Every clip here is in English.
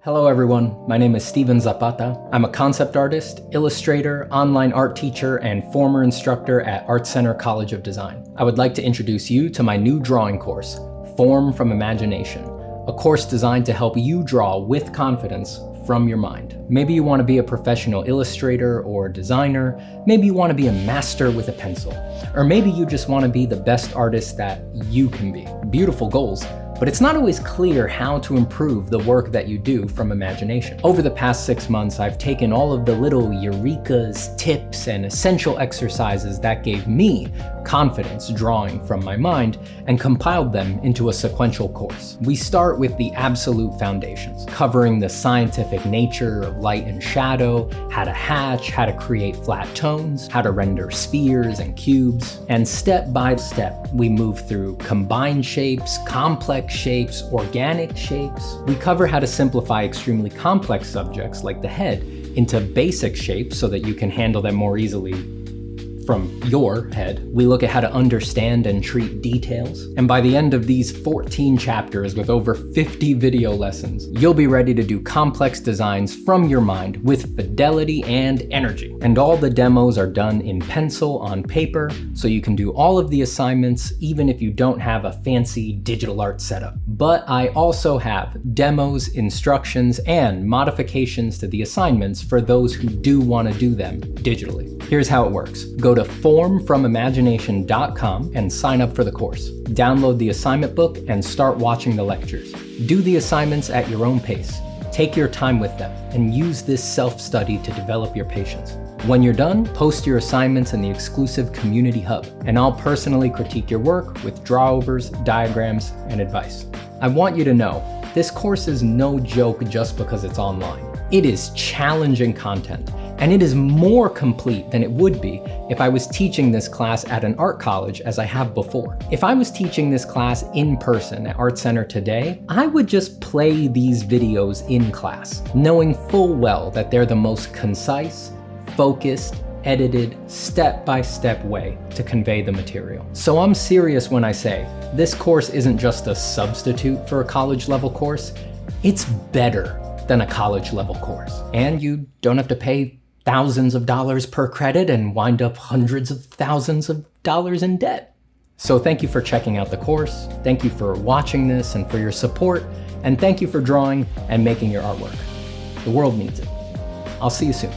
Hello everyone, my name is Steven Zapata. I'm a concept artist, illustrator, online art teacher, and former instructor at Art Center College of Design. I would like to introduce you to my new drawing course, Form from Imagination, a course designed to help you draw with confidence from your mind. Maybe you want to be a professional illustrator or designer, maybe you want to be a master with a pencil, or maybe you just want to be the best artist that you can be. Beautiful goals. But it's not always clear how to improve the work that you do from imagination. Over the past 6 months, I've taken all of the little eurekas, tips, and essential exercises that gave me confidence drawing from my mind and compiled them into a sequential course. We start with the absolute foundations, covering the scientific nature of light and shadow, how to hatch, how to create flat tones, how to render spheres and cubes, and step by step, we move through combined shapes, complex shapes, organic shapes. We cover how to simplify extremely complex subjects like the head into basic shapes so that you can handle them more easily from your head. We look at how to understand and treat details. And by the end of these 14 chapters with over 50 video lessons, you'll be ready to do complex designs from your mind with fidelity and energy. And all the demos are done in pencil on paper, so you can do all of the assignments even if you don't have a fancy digital art setup. But I also have demos, instructions, and modifications to the assignments for those who do want to do them digitally. Here's how it works. Go to formfromimagination.com and sign up for the course. Download the assignment book and start watching the lectures. Do the assignments at your own pace. Take your time with them and use this self-study to develop your patience. When you're done, post your assignments in the exclusive community hub, and I'll personally critique your work with drawovers, diagrams, and advice. I want you to know, this course is no joke just because it's online. It is challenging content, and it is more complete than it would be if I was teaching this class at an art college as I have before. If I was teaching this class in person at Art Center today, I would just play these videos in class, knowing full well that they're the most concise, focused, edited, step-by-step way to convey the material. So I'm serious when I say, this course isn't just a substitute for a college-level course, it's better than a college-level course. And you don't have to pay thousands of dollars per credit and wind up hundreds of thousands of dollars in debt. So thank you for checking out the course, thank you for watching this and for your support, and thank you for drawing and making your artwork. The world needs it. I'll see you soon.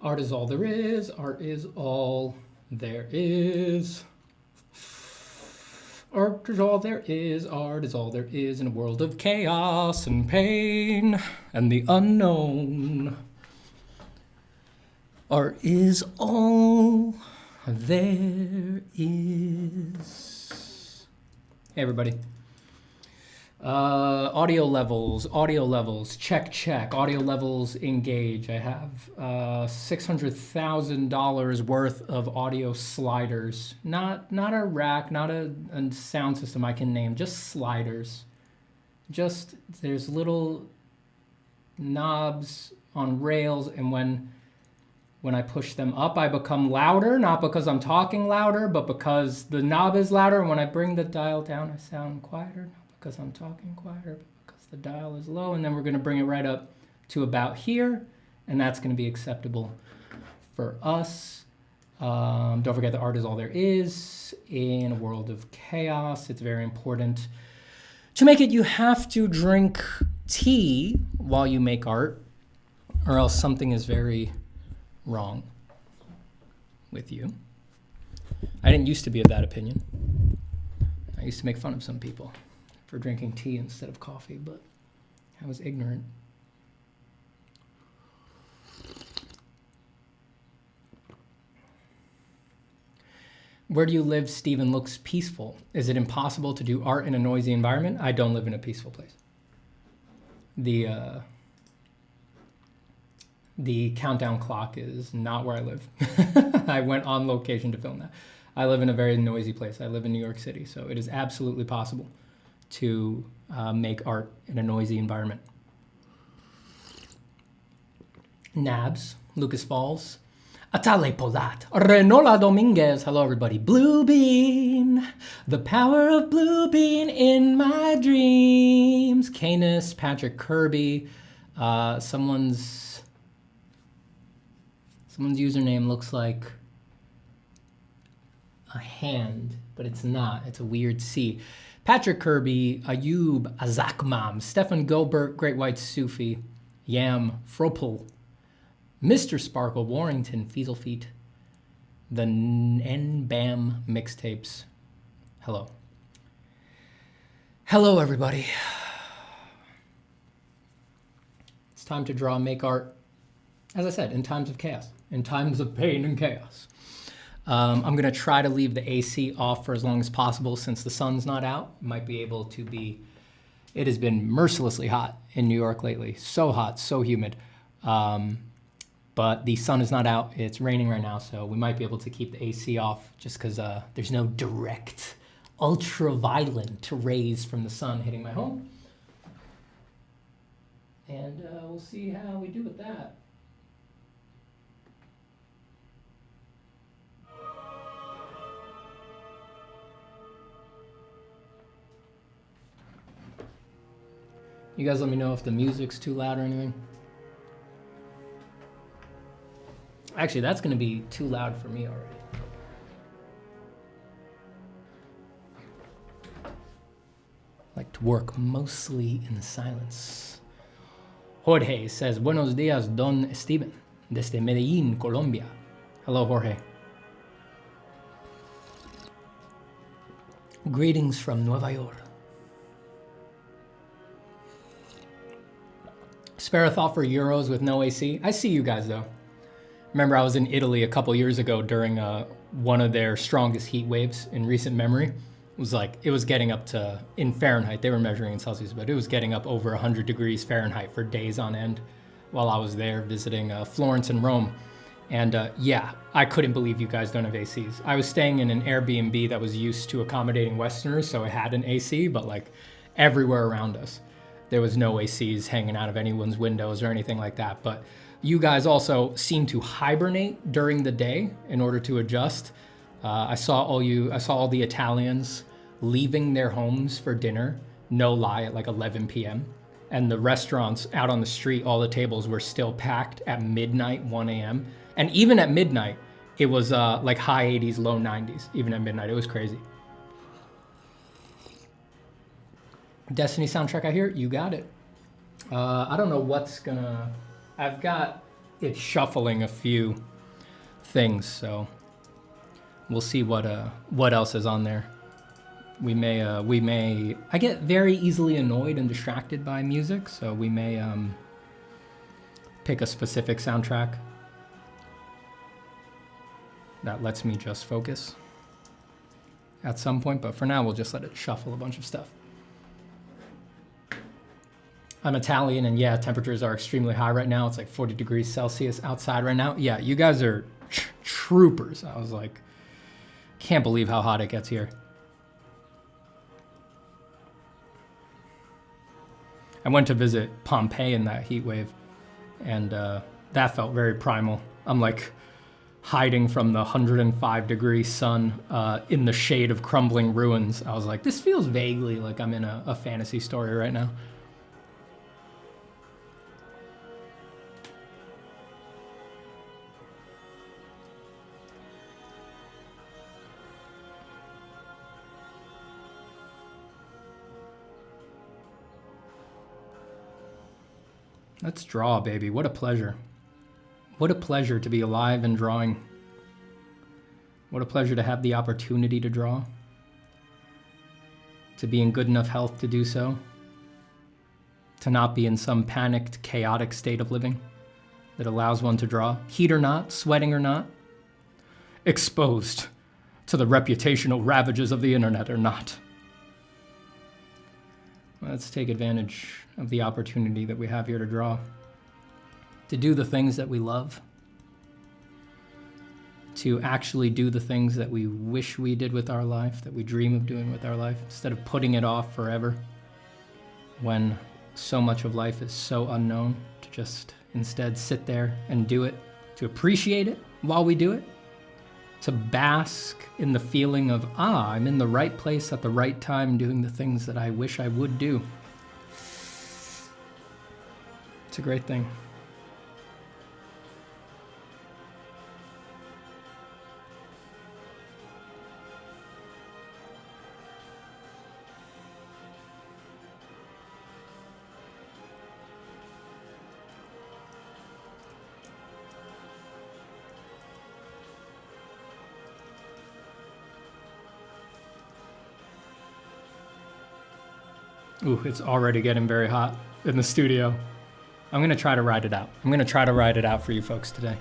Art is all there is. Art is all there is. Art is all there is. Art is all there is in a world of chaos and pain and the unknown. Art is all there is. Hey, everybody. Audio levels, check, audio levels engage. I have $600,000 worth of audio sliders. Not a rack, not a sound system I can name, just sliders. Just, there's little knobs on rails, and when I push them up, I become louder, not because I'm talking louder, but because the knob is louder, and when I bring the dial down, I sound quieter. Because I'm talking quieter, but because the dial is low, and then we're going to bring it right up to about here, and that's going to be acceptable for us. Don't forget that art is all there is in a world of chaos. It's very important. To make it, you have to drink tea while you make art, or else something is very wrong with you. I didn't used to be of that opinion. I used to make fun of some people for drinking tea instead of coffee, but I was ignorant. Where do you live, Stephen? Looks peaceful. Is it impossible to do art in a noisy environment? I don't live in a peaceful place. The countdown clock is not where I live. I went on location to film that. I live in a very noisy place. I live in New York City, so it is absolutely possible to make art in a noisy environment. Nabs, Lucas Falls, Atale Polat, Renola Dominguez, hello everybody, Blue Bean, the power of Blue Bean in my dreams, Canis, Patrick Kirby, someone's username looks like a hand, but it's not, it's a weird C. Patrick Kirby, Ayub, Azakmam, Stefan Gilbert, Great White Sufi, Yam, Fropel, Mr. Sparkle, Warrington, Feasel Feet, the NBAM mixtapes. Hello. Hello, everybody. It's time to draw and make art, as I said, in times of chaos, in times of pain and chaos. I'm going to try to leave the AC off for as long as possible since the sun's not out. It might be able to be, it has been mercilessly hot in New York lately. So hot, so humid. But the sun is not out. It's raining right now, so we might be able to keep the AC off just because there's no direct ultraviolet rays from the sun hitting my home. And we'll see how we do with that. You guys let me know if the music's too loud or anything. Actually, that's going to be too loud for me already. I like to work mostly in silence. Jorge says, Buenos dias, Don Steven, desde Medellín, Colombia. Hello, Jorge. Greetings from Nueva York. Spare a thought for Euros with no AC. I see you guys though. Remember I was in Italy a couple years ago during one of their strongest heat waves in recent memory. It was getting up to, in Fahrenheit, they were measuring in Celsius, but it was getting up over 100 degrees Fahrenheit for days on end while I was there visiting Florence and Rome. And yeah, I couldn't believe you guys don't have ACs. I was staying in an Airbnb that was used to accommodating Westerners, so it had an AC, but like everywhere around us, there was no ACs hanging out of anyone's windows or anything like that. But you guys also seem to hibernate during the day in order to adjust. I saw all the Italians leaving their homes for dinner, no lie, at like 11 p.m. And the restaurants out on the street, all the tables were still packed at midnight, 1 a.m. And even at midnight, it was like high 80s, low 90s, even at midnight. It was crazy. Destiny soundtrack, I hear. You got it. I don't know what's gonna... I've got it's shuffling a few things, so we'll see what else is on there. We may I get very easily annoyed and distracted by music, so we may pick a specific soundtrack that lets me just focus at some point, but for now we'll just let it shuffle a bunch of stuff. I'm Italian, and yeah, temperatures are extremely high right now. It's like 40 degrees Celsius outside right now. Yeah, you guys are troopers. I was like, can't believe how hot it gets here. I went to visit Pompeii in that heat wave, and that felt very primal. I'm like hiding from the 105-degree sun in the shade of crumbling ruins. I was like, this feels vaguely like I'm in a fantasy story right now. Let's draw, baby. What a pleasure. What a pleasure to be alive and drawing. What a pleasure to have the opportunity to draw. To be in good enough health to do so. To not be in some panicked, chaotic state of living that allows one to draw. Heat or not, sweating or not. Exposed to the reputational ravages of the internet or not. Let's take advantage of the opportunity that we have here to draw. To do the things that we love. To actually do the things that we wish we did with our life, that we dream of doing with our life, instead of putting it off forever when so much of life is so unknown. To just instead sit there and do it. To appreciate it while we do it. To bask in the feeling of, I'm in the right place at the right time doing the things that I wish I would do. It's a great thing. Ooh, it's already getting very hot in the studio. I'm gonna try to ride it out. I'm gonna try to ride it out for you folks today.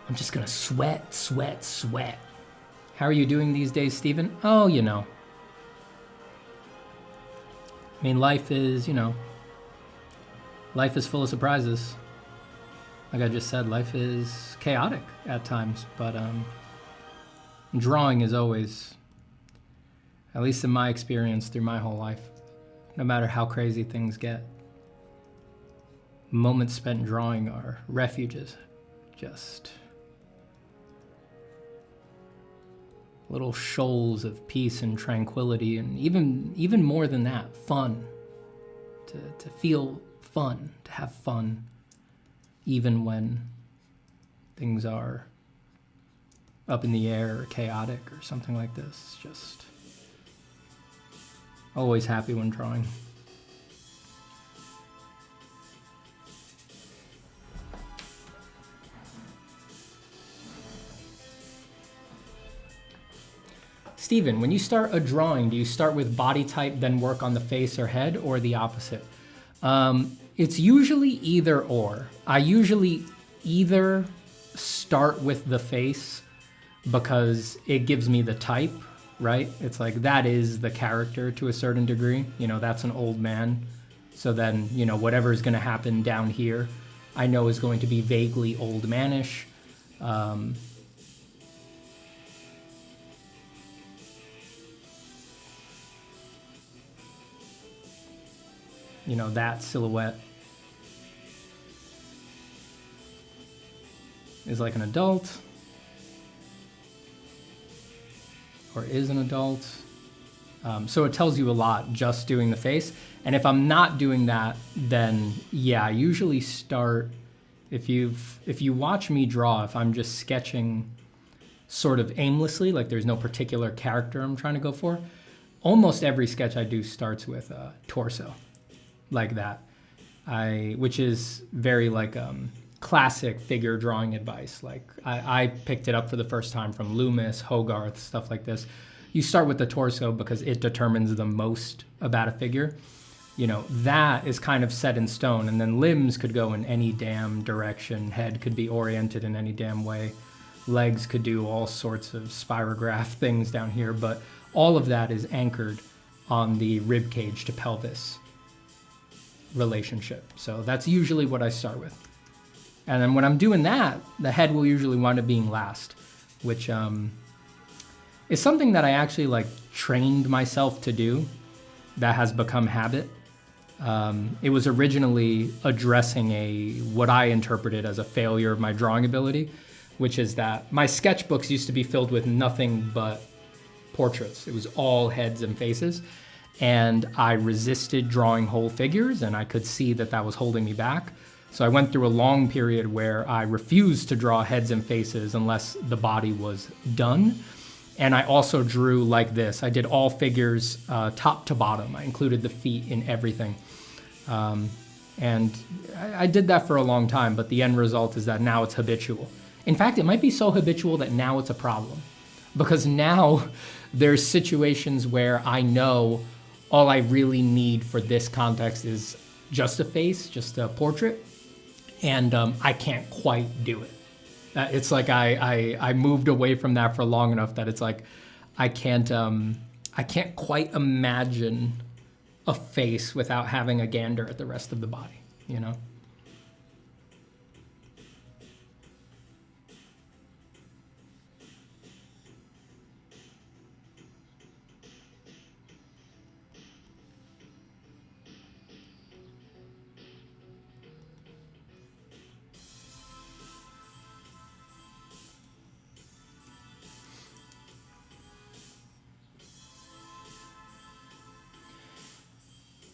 I'm just gonna sweat, sweat, sweat. How are you doing these days, Stephen? Oh, you know. I mean, life is, life is full of surprises. Like I just said, life is chaotic at times, but drawing is always, at least in my experience through my whole life, no matter how crazy things get, moments spent drawing are refuges, just little shoals of peace and tranquility, and even more than that, fun. To feel fun, to have fun, even when things are up in the air or chaotic or something like this. It's just always happy when drawing. Steven, when you start a drawing, do you start with body type, then work on the face or head, or the opposite? It's usually either or. I usually either start with the face because it gives me the type, right? It's like that is the character to a certain degree. That's an old man. So then, whatever is going to happen down here, I know is going to be vaguely old manish. That silhouette is like an adult, or is an adult. So it tells you a lot just doing the face. And if I'm not doing that, then yeah, I usually start, if you watch me draw, if I'm just sketching sort of aimlessly, like there's no particular character I'm trying to go for, almost every sketch I do starts with torso, like that. which is very like classic figure drawing advice. Like I picked it up for the first time from Loomis, Hogarth, stuff like this. You start with the torso because it determines the most about a figure. You know, that is kind of set in stone, and then limbs could go in any damn direction. Head could be oriented in any damn way. Legs could do all sorts of spirograph things down here, but all of that is anchored on the rib cage to pelvis relationship. So that's usually what I start with. And then when I'm doing that, the head will usually wind up being last, which is something that I actually like trained myself to do that has become habit. It was originally addressing what I interpreted as a failure of my drawing ability, which is that my sketchbooks used to be filled with nothing but portraits. It was all heads and faces. And I resisted drawing whole figures, and I could see that that was holding me back. So I went through a long period where I refused to draw heads and faces unless the body was done. And I also drew like this. I did all figures top to bottom. I included the feet in everything. And I did that for a long time, but the end result is that now it's habitual. In fact, it might be so habitual that now it's a problem. Because now there's situations where I know all I really need for this context is just a face, just a portrait, and I can't quite do it. It's like I moved away from that for long enough that it's like I can't quite imagine a face without having a gander at the rest of the body, you know?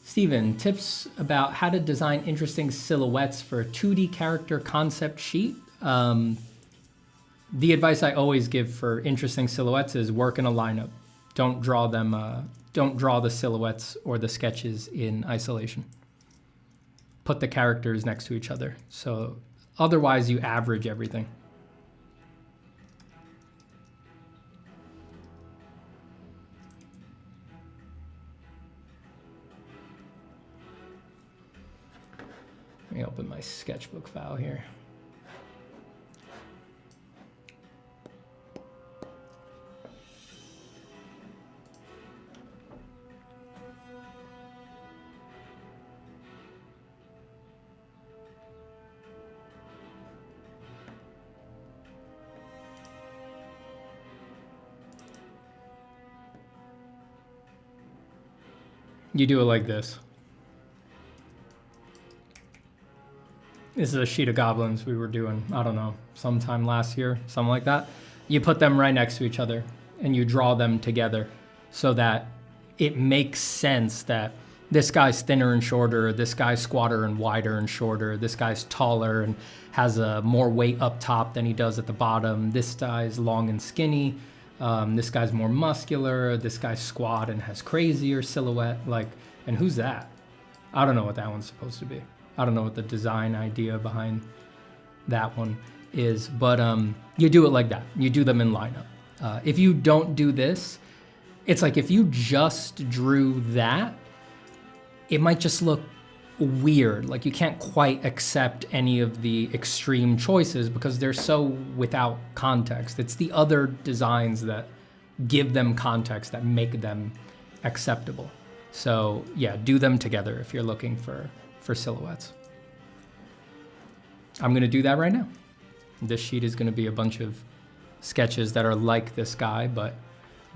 Steven, tips about how to design interesting silhouettes for a 2D character concept sheet. The advice I always give for interesting silhouettes is work in a lineup. Don't draw them. Don't draw the silhouettes or the sketches in isolation. Put the characters next to each other. So otherwise, you average everything. Let me open my sketchbook file here. You do it like this. This is a sheet of Goblins we were doing, I don't know, sometime last year, something like that. You put them right next to each other and you draw them together so that it makes sense that this guy's thinner and shorter, this guy's squatter and wider and shorter, this guy's taller and has more weight up top than he does at the bottom, this guy's long and skinny, this guy's more muscular, this guy's squat and has crazier silhouette, like, and who's that? I don't know what that one's supposed to be. I don't know what the design idea behind that one is, but you do it like that. You do them in lineup. If you don't do this, it's like if you just drew that, it might just look weird. Like you can't quite accept any of the extreme choices because they're so without context. It's the other designs that give them context that make them acceptable. So yeah, do them together if you're looking for silhouettes. I'm gonna do that right now. This sheet is gonna be a bunch of sketches that are like this guy, but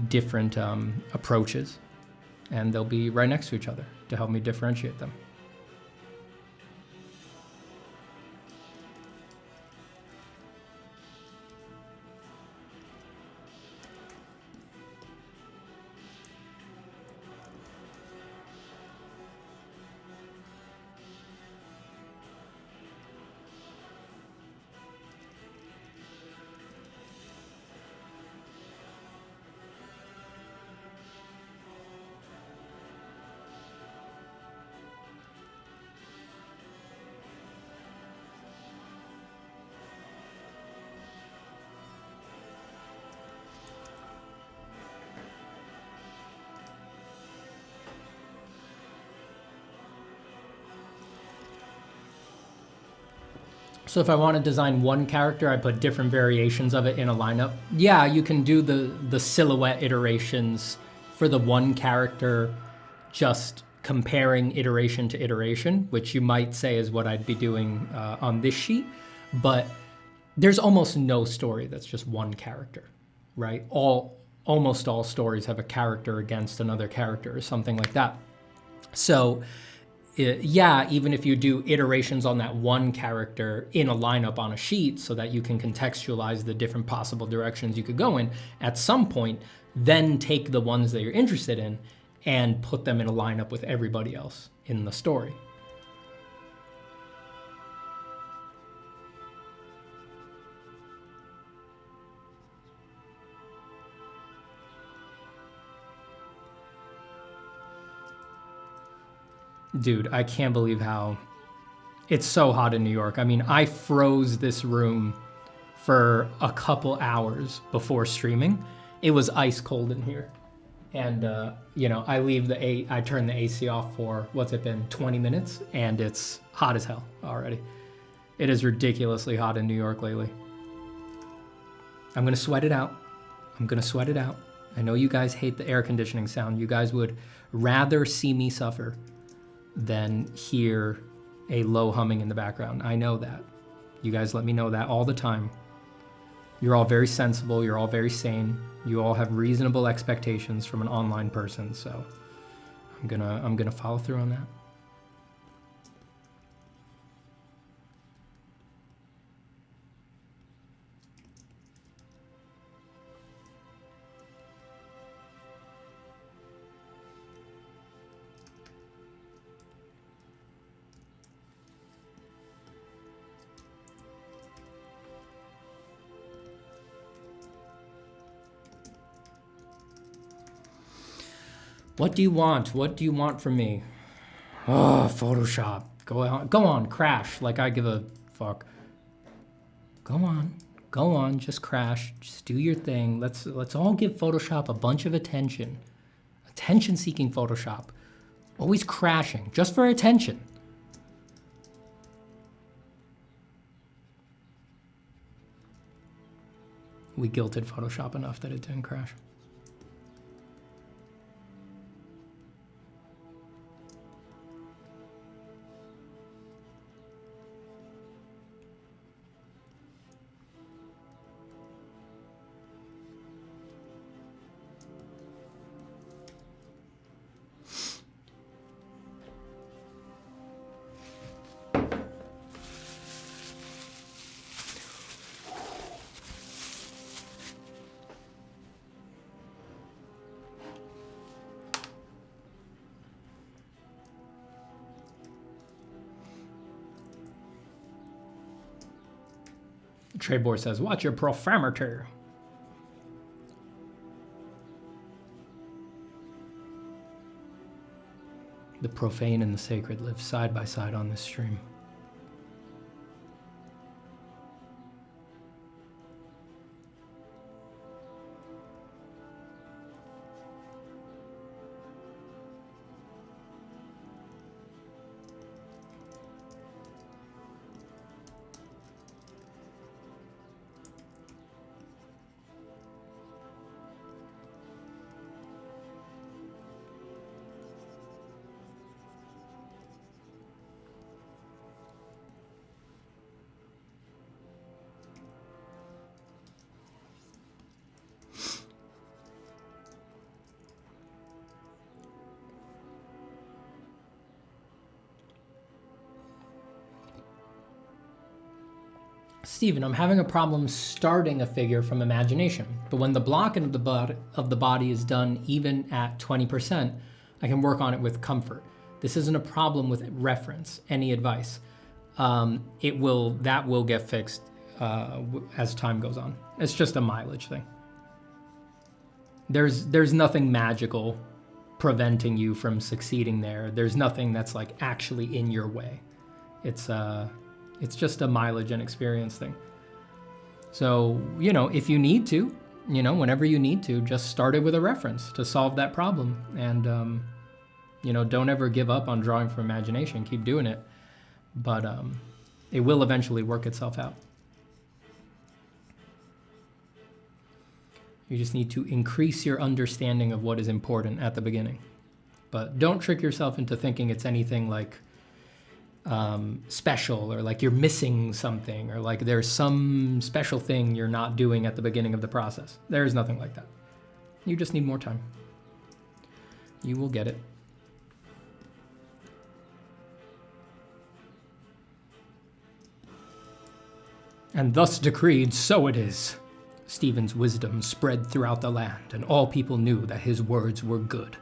different approaches. And they'll be right next to each other to help me differentiate them. So if I want to design one character, I put different variations of it in a lineup. Yeah, you can do the silhouette iterations for the one character, just comparing iteration to iteration, which you might say is what I'd be doing on this sheet. But there's almost no story that's just one character, right? Almost all stories have a character against another character or something like that. So yeah, even if you do iterations on that one character in a lineup on a sheet so that you can contextualize the different possible directions you could go in, at some point, then take the ones that you're interested in and put them in a lineup with everybody else in the story. Dude, I can't believe how it's so hot in New York. I mean, I froze this room for a couple hours before streaming. It was ice cold in here. And, you know, I turned the AC off for, what's it been, 20 minutes? And it's hot as hell already. It is ridiculously hot in New York lately. I'm gonna sweat it out. I'm gonna sweat it out. I know you guys hate the air conditioning sound. You guys would rather see me suffer than hear a low humming in the background. I know that. You guys let me know that all the time. You're all very sensible. You're all very sane. You all have reasonable expectations from an online person. So I'm gonna follow through on that. What do you want? What do you want from me? Oh, Photoshop. Go on, crash like I give a fuck. Go on, just crash. Just do your thing. Let's all give Photoshop a bunch of attention. Attention-seeking Photoshop. Always crashing, just for attention. We guilted Photoshop enough that it didn't crash. Trebor says, watch your profanity. The profane and the sacred live side by side on this stream. Steven, I'm having a problem starting a figure from imagination, but when the block of the body is done even at 20%, I can work on it with comfort. This isn't a problem with reference. Any advice? That will get fixed as time goes on. It's just a mileage thing. There's nothing magical preventing you from succeeding there. There's nothing that's like actually in your way. It's just a mileage and experience thing. So, you know, if you need to, you know, whenever you need to, just start it with a reference to solve that problem. And, you know, don't ever give up on drawing from imagination. Keep doing it. But It will eventually work itself out. You just need to increase your understanding of what is important at the beginning. But don't trick yourself into thinking it's anything like special, or like you're missing something, or like there's some special thing you're not doing at the beginning of the process. There is nothing like that. You just need more time. You will get it. And thus decreed, so it is. Stephen's wisdom spread throughout the land, and all people knew that his words were good.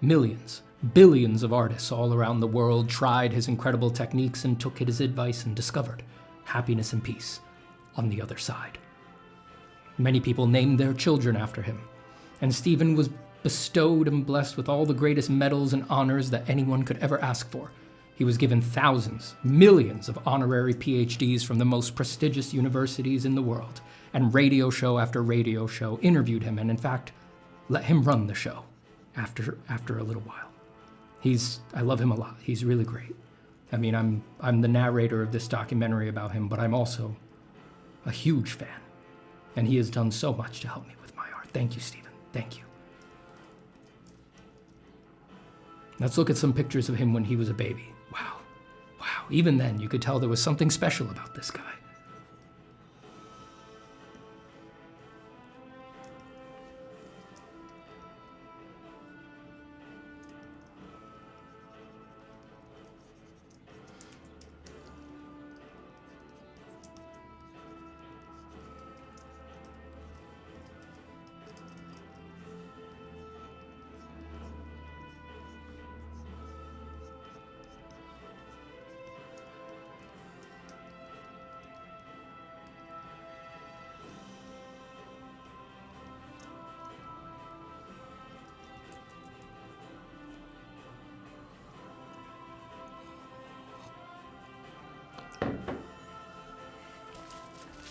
Millions, billions of artists all around the world tried his incredible techniques and took his advice and discovered happiness and peace on the other side. Many people named their children after him, and Stephen was bestowed and blessed with all the greatest medals and honors that anyone could ever ask for. He was given thousands, millions of honorary PhDs from the most prestigious universities in the world, and radio show after radio show interviewed him and, in fact, let him run the show after a little while. I love him a lot. He's really great. I mean, I'm the narrator of this documentary about him, but I'm also a huge fan, and he has done so much to help me with my art. Thank you, Stephen. Thank you. Let's look at some pictures of him when he was a baby. Wow. Wow. Even then, you could tell there was something special about this guy.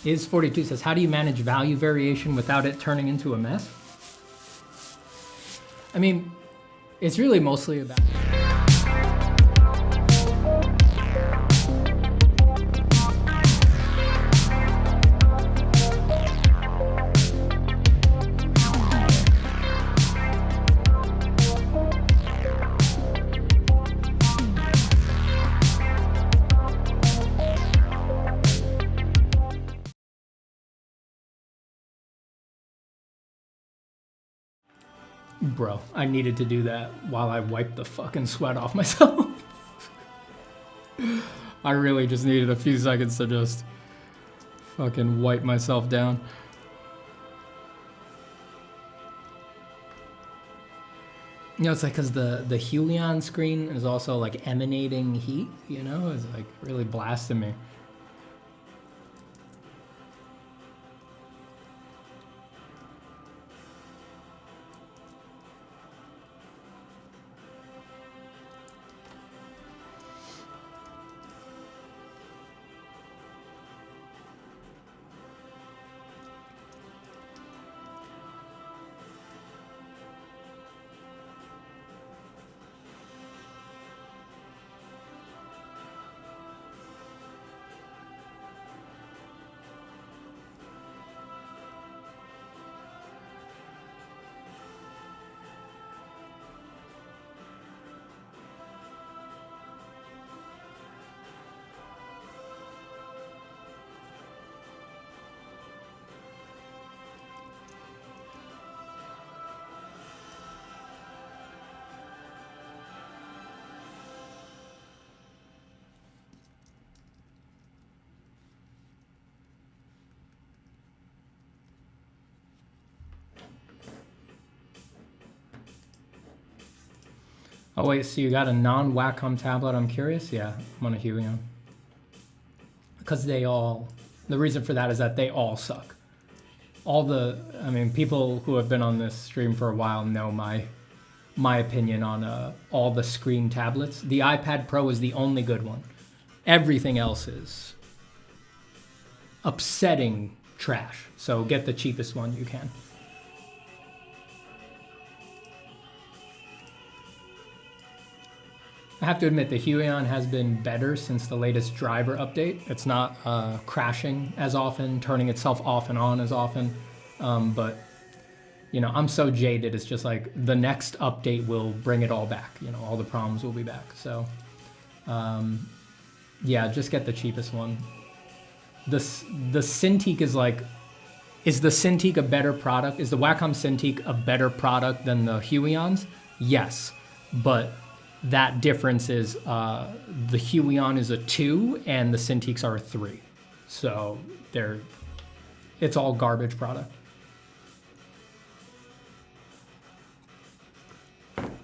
Is42 says, how do you manage value variation without it turning into a mess? I mean, it's really mostly about... Bro, I needed to do that while I wiped the fucking sweat off myself. I really just needed a few seconds to just fucking wipe myself down. You know, it's like because the Helion screen is also like emanating heat, you know? It's like really blasting me. Oh wait, so you got a non-Wacom tablet, I'm curious? Yeah, I'm on a Helion. Because they all, the reason for that is that they all suck. I mean, people who have been on this stream for a while know my opinion on all the screen tablets. The iPad Pro is the only good one. Everything else is upsetting trash. So get the cheapest one you can. have to admit the Huion has been better since the latest driver update. It's not crashing as often, turning itself off and on as often, but you know, I'm so jaded, it's just like the next update will bring it all back. You know, all the problems will be back. So yeah, just get the cheapest one. The Cintiq is like, is the Cintiq a better product? Is the Wacom Cintiq a better product than the Huions? Yes, but that difference is the Huion is a 2 and the Cintiqs are a 3. So it's all garbage product.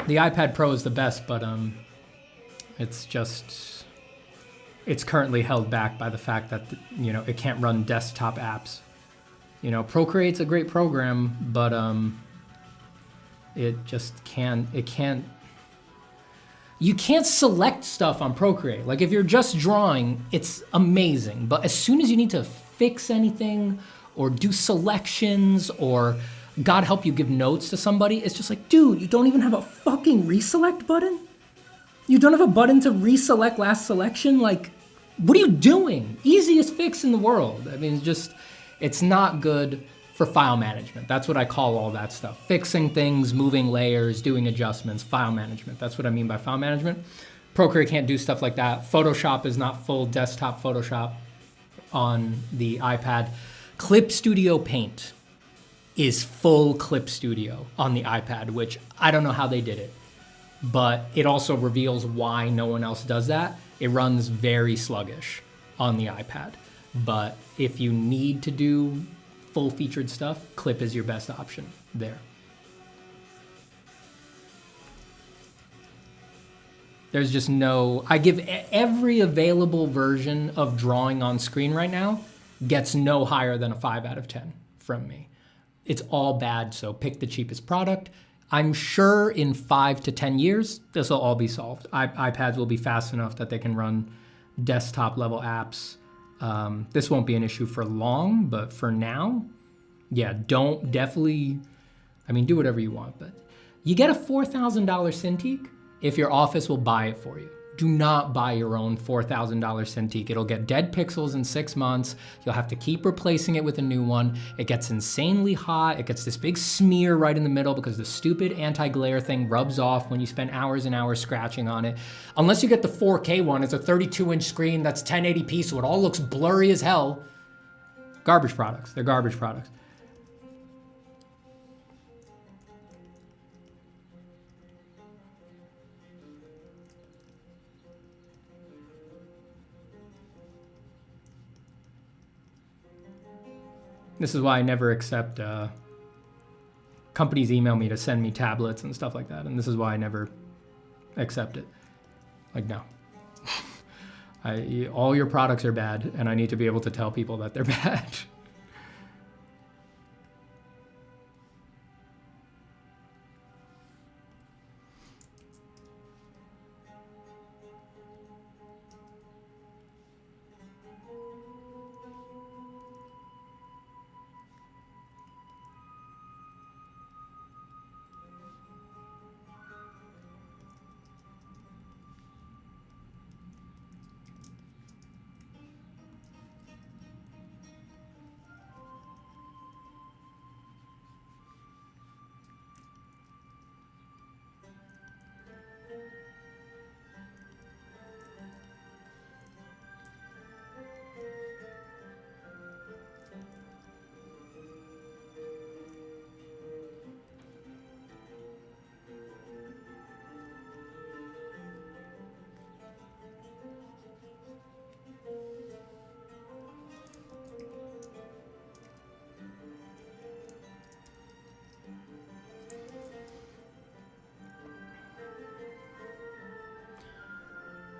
The iPad Pro is the best, but it's currently held back by the fact that, you know, it can't run desktop apps. You know, Procreate's a great program, but it just can't, you can't select stuff on Procreate. Like if you're just drawing, it's amazing. But as soon as you need to fix anything or do selections or God help you give notes to somebody, it's just like, dude, you don't even have a fucking reselect button? You don't have a button to reselect last selection? Like, what are you doing? Easiest fix in the world. I mean, it's not good for file management. That's what I call all that stuff. Fixing things, moving layers, doing adjustments, file management. That's what I mean by file management. Procreate can't do stuff like that. Photoshop is not full desktop Photoshop on the iPad. Clip Studio Paint is full Clip Studio on the iPad, which I don't know how they did it, but it also reveals why no one else does that. It runs very sluggish on the iPad, but if you need to do full featured stuff, Clip is your best option there. There's just no, I give every available version of drawing on screen right now gets no higher than a 5 out of 10 from me. It's all bad, so pick the cheapest product. I'm sure in 5 to 10 years, this will all be solved. iPads will be fast enough that they can run desktop level apps. This won't be an issue for long, but for now, yeah, do whatever you want, but you get a $4,000 Cintiq if your office will buy it for you. Do not buy your own $4,000 Cintiq. It'll get dead pixels in 6 months. You'll have to keep replacing it with a new one. It gets insanely hot. It gets this big smear right in the middle because the stupid anti-glare thing rubs off when you spend hours and hours scratching on it. Unless you get the 4K one, it's a 32-inch screen that's 1080p, so it all looks blurry as hell. Garbage products. They're garbage products. This is why I never accept, companies email me to send me tablets and stuff like that. And this is why I never accept it. Like, no. All your products are bad, and I need to be able to tell people that they're bad.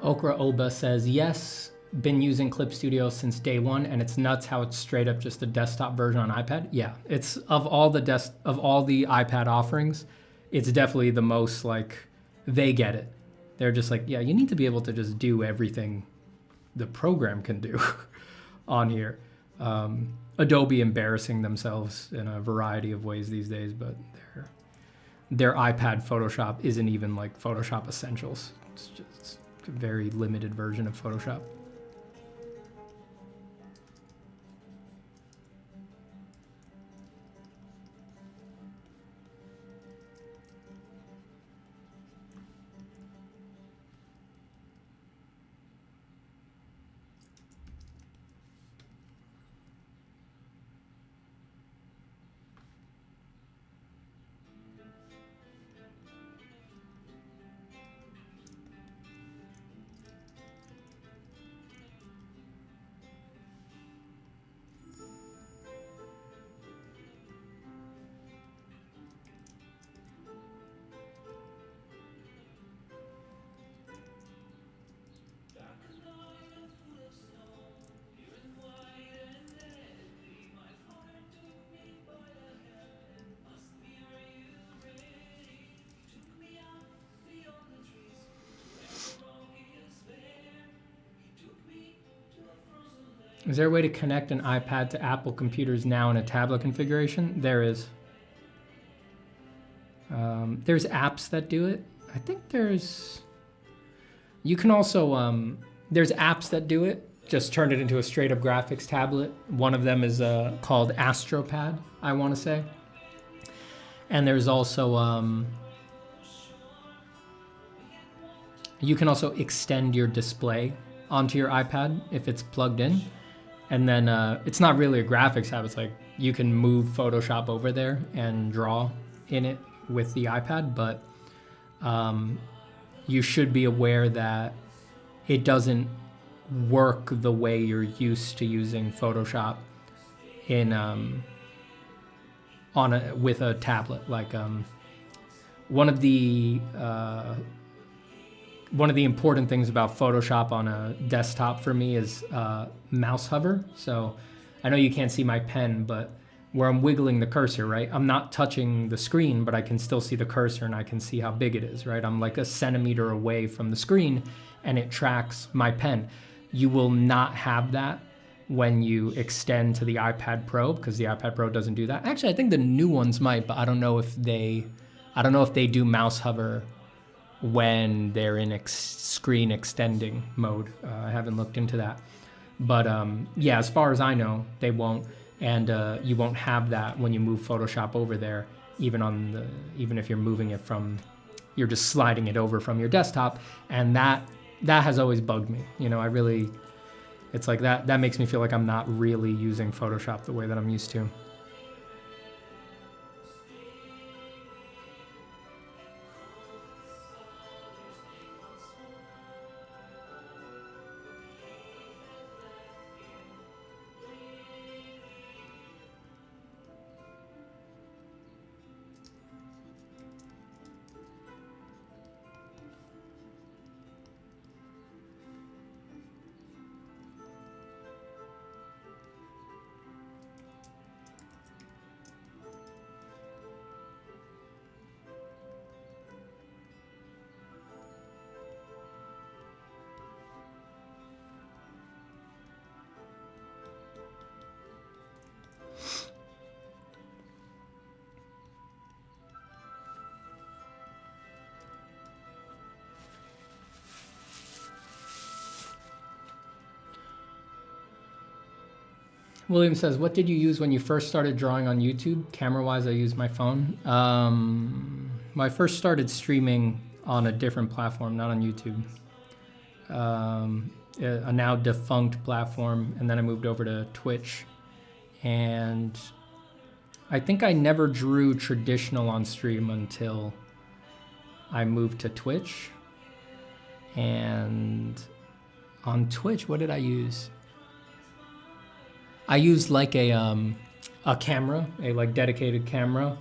Okra Oba says, yes, been using Clip Studio since day one, and it's nuts how it's straight up just a desktop version on iPad. Yeah, it's of all the iPad offerings, it's definitely the most like, they get it. They're just like, yeah, you need to be able to just do everything the program can do on here. Adobe embarrassing themselves in a variety of ways these days, but their iPad Photoshop isn't even like Photoshop Essentials. It's just a very limited version of Photoshop. Is there a way to connect an iPad to Apple computers now in a tablet configuration? There is. There's apps that do it. I think there's... You can also... there's apps that do it. Just turn it into a straight-up graphics tablet. One of them is called AstroPad, I want to say. And there's also... you can also extend your display onto your iPad if it's plugged in. And then it's not really a graphics app. It's like you can move Photoshop over there and draw in it with the iPad, but you should be aware that it doesn't work the way you're used to using Photoshop in with a tablet. Like one of the important things about Photoshop on a desktop for me is mouse hover. So I know you can't see my pen, but where I'm wiggling the cursor, right? I'm not touching the screen, but I can still see the cursor and I can see how big it is, right? I'm like a centimeter away from the screen and it tracks my pen. You will not have that when you extend to the iPad Pro, because the iPad Pro doesn't do that. Actually, I think the new ones might, but I don't know if they do mouse hover when they're in screen extending mode. I haven't looked into that. But yeah, as far as I know, they won't. And you won't have that when you move Photoshop over there, even if you're moving it from, you're just sliding it over from your desktop. And that has always bugged me. You know, it's like that makes me feel like I'm not really using Photoshop the way that I'm used to. William says, what did you use when you first started drawing on YouTube? Camera-wise, I used my phone. I first started streaming on a different platform, not on YouTube. A now defunct platform, and then I moved over to Twitch. And I think I never drew traditional on stream until I moved to Twitch. And on Twitch, what did I use? I used like a camera, a like dedicated camera,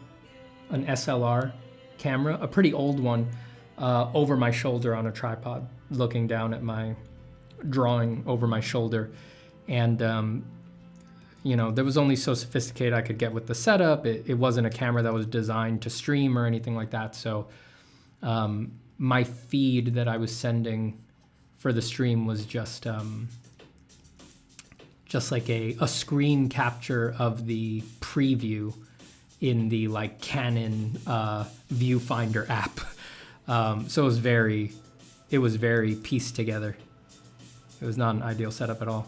an SLR camera, a pretty old one, over my shoulder on a tripod, looking down at my drawing over my shoulder. And, you know, there was only so sophisticated I could get with the setup. It wasn't a camera that was designed to stream or anything like that. So my feed that I was sending for the stream was just like a screen capture of the preview in the like Canon viewfinder app. So it was very, it was very pieced together. It was not an ideal setup at all.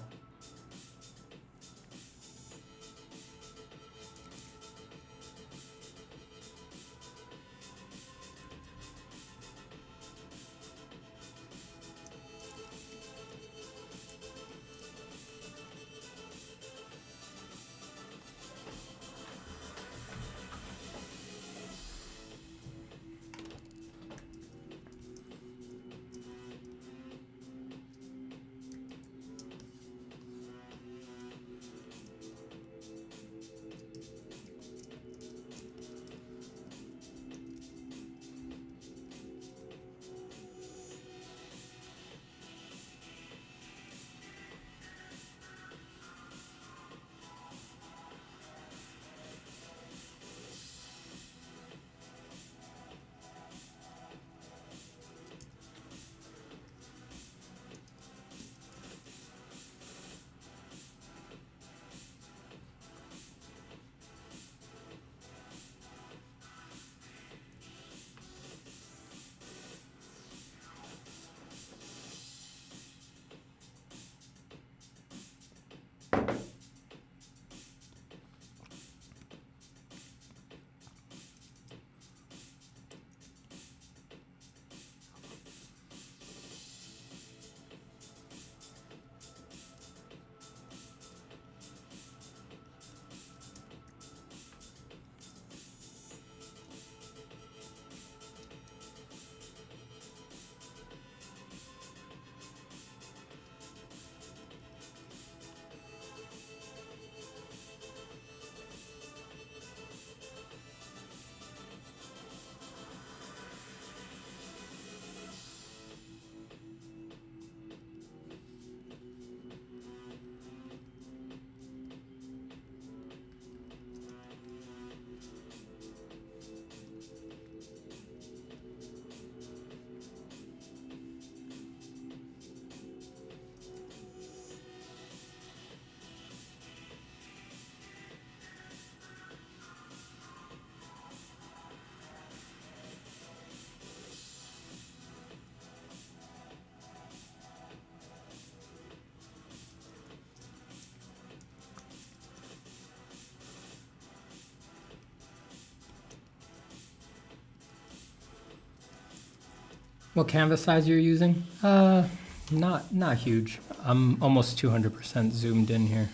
What canvas size you're using? Not huge. I'm almost 200% zoomed in here.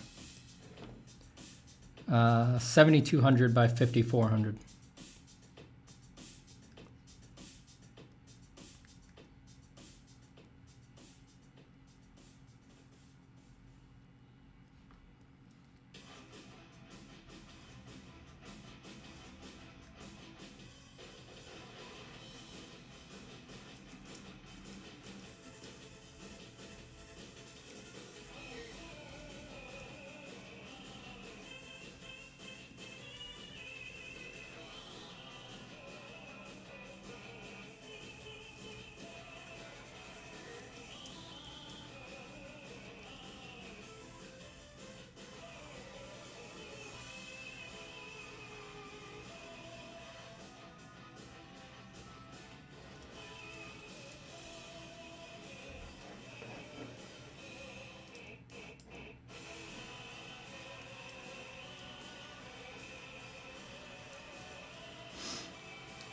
7200 by 5400.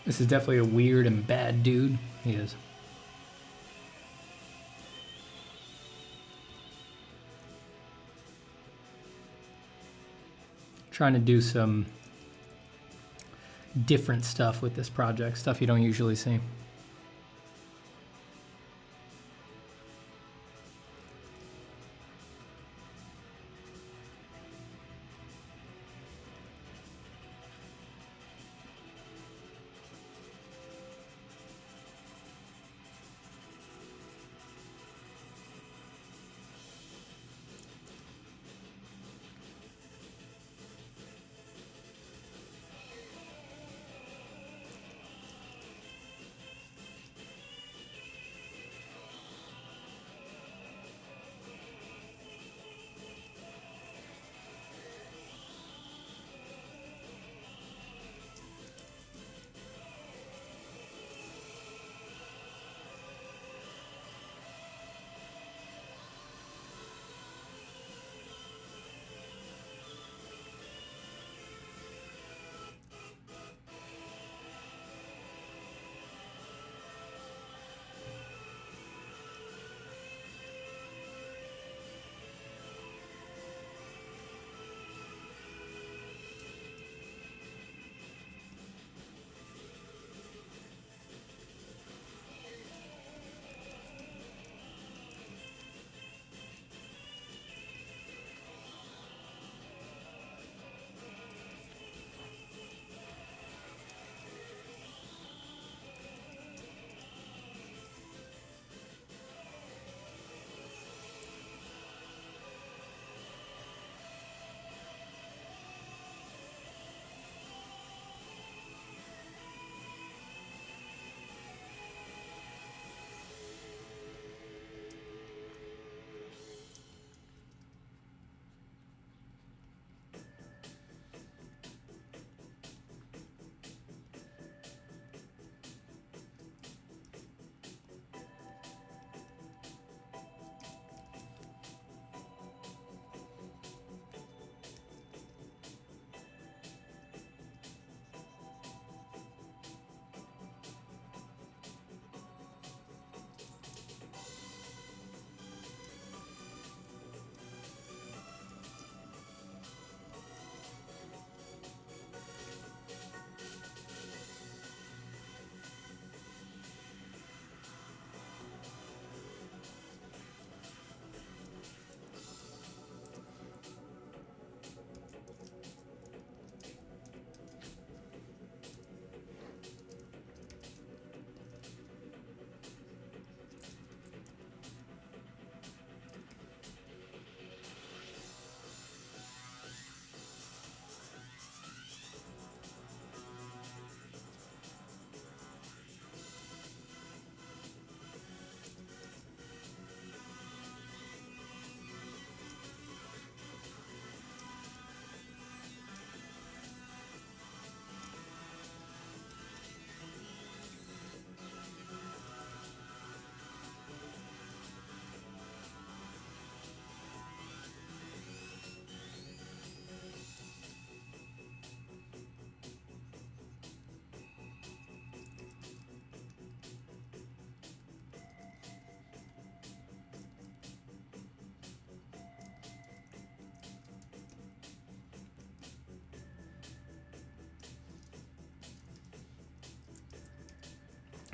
This is definitely a weird and bad dude. He is. Trying to do some different stuff with this project, stuff you don't usually see.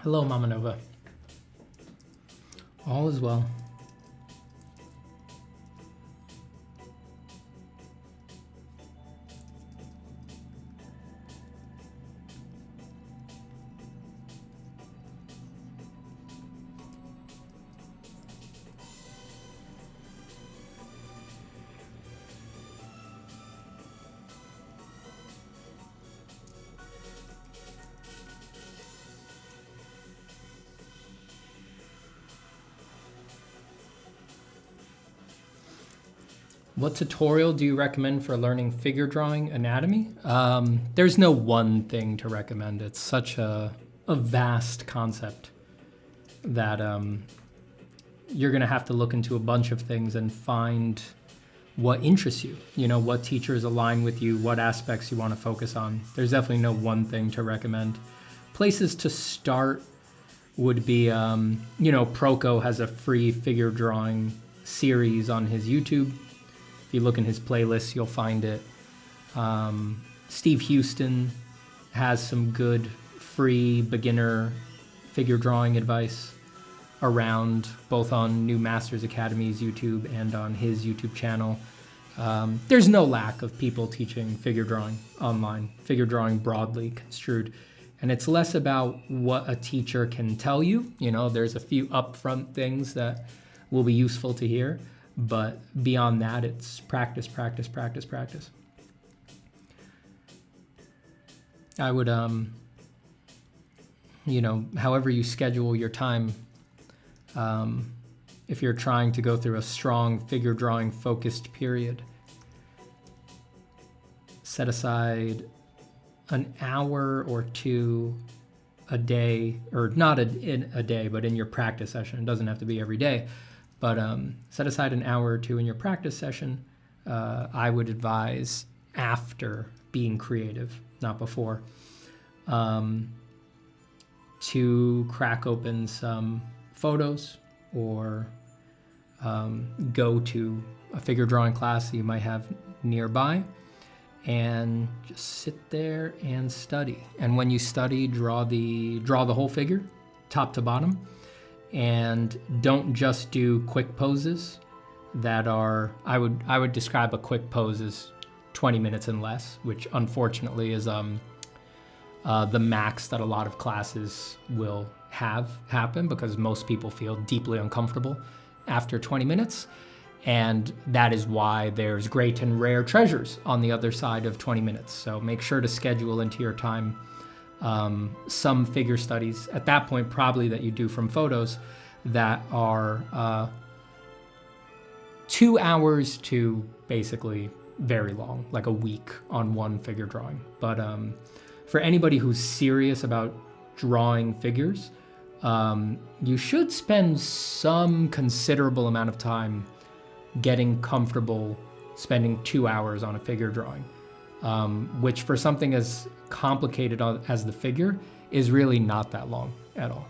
Hello, Mama Nova. All is well. What tutorial do you recommend for learning figure drawing anatomy? There's no one thing to recommend. It's such a vast concept that you're gonna have to look into a bunch of things and find what interests you. You know, what teachers align with you, what aspects you wanna focus on. There's definitely no one thing to recommend. Places to start would be, you know, Proco has a free figure drawing series on his YouTube. If you look in his playlists, you'll find it. Steve Houston has some good free beginner figure drawing advice around, both on New Masters Academy's YouTube and on his YouTube channel. There's no lack of people teaching figure drawing online, figure drawing broadly construed. And it's less about what a teacher can tell you. You know, there's a few upfront things that will be useful to hear. But beyond that, it's practice, practice, practice, practice. I would, you know, however you schedule your time, if you're trying to go through a strong figure drawing focused period, set aside an hour or two a day, or not in a day, but in your practice session. It doesn't have to be every day. But set aside an hour or two in your practice session. I would advise after being creative, not before, to crack open some photos or go to a figure drawing class that you might have nearby and just sit there and study. And when you study, draw the whole figure, top to bottom. And don't just do quick poses that are, I would describe a quick pose as 20 minutes and less, which unfortunately is the max that a lot of classes will have happen, because most people feel deeply uncomfortable after 20 minutes. And that is why there's great and rare treasures on the other side of 20 minutes. So make sure to schedule into your time some figure studies at that point, probably that you do from photos, that are 2 hours to basically very long, like a week on one figure drawing. But for anybody who's serious about drawing figures, you should spend some considerable amount of time getting comfortable spending 2 hours on a figure drawing. Which for something as complicated as the figure is really not that long at all.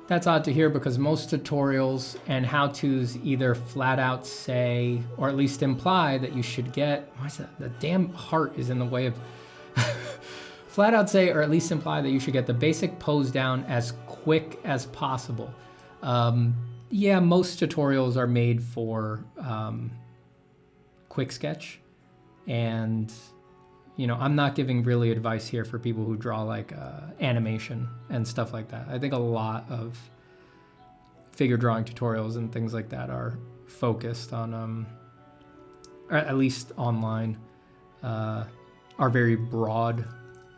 That's odd to hear, because most tutorials and how-tos either flat out say, or at least imply, that you should get, why is that? The damn heart is in the way of, flat out say, or at least imply that you should get the basic pose down as quick as possible. Yeah, most tutorials are made for quick sketch, and you know, I'm not giving really advice here for people who draw like animation and stuff like that. I think a lot of figure drawing tutorials and things like that are focused on, or at least online, are very broad,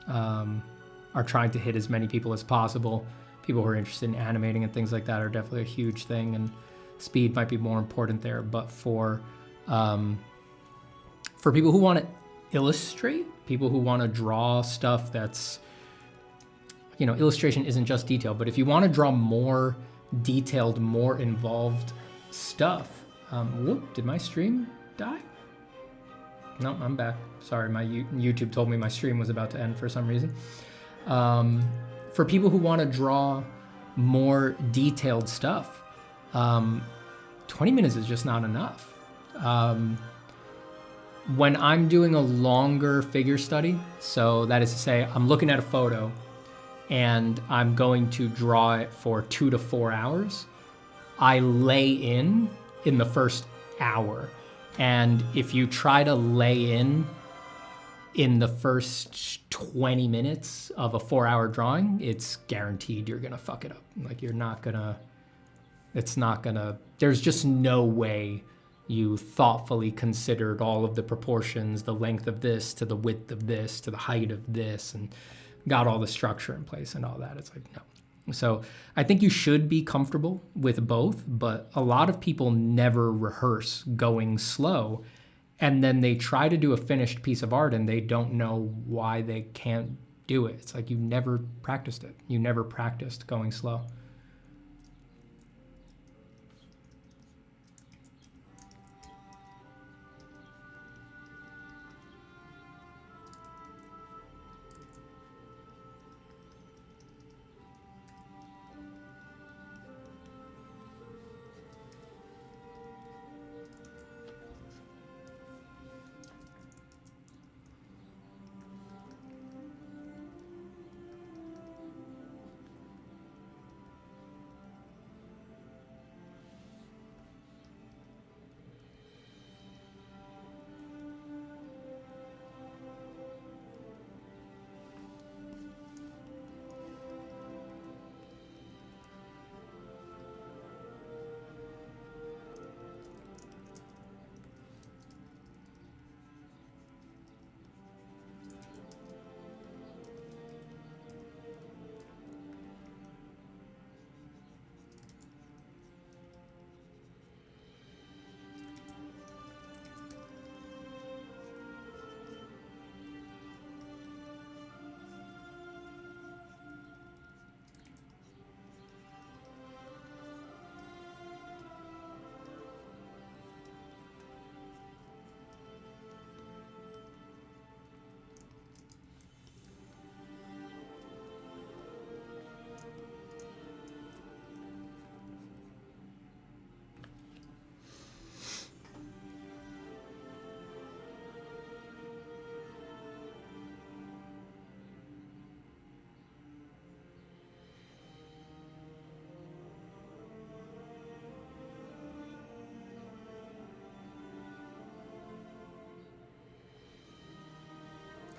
are trying to hit as many people as possible. People who are interested in animating and things like that are definitely a huge thing, and speed might be more important there. But for people who want to illustrate, people who want to draw stuff that's, you know, illustration isn't just detail, but if you want to draw more detailed, more involved stuff, whoop, did my stream die? No, I'm back. Sorry, my YouTube told me my stream was about to end for some reason. For people who want to draw more detailed stuff, 20 minutes is just not enough. When I'm doing a longer figure study, so that is to say, I'm looking at a photo and I'm going to draw it for 2 to 4 hours, I lay in the first hour. And if you try to lay in the first 20 minutes of a 4-hour drawing, it's guaranteed you're gonna fuck it up. Like you're not gonna, it's not gonna, there's just no way you thoughtfully considered all of the proportions, the length of this to the width of this to the height of this, and got all the structure in place and all that. It's like, no. So I think you should be comfortable with both, but a lot of people never rehearse going slow, and then they try to do a finished piece of art and they don't know why they can't do it. It's like you never practiced it. You never practiced going slow.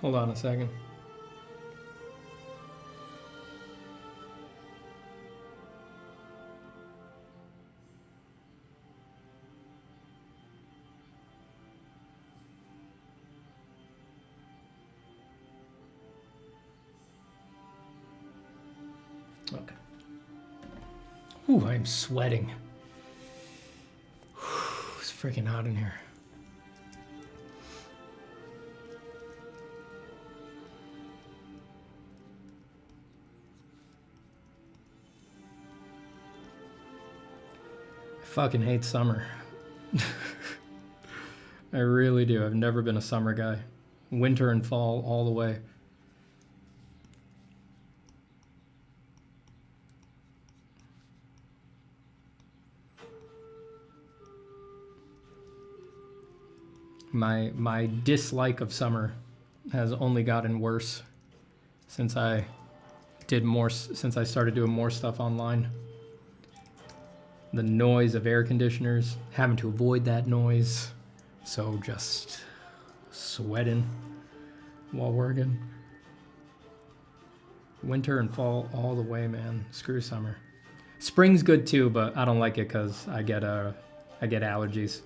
Hold on a second. Okay. Ooh, I'm sweating. It's freaking hot in here. I fucking hate summer. I really do. I've never been a summer guy. Winter and fall all the way. My dislike of summer has only gotten worse since I started doing more stuff online. The noise of air conditioners, having to avoid that noise, so just sweating while working. Winter and fall all the way, man. Screw summer. Spring's good too, but I don't like it because I get allergies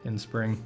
in spring.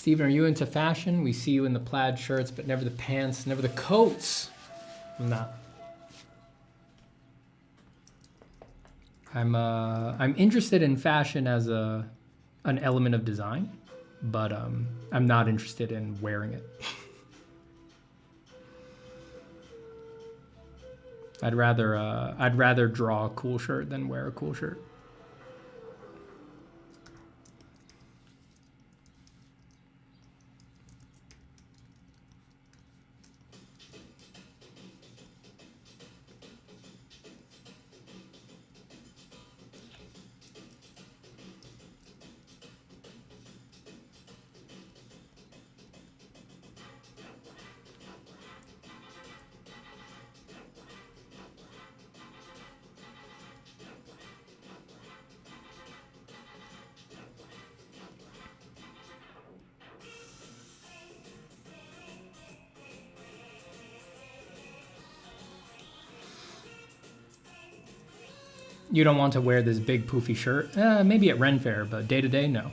Steven, are you into fashion? We see you in the plaid shirts, but never the pants, never the coats. I'm not. I'm interested in fashion as an element of design, but I'm not interested in wearing it. I'd rather draw a cool shirt than wear a cool shirt. You don't want to wear this big poofy shirt? Maybe at Ren Fair, but day to day, no.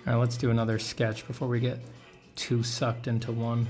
All right, let's do another sketch before we get too sucked into one.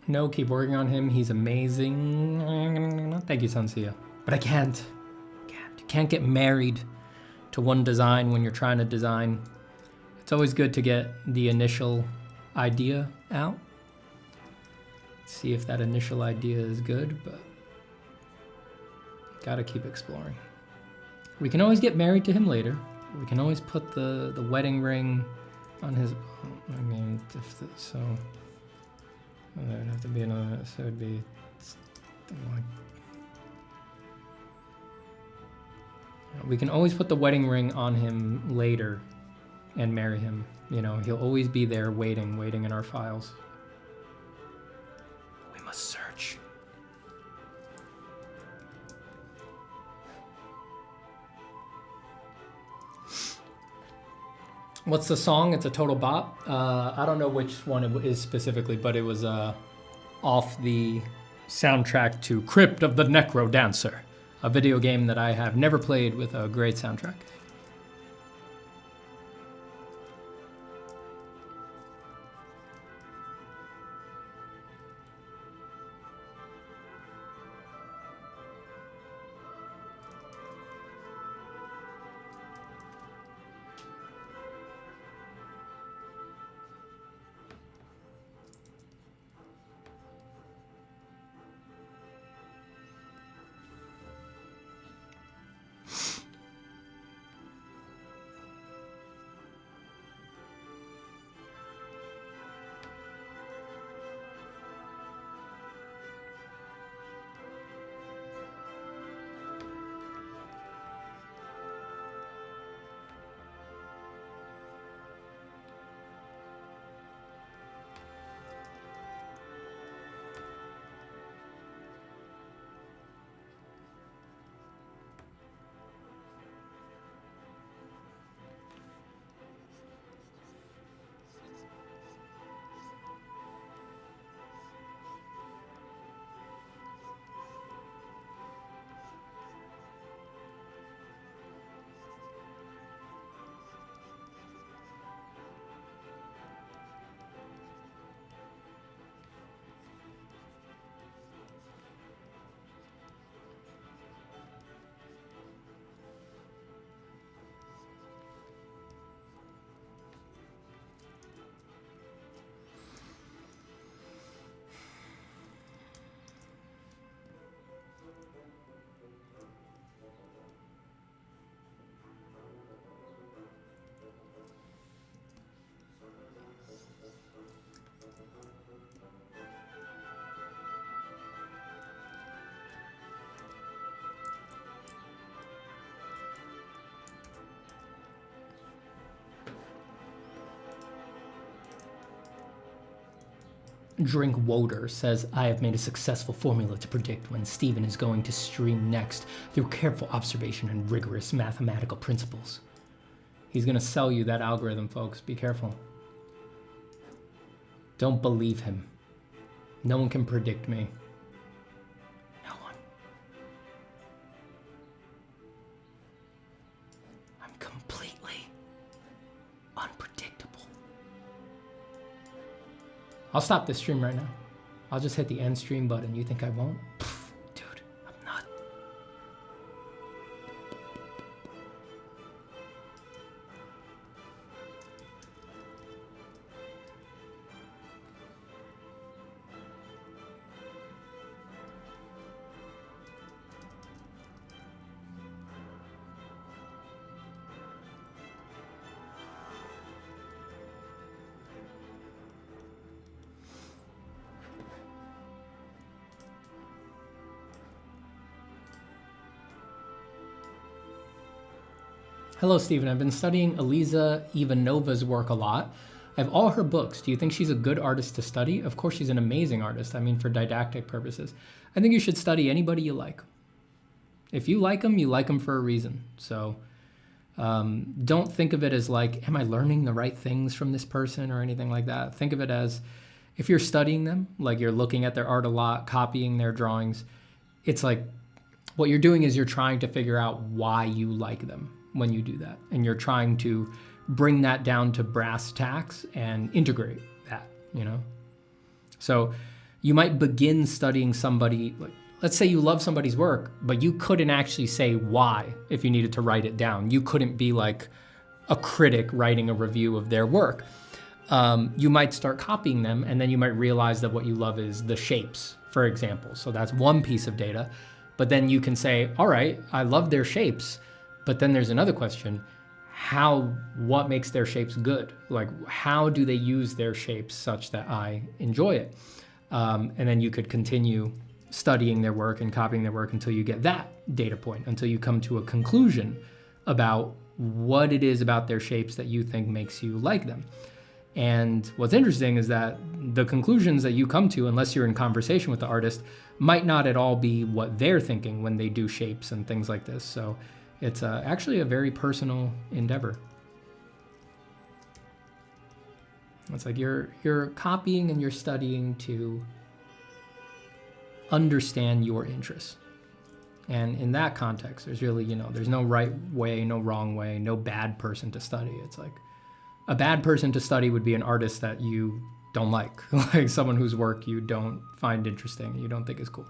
No, keep working on him. He's amazing. Thank you, Sansia. But I can't. You can't get married to one design when you're trying to design. It's always good to get the initial idea out. See if that initial idea is good, but gotta keep exploring. We can always get married to him later. We can always put the wedding ring on his. I mean, if the, so. There'd have to be another, so it'd be like, we can always put the wedding ring on him later and marry him. You know, he'll always be there waiting in our files. We must search. What's the song? It's a total bop. I don't know which one it is specifically, but it was off the soundtrack to Crypt of the Necro Dancer, a video game that I have never played with a great soundtrack. Drink Woder says, I have made a successful formula to predict when Steven is going to stream next through careful observation and rigorous mathematical principles. He's going to sell you that algorithm, folks. Be careful. Don't believe him. No one can predict me. No one. I'm completely unpredictable. I'll stop this stream right now. I'll just hit the end stream button. You think I won't? Pfft, dude, I'm not. Hello, Stephen. I've been studying Eliza Ivanova's work a lot. I have all her books. Do you think she's a good artist to study? Of course, she's an amazing artist. I mean, for didactic purposes. I think you should study anybody you like. If you like them for a reason. So don't think of it as like, am I learning the right things from this person or anything like that? Think of it as, if you're studying them, like you're looking at their art a lot, copying their drawings, it's like, what you're doing is you're trying to figure out why you like them when you do that. And you're trying to bring that down to brass tacks and integrate that, you know? So you might begin studying somebody, like, let's say you love somebody's work, but you couldn't actually say why if you needed to write it down. You couldn't be like a critic writing a review of their work. You might start copying them, and then you might realize that what you love is the shapes, for example. So that's one piece of data. But then you can say, all right, I love their shapes, but then there's another question. What makes their shapes good? Like, how do they use their shapes such that I enjoy it? And then you could continue studying their work and copying their work until you get that data point, until you come to a conclusion about what it is about their shapes that you think makes you like them. And what's interesting is that the conclusions that you come to, unless you're in conversation with the artist, might not at all be what they're thinking when they do shapes and things like this. So it's actually a very personal endeavor. It's like you're copying and you're studying to understand your interests. And in that context, there's really, there's no right way, no wrong way, no bad person to study. It's like a bad person to study would be an artist that you don't like, like someone whose work you don't find interesting, you don't think is cool.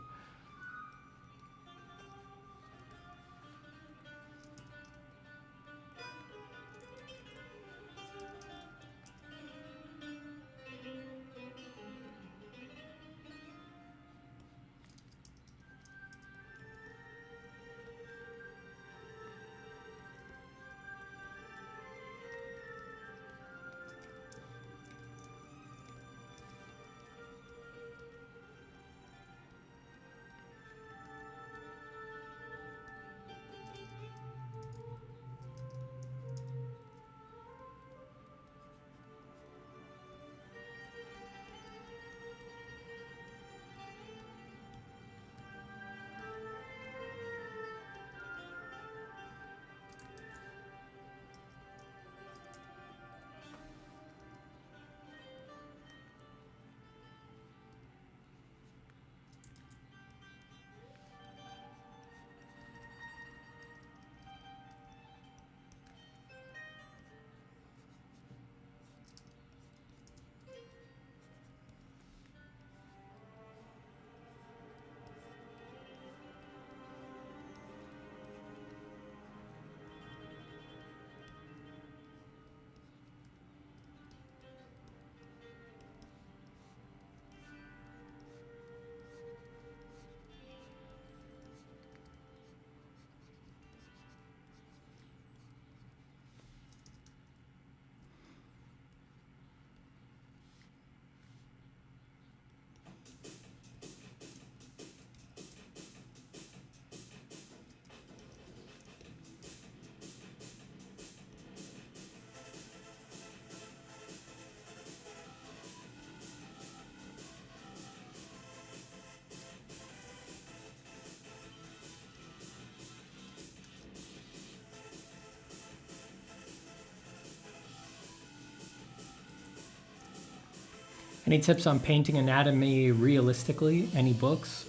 Any tips on painting anatomy realistically? Any books?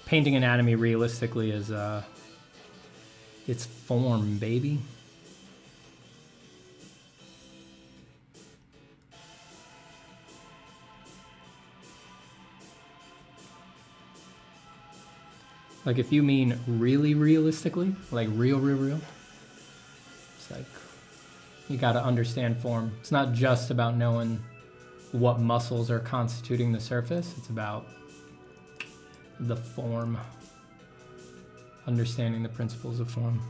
Painting anatomy realistically is it's form, baby. Like if you mean really realistically, like real, it's like you got to understand form. It's not just about knowing what muscles are constituting the surface. It's about the form, understanding the principles of form.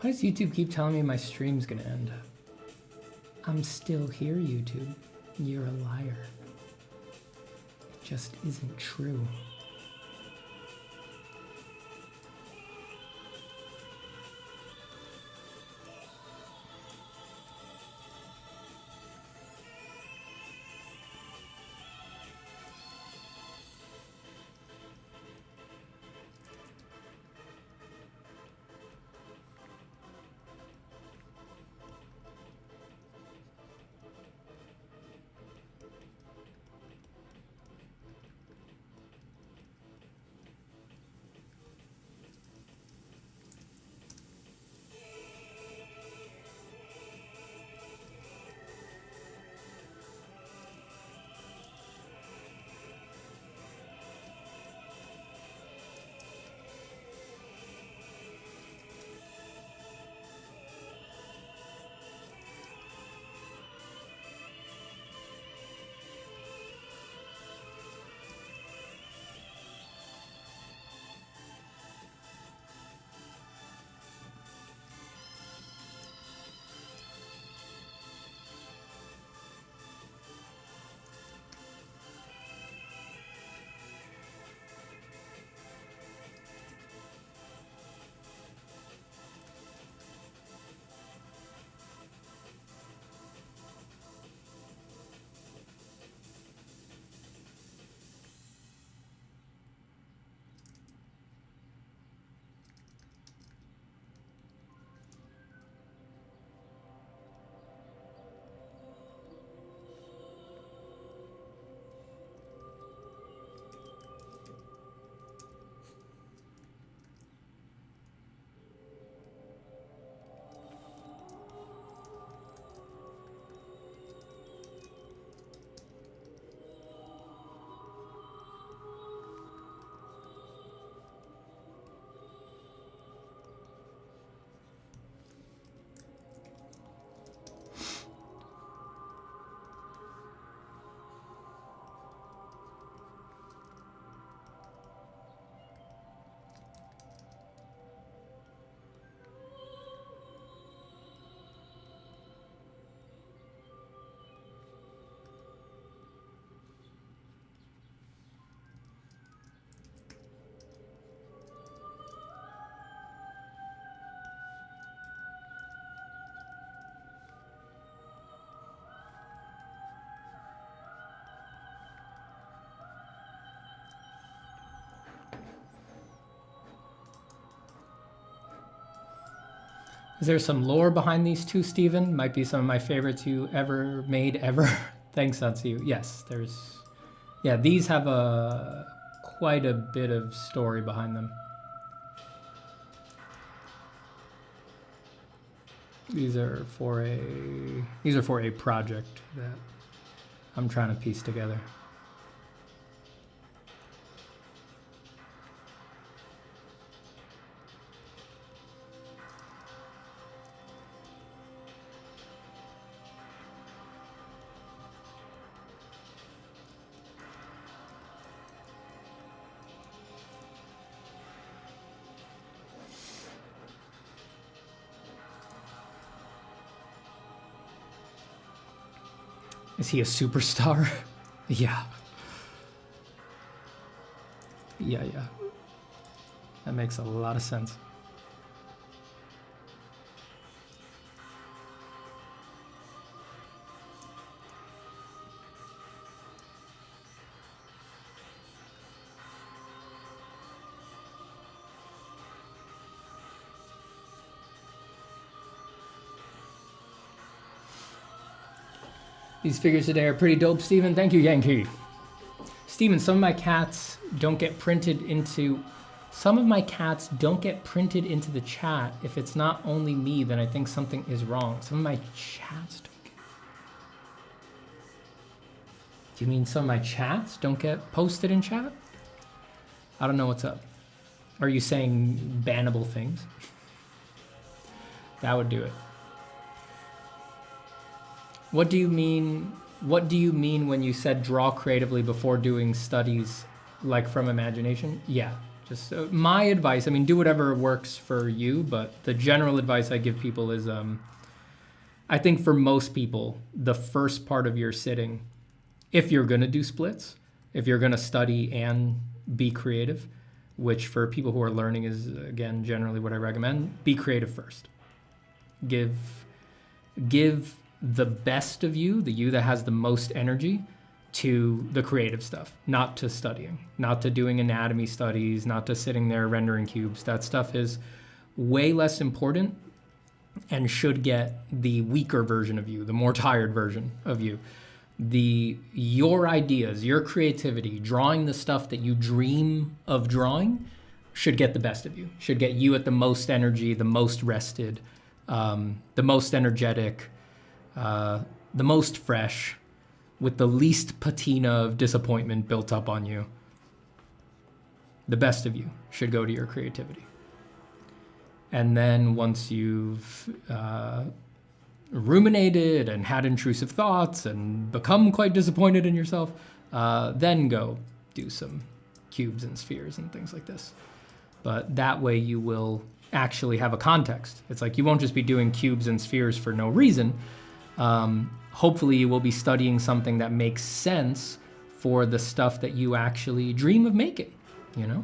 Why does YouTube keep telling me my stream's gonna end? I'm still here, YouTube. You're a liar. It just isn't true. Is there some lore behind these two, Steven? Might be some of my favorites you ever made, ever. Thanks, Satsu. Yes, there's... Yeah, these have quite a bit of story behind them. These are for a project that I'm trying to piece together. Is he a superstar? Yeah. Yeah. That makes a lot of sense. These figures today are pretty dope, Steven. Thank you, Yankee. Steven, some of my cats don't get printed into the chat. If it's not only me, then I think something is wrong. Some of my chats don't get... Do you mean some of my chats don't get posted in chat? I don't know what's up. Are you saying bannable things? That would do it. What do you mean when you said draw creatively before doing studies, like from imagination? Yeah, just my advice, I mean, do whatever works for you, but the general advice I give people is, I think for most people, the first part of your sitting, if you're gonna do splits, if you're gonna study and be creative, which for people who are learning is, again, generally what I recommend, be creative first. Give the best of you, the you that has the most energy, to the creative stuff, not to studying, not to doing anatomy studies, not to sitting there rendering cubes. That stuff is way less important and should get the weaker version of you, the more tired version of you. Your ideas, your creativity, drawing the stuff that you dream of drawing should get the best of you, should get you at the most energy, the most rested, the most energetic, the most fresh, with the least patina of disappointment built up on you. The best of you should go to your creativity. And then once you've ruminated and had intrusive thoughts and become quite disappointed in yourself, then go do some cubes and spheres and things like this. But that way you will actually have a context. It's like you won't just be doing cubes and spheres for no reason. Hopefully you will be studying something that makes sense for the stuff that you actually dream of making, you know?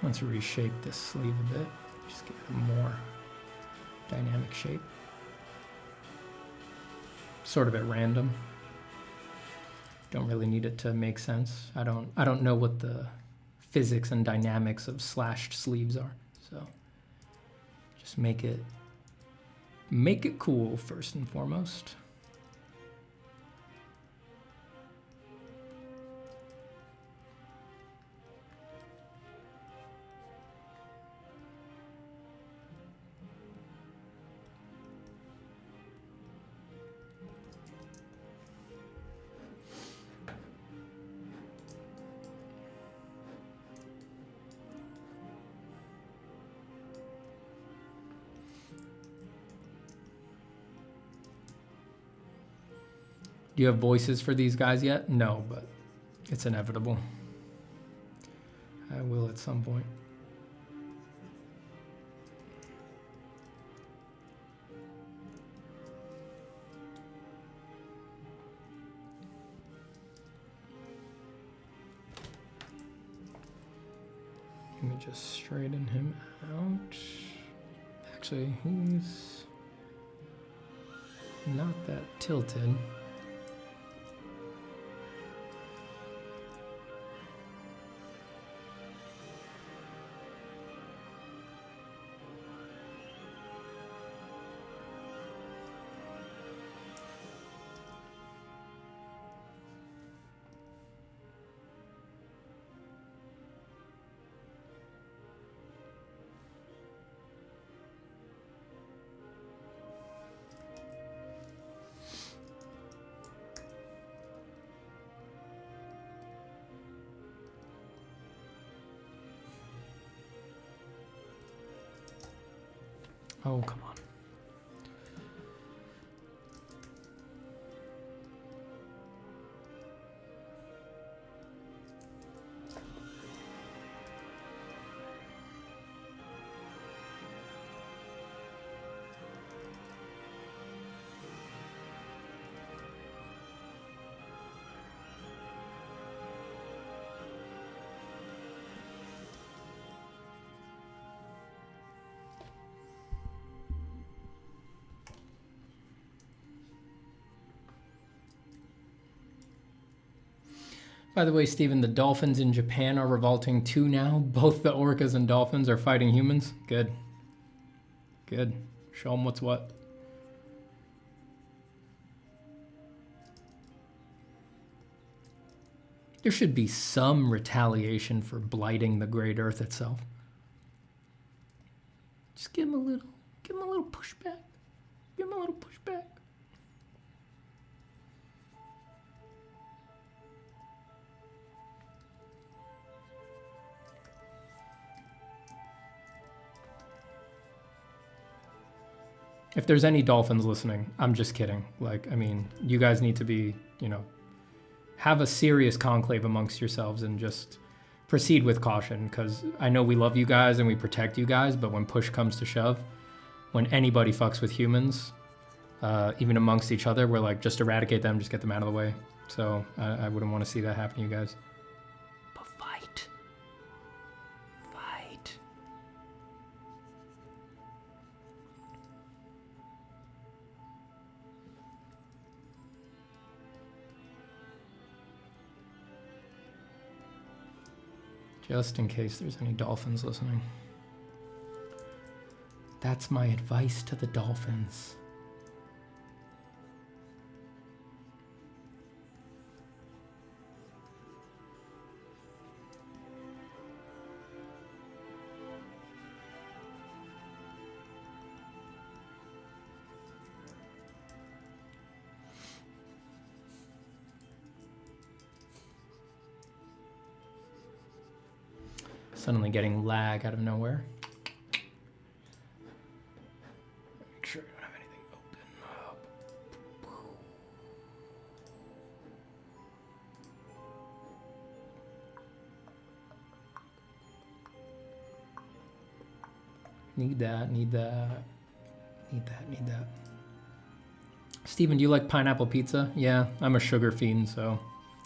Let's reshape this sleeve a bit, just give it a more dynamic shape. Sort of at random. Don't really need it to make sense. I don't know what the physics and dynamics of slashed sleeves are, so just make it cool first and foremost. Do you have voices for these guys yet? No, but it's inevitable. I will at some point. Let me just straighten him out. Actually, he's not that tilted. Oh, come on. By the way, Stephen, the dolphins in Japan are revolting too now. Both the orcas and dolphins are fighting humans. Good. Good. Show them what's what. There should be some retaliation for blighting the great earth itself. Just give them a little pushback. Give them a little pushback. If there's any dolphins listening, I'm just kidding. Like, I mean, you guys need to be, you know, have a serious conclave amongst yourselves and just proceed with caution, because I know we love you guys and we protect you guys, but when push comes to shove, when anybody fucks with humans, even amongst each other, we're like, just eradicate them, just get them out of the way. So I wouldn't want to see that happen to you guys. But fight. Fight. Just in case there's any dolphins listening. That's my advice to the dolphins. Suddenly getting lag out of nowhere. Make sure I don't have anything open. Need that, need that, need that, need that. Steven, do you like pineapple pizza? Yeah, I'm a sugar fiend, so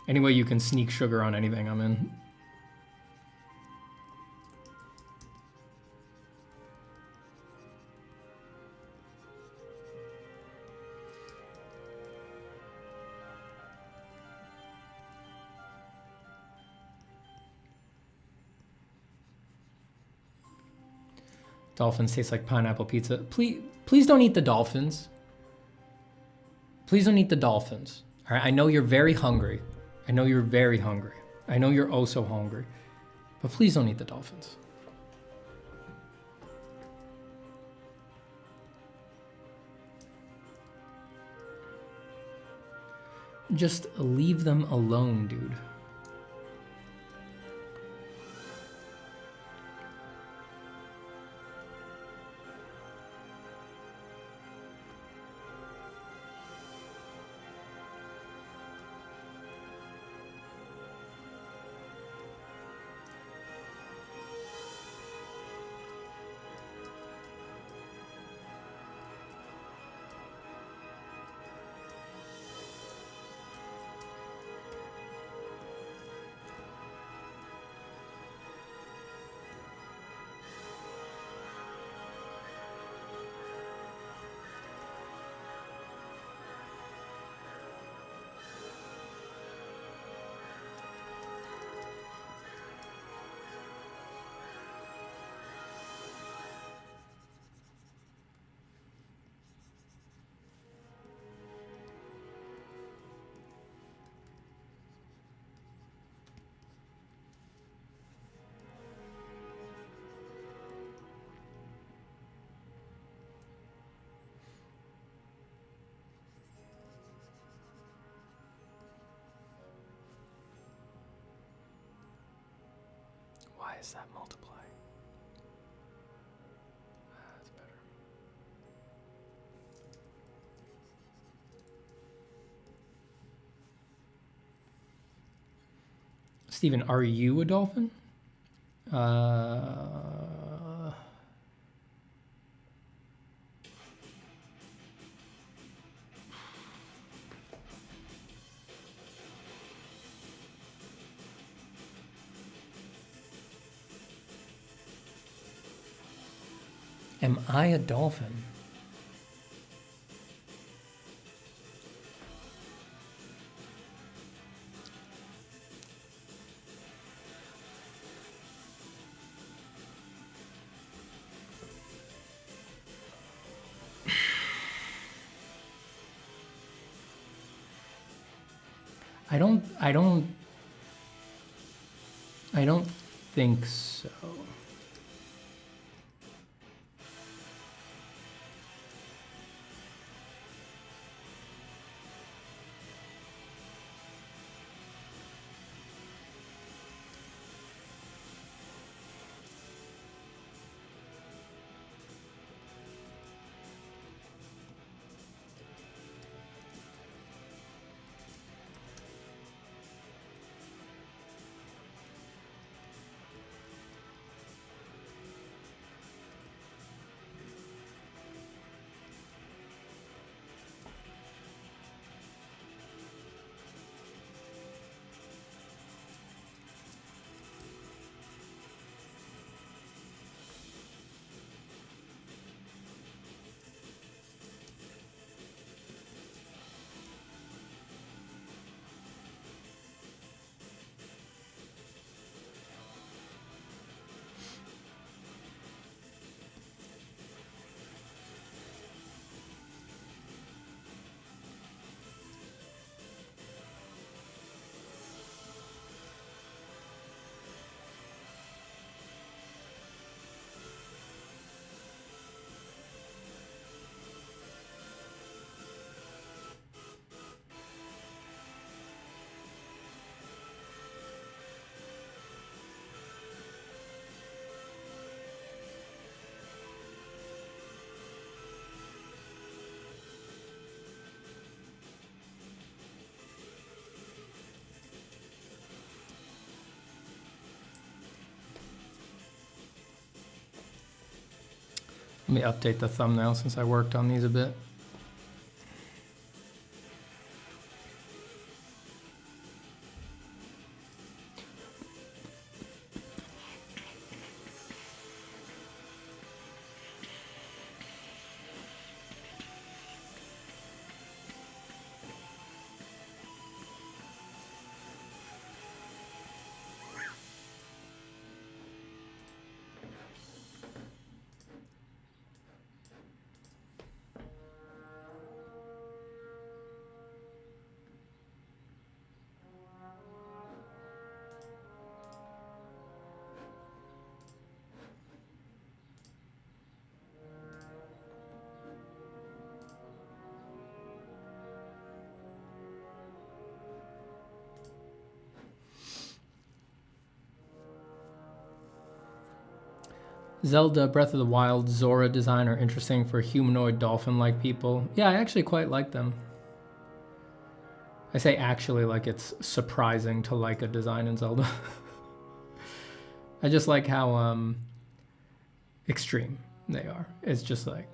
any way you can sneak sugar on anything, I'm in. Dolphins taste like pineapple pizza. Please don't eat the dolphins. Please don't eat the dolphins. All right, I know you're very hungry. I know you're very hungry. I know you're oh so hungry. But please don't eat the dolphins. Just leave them alone, dude. is that multiply? That's better. Steven, are you a dolphin? Am I a dolphin? I don't think so. Let me update the thumbnail since I worked on these a bit. Zelda, Breath of the Wild, Zora design are interesting for humanoid dolphin-like people. Yeah, I actually quite like them. I say actually like it's surprising to like a design in Zelda. I just like how extreme they are. It's just like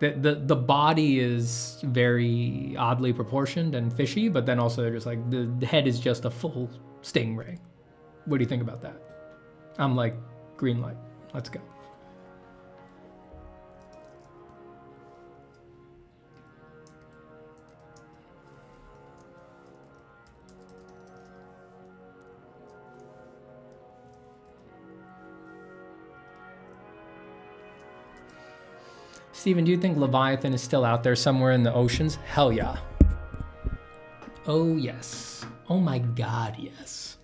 the body is very oddly proportioned and fishy, but then also they're just like the head is just a full stingray. What do you think about that? I'm like, green light. Let's go. Steven, do you think Leviathan is still out there somewhere in the oceans? Hell yeah. Oh yes. Oh my God, yes.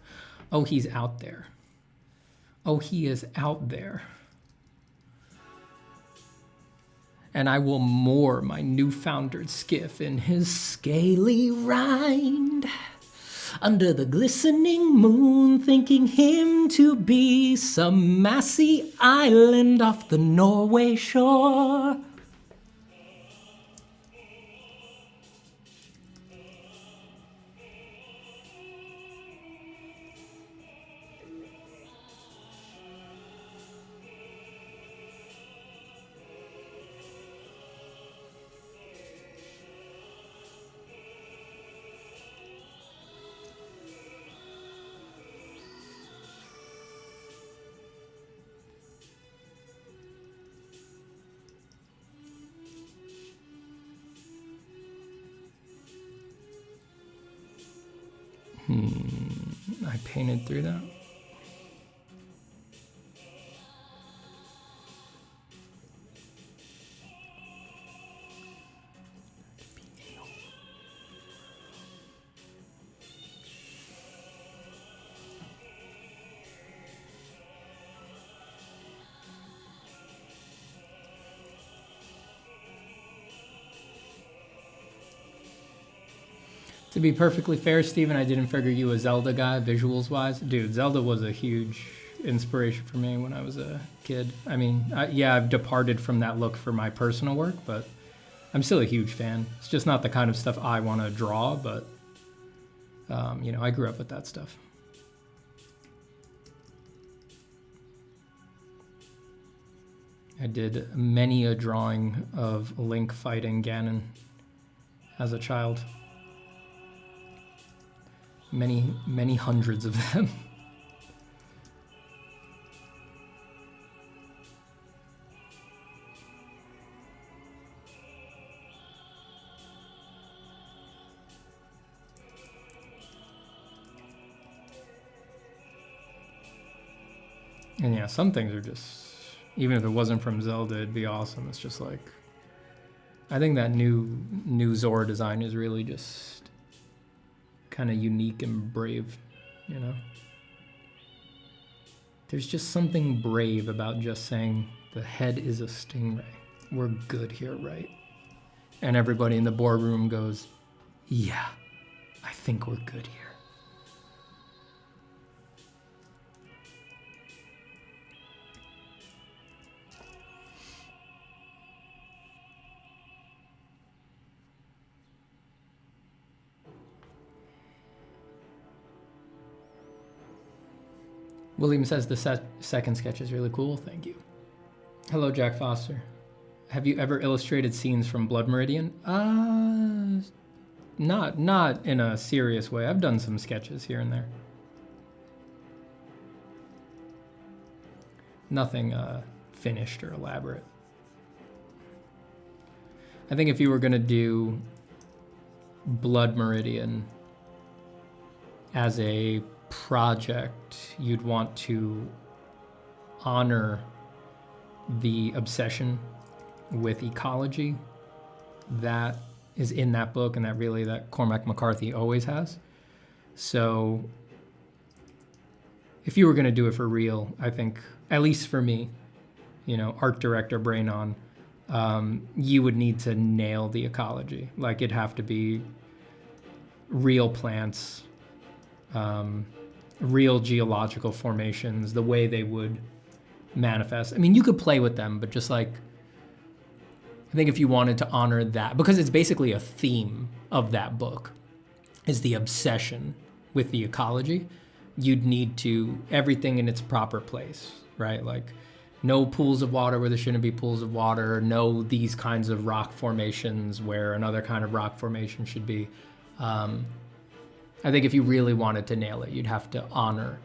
Oh, he's out there. Oh, he is out there. And I will moor my new-foundered skiff in his scaly rind. under the glistening moon, thinking him to be some massy island off the Norway shore. I painted through that. To be perfectly fair, Steven, I didn't figure you a Zelda guy, visuals-wise. Dude, Zelda was a huge inspiration for me when I was a kid. I mean, yeah, I've departed from that look for my personal work, but I'm still a huge fan. It's just not the kind of stuff I want to draw, but, you know, I grew up with that stuff. I did many a drawing of Link fighting Ganon as a child. Many hundreds of them. And yeah, some things are just, even if it wasn't from Zelda, it'd be awesome. It's just like, I think that new Zora design is really just kind of unique and brave, you know? There's just something brave about just saying the head is a stingray. We're good here, right? And everybody in the boardroom goes, yeah, I think we're good here. William says the second sketch is really cool. Thank you. Hello, Jack Foster. Have you ever illustrated scenes from Blood Meridian? Not in a serious way. I've done some sketches here and there. Nothing finished or elaborate. I think if you were going to do Blood Meridian as a project, you'd want to honor the obsession with ecology that is in that book and that Cormac McCarthy always has. So if you were going to do it for real, I think, at least for me, you know, art director brain on, you would need to nail the ecology. Like, it'd have to be real plants, real geological formations, the way they would manifest. I mean, you could play with them, but just like, I think if you wanted to honor that, because it's basically a theme of that book, is the obsession with the ecology, you'd need to, everything in its proper place, right? Like, no pools of water where there shouldn't be pools of water, no these kinds of rock formations where another kind of rock formation should be. I think if you really wanted to nail it, you'd have to honor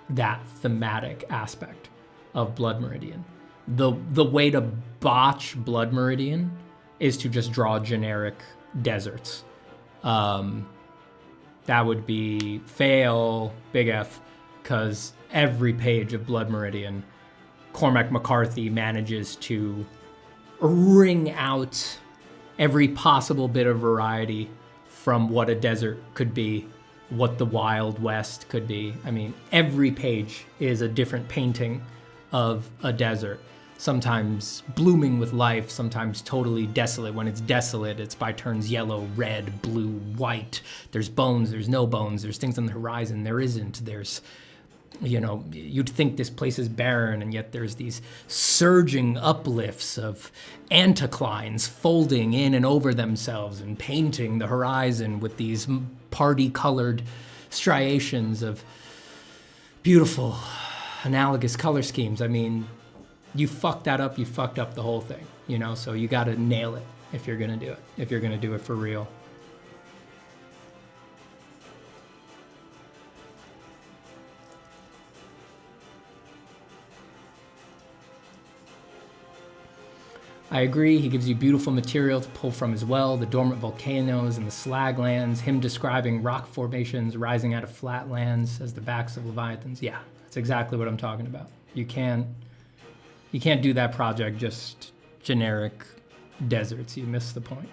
that thematic aspect of Blood Meridian. The way to botch Blood Meridian is to just draw generic deserts. That would be fail, big F, because every page of Blood Meridian, Cormac McCarthy manages to wring out every possible bit of variety from what a desert could be, what the Wild West could be. I mean, every page is a different painting of a desert. sometimes blooming with life, sometimes totally desolate. When it's desolate, it's by turns yellow, red, blue, white. There's bones, there's no bones, there's things on the horizon, there isn't. There's, you know, you'd think this place is barren, and yet there's these surging uplifts of anticlines folding in and over themselves and painting the horizon with these party-colored striations of beautiful, analogous color schemes. I mean, you fuck that up, you fucked up the whole thing, you know? So you gotta nail it if you're gonna do it, if you're gonna do it for real. I agree, he gives you beautiful material to pull from as well, the dormant volcanoes and the slag lands, him describing rock formations rising out of flat lands as the backs of leviathans. Yeah, that's exactly what I'm talking about. You can't do that project just generic deserts. You miss the point.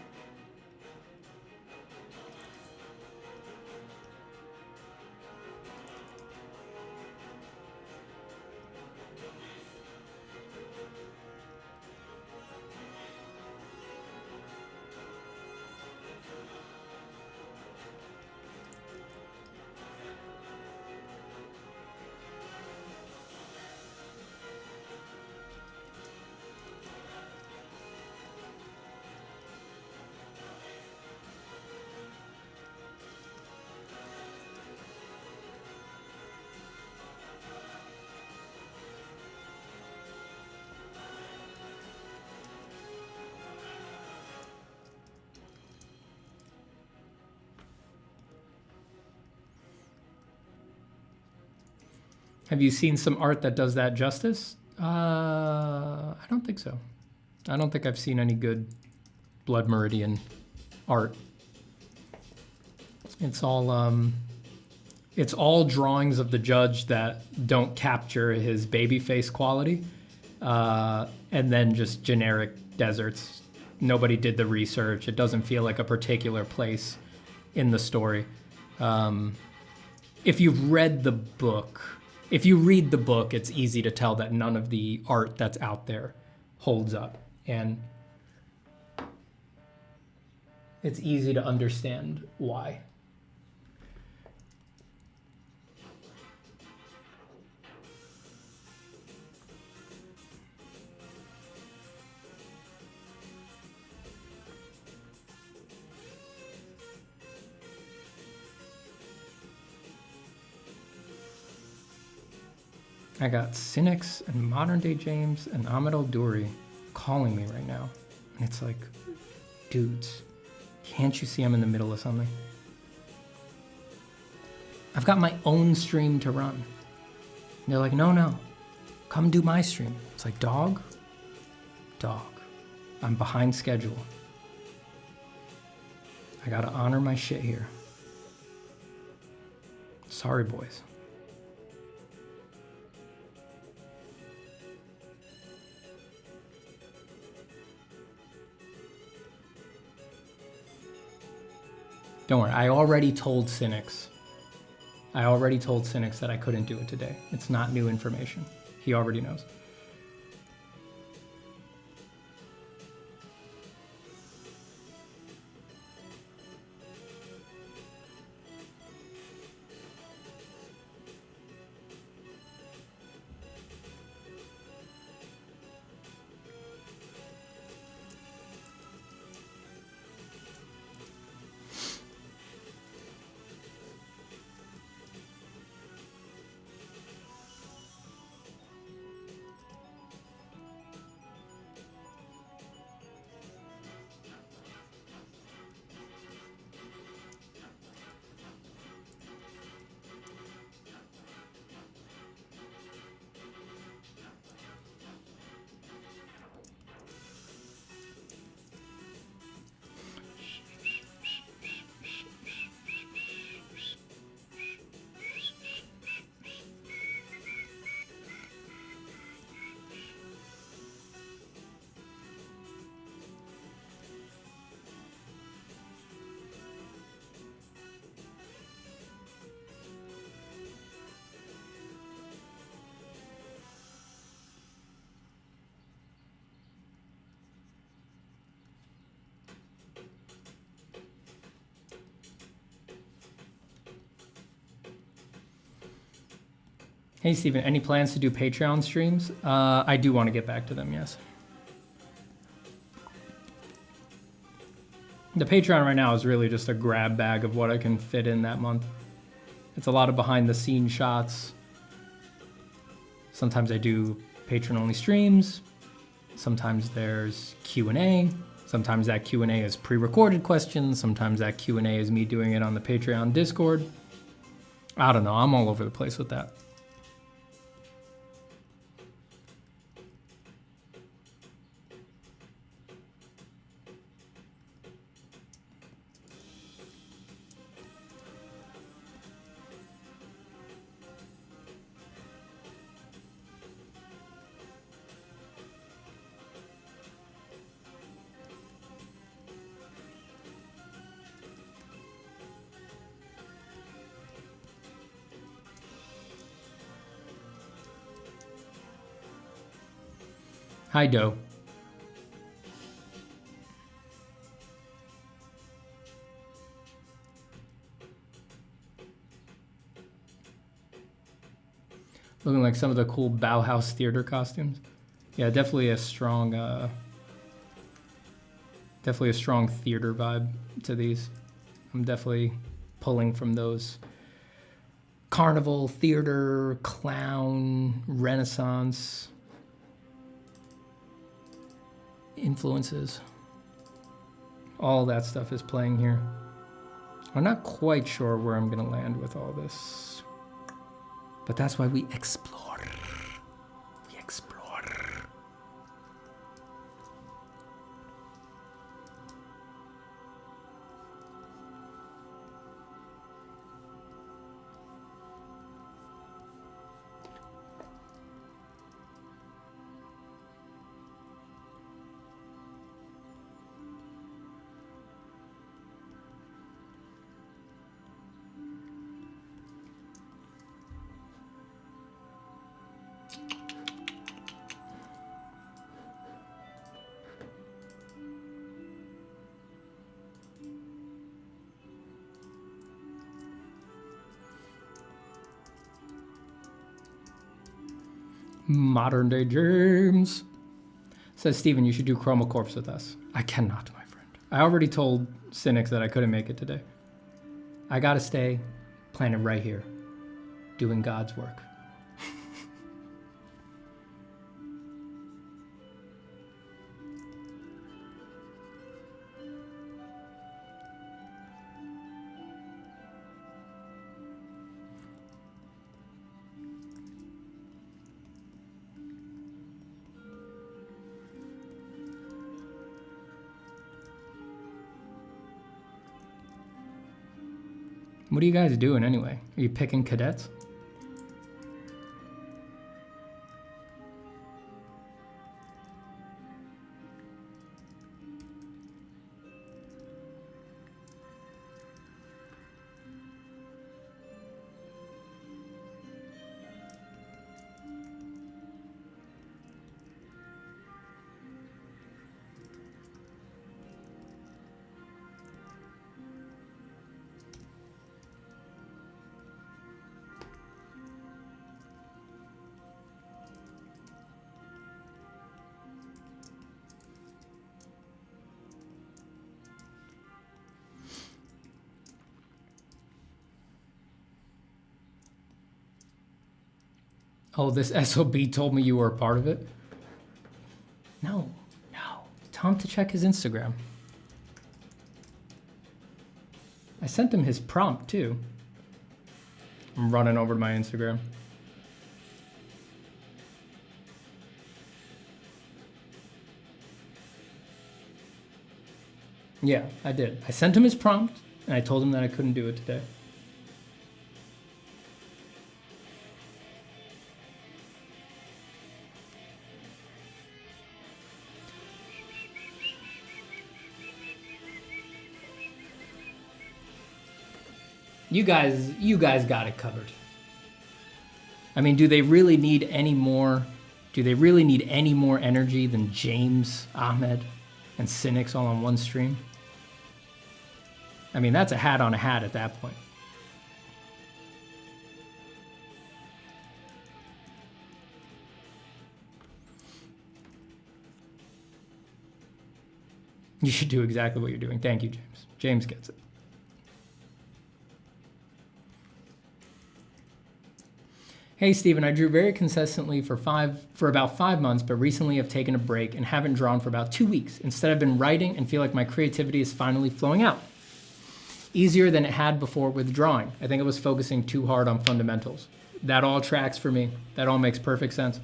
Have you seen some art that does that justice? I don't think so. I don't think I've seen any good Blood Meridian art. It's all drawings of the judge that don't capture his babyface quality, and then just generic deserts. Nobody did the research. It doesn't feel like a particular place in the story. If you've read the book, if you read the book, it's easy to tell that none of the art that's out there holds up. And it's easy to understand why. I got cynics and modern day James and Ahmed Al-Duri calling me right now. And it's like, dudes, can't you see I'm in the middle of something? I've got my own stream to run. And they're like, no, come do my stream. It's like, dog, I'm behind schedule. I gotta honor my shit here. Sorry, boys. Don't worry, I already told Cynics. I already told Cynics that I couldn't do it today. It's not new information. He already knows. Hey, Steven, any plans to do Patreon streams? I do want to get back to them, yes. The Patreon right now is really just a grab bag of what I can fit in that month. It's a lot of behind the scenes shots. Sometimes I do patron-only streams. Sometimes there's Q&A. Sometimes that Q&A is pre-recorded questions. Sometimes that Q&A is me doing it on the Patreon Discord. I don't know, I'm all over the place with that. Hi, Doe. Looking like some of the cool Bauhaus theater costumes. Yeah, definitely a strong theater vibe to these. I'm definitely pulling from those carnival, theater, clown, Renaissance influences. All that stuff is playing here. I'm not quite sure where I'm gonna land with all this, but that's why we explore. We explore. Modern day James says, Steven, you should do Chroma Core with us. I cannot, my friend. I already told Cynics that I couldn't make it today. I gotta stay planted right here, doing God's work. What are you guys doing anyway? Are you picking cadets? Oh, this SOB told me you were a part of it? No. Tell him to check his Instagram. I sent him his prompt too. I'm running over to my Instagram. Yeah, I did. I sent him his prompt and I told him that I couldn't do it today. You guys got it covered. I mean, do they really need any more energy than James, Ahmed, and Cynics all on one stream? I mean, that's a hat on a hat at that point. You should do exactly what you're doing. Thank you, James. James gets it. Hey, Stephen, I drew very consistently for about 5 months, but recently I've taken a break and haven't drawn for about 2 weeks. Instead, I've been writing and feel like my creativity is finally flowing out. Easier than it had before with drawing. I think I was focusing too hard on fundamentals. That all tracks for me. That all makes perfect sense.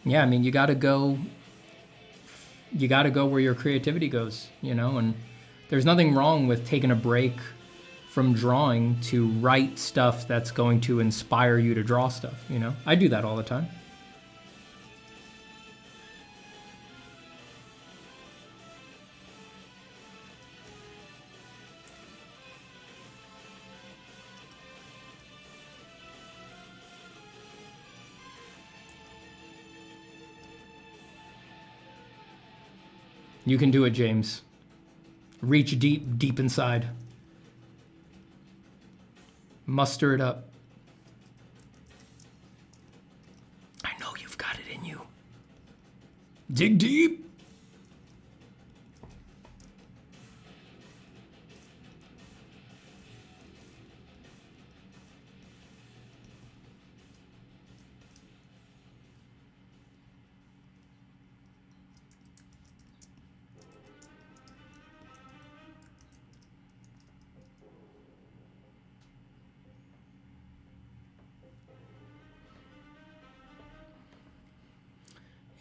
Yeah, I mean, you gotta go where your creativity goes, you know, and there's nothing wrong with taking a break from drawing to write stuff that's going to inspire you to draw stuff, you know? I do that all the time. You can do it, James. Reach deep, deep inside. Muster it up. I know you've got it in you. Dig deep.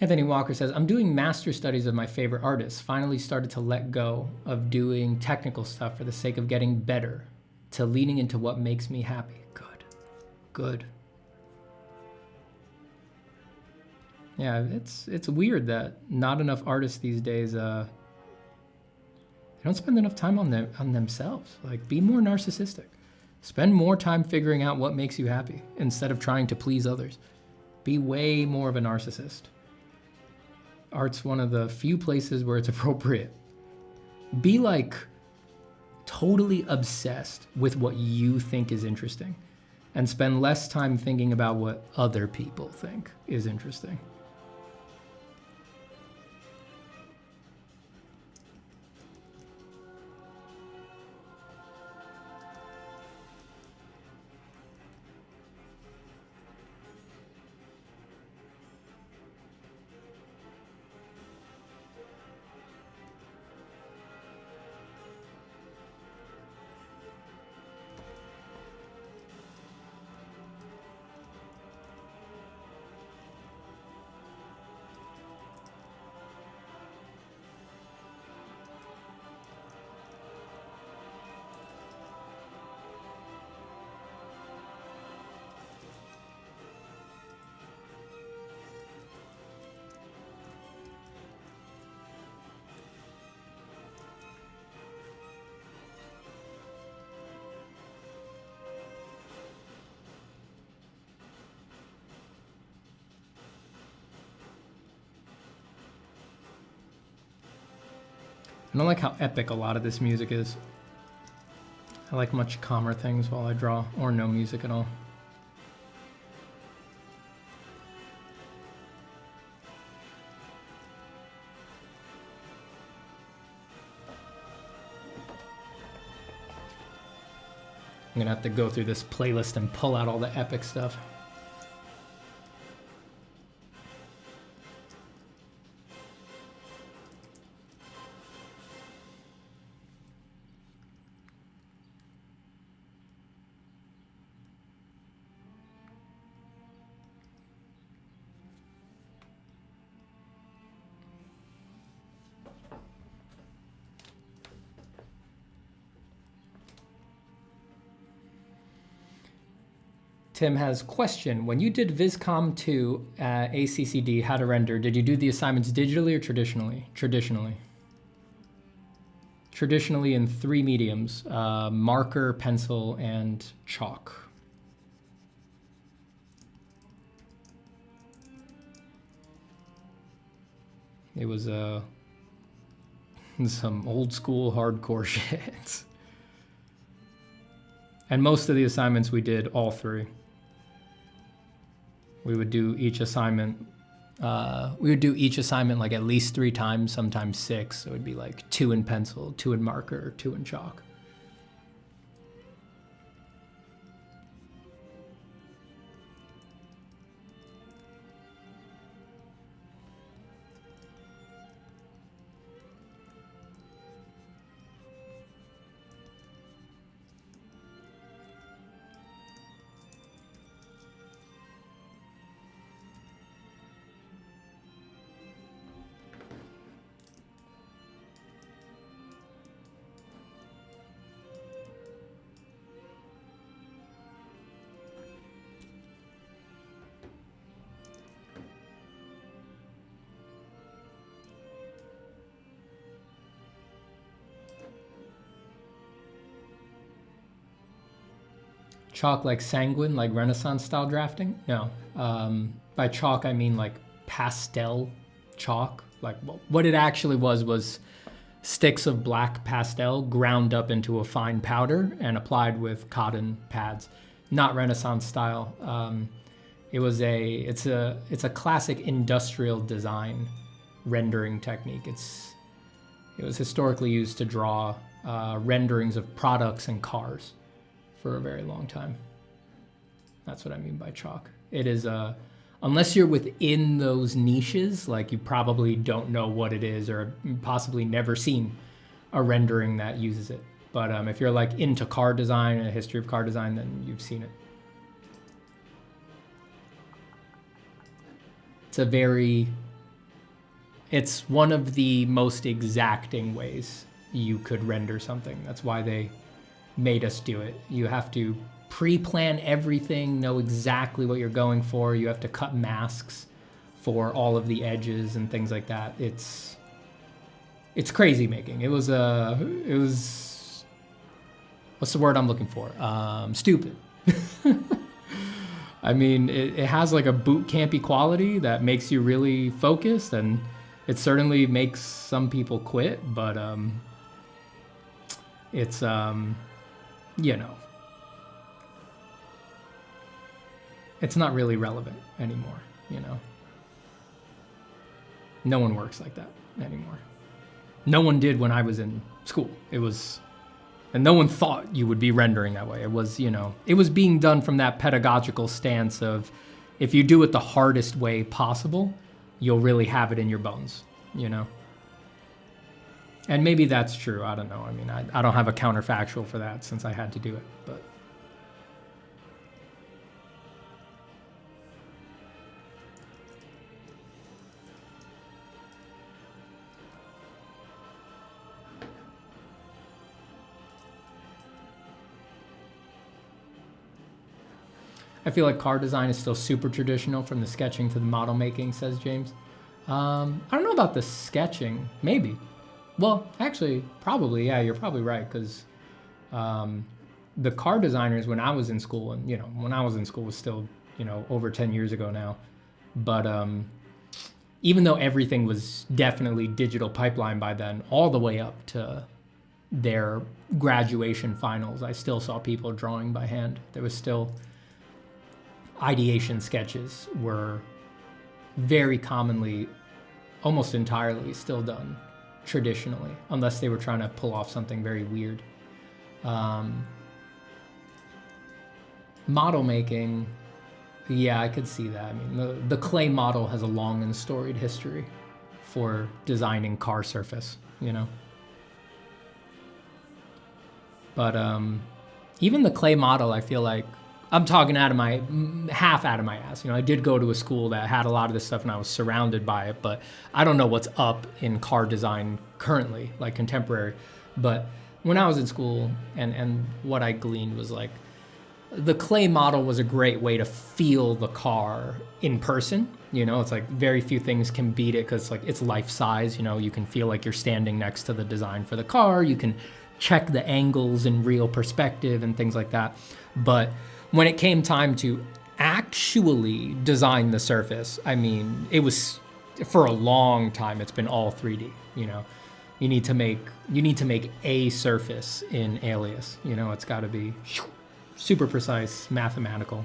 Anthony Walker says, I'm doing master studies of my favorite artists. Finally started to let go of doing technical stuff for the sake of getting better, to leaning into what makes me happy. Good. Good. Yeah, it's weird that not enough artists these days, they don't spend enough time on themselves. Like, be more narcissistic. Spend more time figuring out what makes you happy instead of trying to please others. Be way more of a narcissist. Art's one of the few places where it's appropriate. Be like totally obsessed with what you think is interesting and spend less time thinking about what other people think is interesting. I don't like how epic a lot of this music is. I like much calmer things while I draw, or no music at all. I'm gonna have to go through this playlist and pull out all the epic stuff. Tim has question. When you did Viscom 2 at ACCD, how to render, did you do the assignments digitally or traditionally? Traditionally. Traditionally in 3 mediums, marker, pencil, and chalk. It was some old school hardcore shit. And most of the assignments we did all 3. We would do each assignment We would do each assignment like at least 3 times, sometimes 6. So it would be like 2 in pencil, 2 in marker, 2 in chalk. Chalk like sanguine, like Renaissance style drafting? No. By chalk, I mean like pastel chalk. Like what it actually was sticks of black pastel ground up into a fine powder and applied with cotton pads. Not Renaissance style. It's a classic industrial design rendering technique. It was historically used to draw renderings of products and cars for a very long time. That's what I mean by chalk. It is unless you're within those niches, like you probably don't know what it is or possibly never seen a rendering that uses it. But if you're like into car design and a history of car design, then you've seen it. It's one of the most exacting ways you could render something. That's why they made us do it. You have to pre-plan everything, know exactly what you're going for. You have to cut masks for all of the edges and things like that. It's crazy making. It was what's the word I'm looking for? Stupid. I mean, it has like a boot campy quality that makes you really focused, and it certainly makes some people quit, but it's you know, it's not really relevant anymore, you know. No one works like that anymore. No one did when I was in school. And no one thought you would be rendering that way. It was, you know, it was being done from that pedagogical stance of if you do it the hardest way possible, you'll really have it in your bones, you know. And maybe that's true. I don't know. I mean, I don't have a counterfactual for that since I had to do it, but. I feel like car design is still super traditional from the sketching to the model making, says James. I don't know about the sketching, maybe. Well, actually, probably, yeah, you're probably right, because the car designers when I was in school, and you know, when I was in school was still, you know, over 10 years ago now, but even though everything was definitely digital pipeline by then, all the way up to their graduation finals, I still saw people drawing by hand. There was still ideation sketches were very commonly, almost entirely still done traditionally, unless they were trying to pull off something very weird. Model making, yeah, I could see that. I mean, the clay model has a long and storied history for designing car surface, you know. But even the clay model, I feel like, I'm talking half out of my ass. You know, I did go to a school that had a lot of this stuff and I was surrounded by it, but I don't know what's up in car design currently, like contemporary. But when I was in school and what I gleaned was like, the clay model was a great way to feel the car in person. You know, it's like very few things can beat it because like it's life size. You know, you can feel like you're standing next to the design for the car. You can check the angles in real perspective and things like that. But when it came time to actually design the surface, I mean, it was, for a long time, it's been all 3D, you know. You need to make a surface in Alias, you know, it's gotta be super precise, mathematical.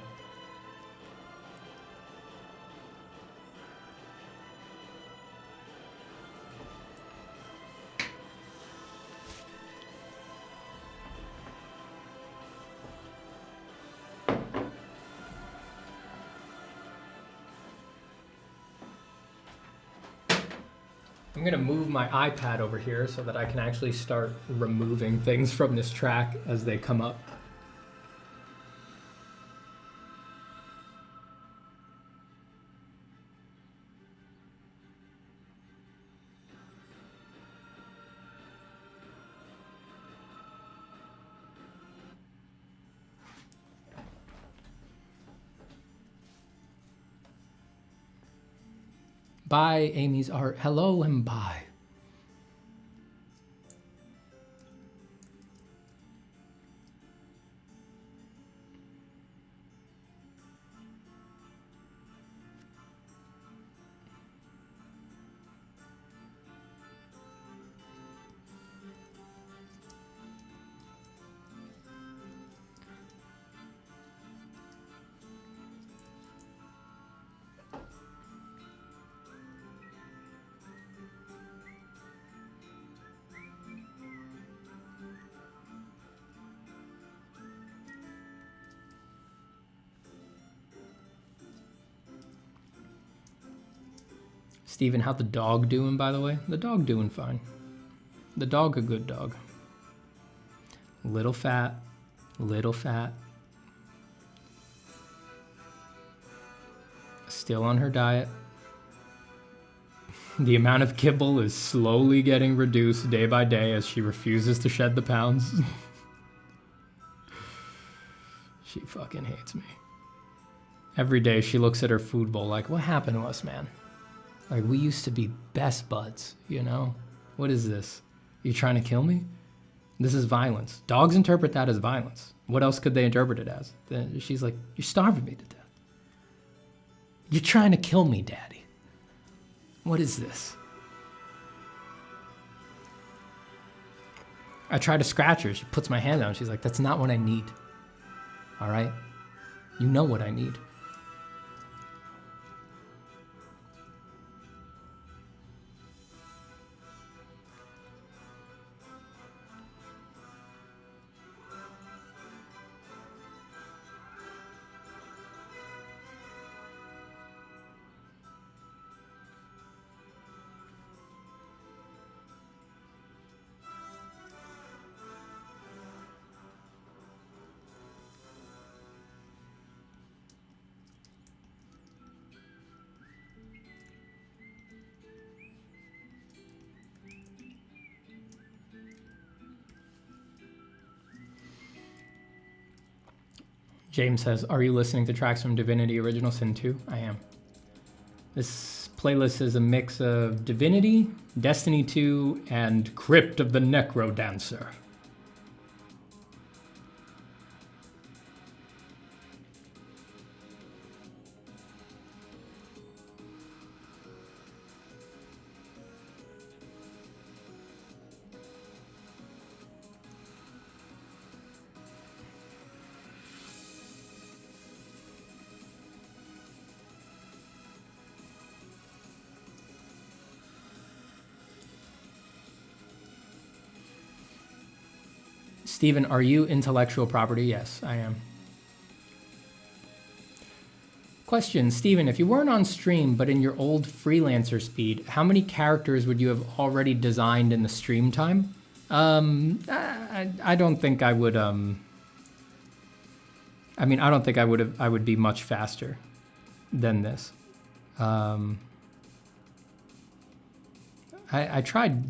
I'm gonna move my iPad over here so that I can actually start removing things from this track as they come up. Bye, Amy's art. Hello and bye. Steven, how the dog doing, by the way? The dog doing fine. The dog a good dog. Little fat, little fat. Still on her diet. The amount of kibble is slowly getting reduced day by day as she refuses to shed the pounds. She fucking hates me. Every day she looks at her food bowl like, what happened to us, man? Like, we used to be best buds, you know? What is this? You trying to kill me? This is violence. Dogs interpret that as violence. What else could they interpret it as? She's like, you're starving me to death. You're trying to kill me, Daddy. What is this? I try to scratch her. She puts my hand down. She's like, that's not what I need. All right? You know what I need. James says, are you listening to tracks from Divinity Original Sin 2? I am. This playlist is a mix of Divinity, Destiny 2, and Crypt of the Necro Dancer. Stephen, are you intellectual property? Yes, I am. Question, Stephen, if you weren't on stream, but in your old freelancer speed, how many characters would you have already designed in the stream time? I don't think I would, I mean, I don't think I would be much faster than this. I tried,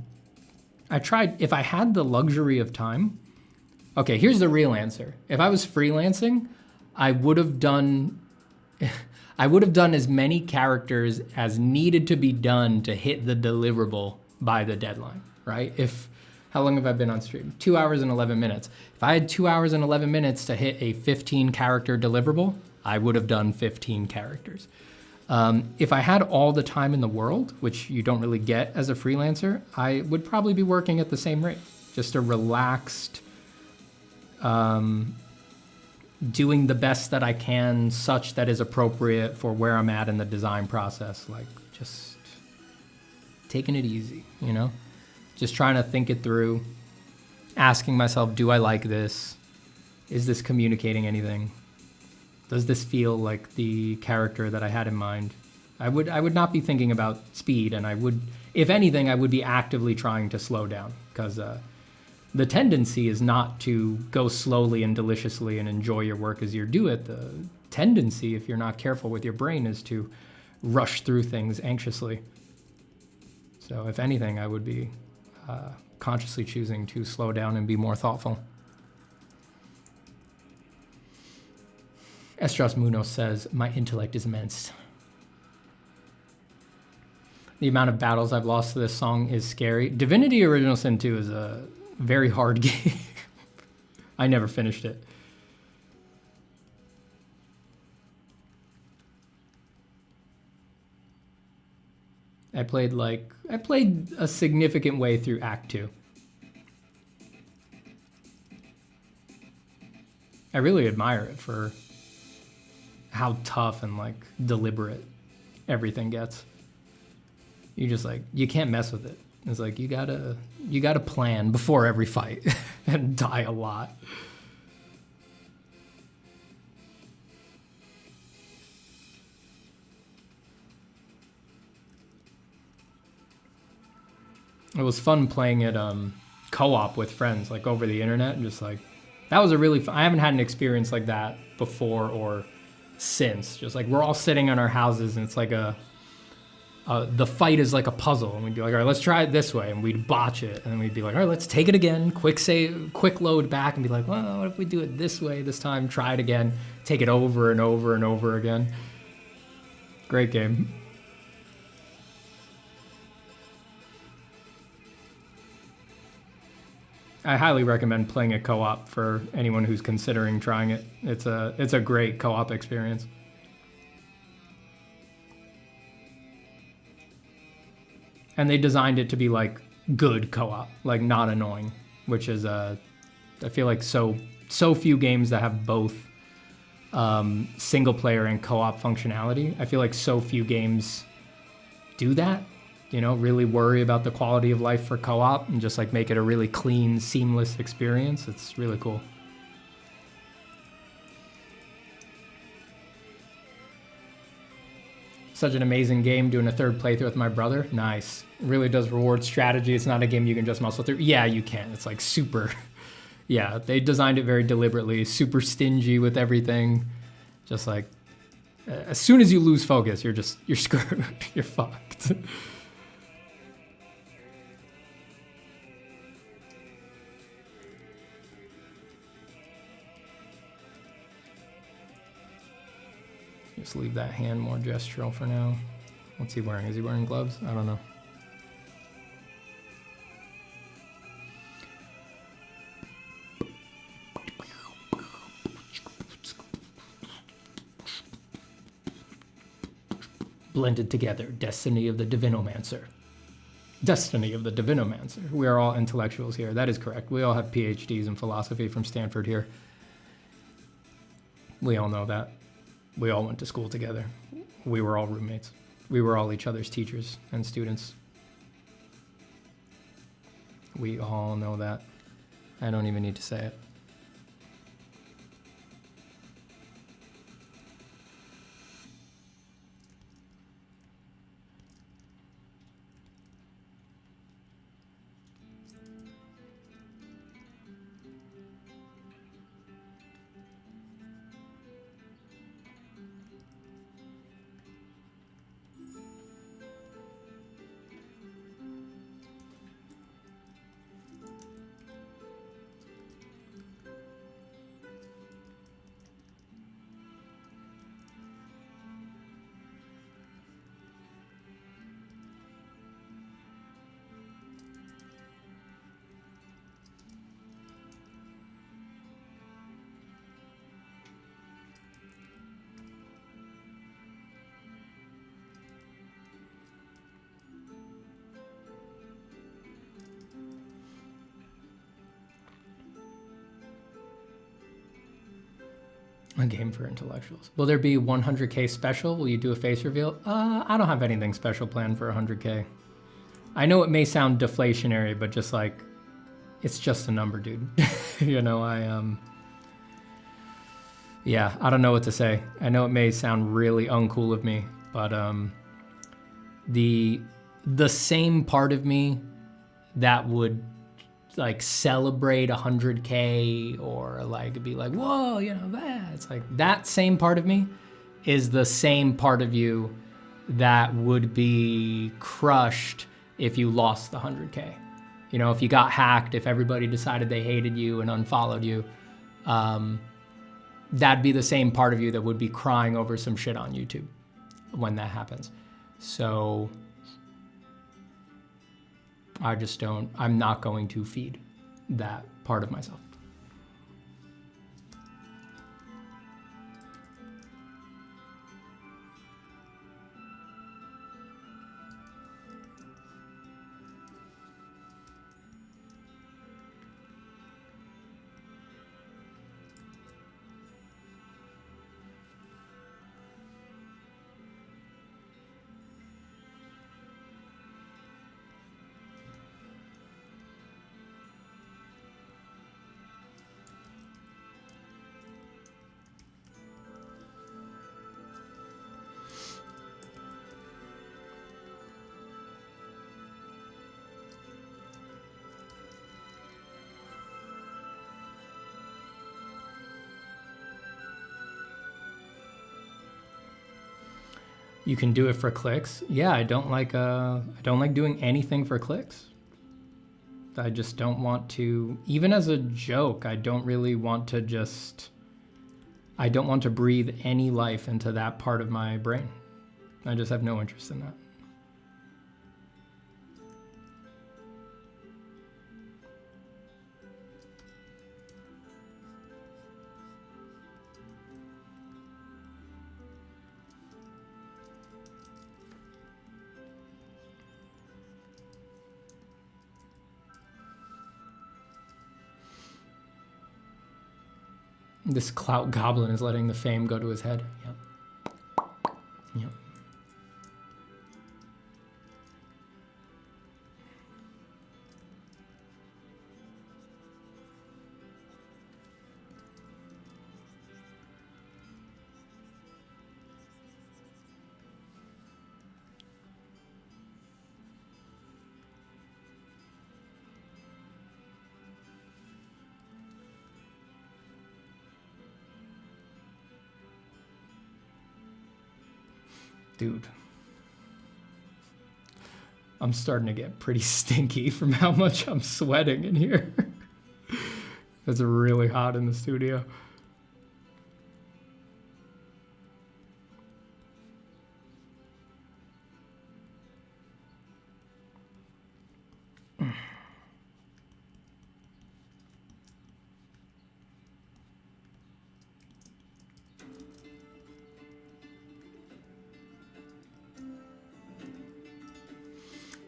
if I had the luxury of time. Okay, here's the real answer. If I was freelancing, I would have done as many characters as needed to be done to hit the deliverable by the deadline, right? How long have I been on stream? 2 hours and 11 minutes. If I had 2 hours and 11 minutes to hit a 15 character deliverable, I would have done 15 characters. If I had all the time in the world, which you don't really get as a freelancer, I would probably be working at the same rate. Just a relaxed, doing the best that I can, such that is appropriate for where I'm at in the design process. Like, just taking it easy, you know? Just trying to think it through, asking myself, do I like this? Is this communicating anything? Does this feel like the character that I had in mind? I would not be thinking about speed, and I would, if anything, I would be actively trying to slow down, because the tendency is not to go slowly and deliciously and enjoy your work as you do it. The tendency, if you're not careful with your brain, is to rush through things anxiously. So if anything, I would be consciously choosing to slow down and be more thoughtful. Estras Munoz says, my intellect is immense. The amount of battles I've lost to this song is scary. Divinity Original Sin 2 is a very hard game. I never finished it. I played a significant way through Act 2. I really admire it for how tough and like deliberate everything gets. You just like, you can't mess with it. It's like you gotta plan before every fight and die a lot. It was fun playing it co-op with friends, like over the internet, and just like, that was a really fun, I haven't had an experience like that before or since. Just like, we're all sitting in our houses and it's like the fight is like a puzzle, and we'd be like, all right, let's try it this way, and we'd botch it, and then we'd be like, all right, let's take it again, quick load back, and be like, well, what if we do it this way this time, try it again, take it over and over and over again. Great game. I highly recommend playing a co-op for anyone who's considering trying it. It's a great co-op experience. And they designed it to be like good co-op, like not annoying, which is I feel like so few games that have both single player and co-op functionality. I feel like so few games do that, you know, really worry about the quality of life for co-op and just like make it a really clean, seamless experience. It's really cool. Such an amazing game, doing a third playthrough with my brother. Nice. Really does reward strategy. It's not a game you can just muscle through. Yeah, you can. It's like super, yeah, they designed it very deliberately, super stingy with everything. Just like, as soon as you lose focus, you're screwed. You're fucked. Just leave that hand more gestural for now. What's he wearing? Is he wearing gloves? I don't know. Blended together, destiny of the Divinomancer. Destiny of the Divinomancer. We are all intellectuals here. That is correct. We all have PhDs in philosophy from Stanford here. We all know that. We all went to school together. We were all roommates. We were all each other's teachers and students. We all know that. I don't even need to say it. A game for intellectuals. Will there be 100K special? Will you do a face reveal? I don't have anything special planned for 100K. I know it may sound deflationary, but just like, it's just a number, dude. You know, yeah, I don't know what to say. I know it may sound really uncool of me, but the same part of me that would like celebrate 100K or like be like, whoa, you know, that. It's like that same part of me is the same part of you that would be crushed if you lost the 100K. You know, if you got hacked, if everybody decided they hated you and unfollowed you, that'd be the same part of you that would be crying over some shit on YouTube when that happens. So I'm not going to feed that part of myself. You can do it for clicks. Yeah, I don't like doing anything for clicks. I just don't want to, even as a joke, I don't want to breathe any life into that part of my brain. I just have no interest in that. This clout goblin is letting the fame go to his head. Yep. Yep. Dude, I'm starting to get pretty stinky from how much I'm sweating in here. It's really hot in the studio.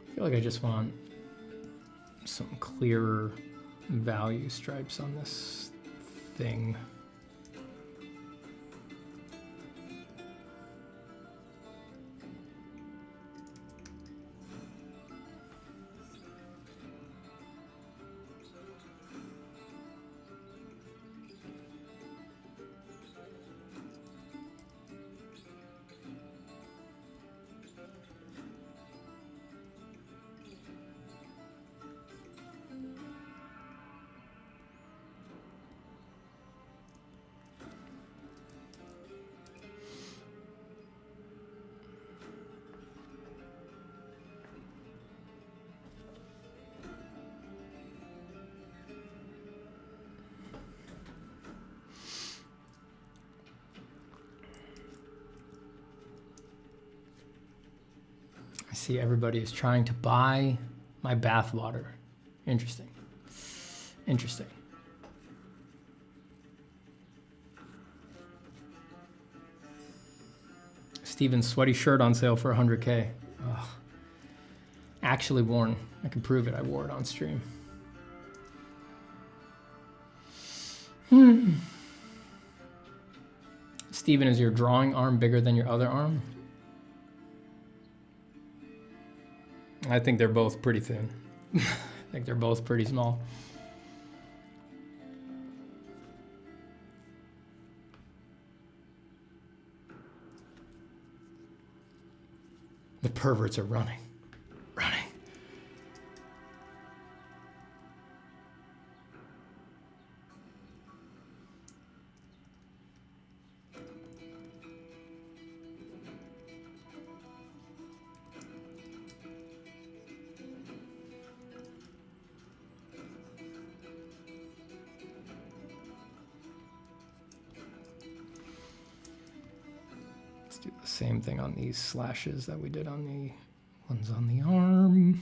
I feel like I just want some clearer value stripes on this thing. I see everybody is trying to buy my bathwater. Interesting. Interesting. Steven's sweaty shirt on sale for 100K. Ugh. Actually worn. I can prove it. I wore it on stream. Steven, is your drawing arm bigger than your other arm? I think they're both pretty thin. I think they're both pretty small. The perverts are running. Running. Do the same thing on these slashes that we did on the ones on the arm.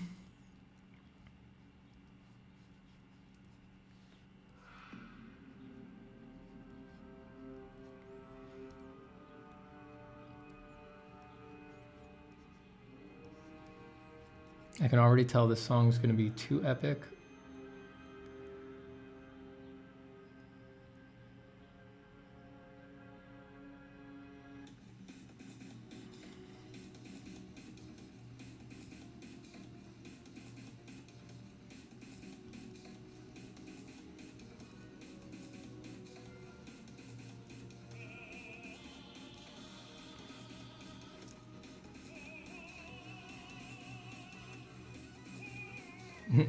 I can already tell this song's going to be too epic.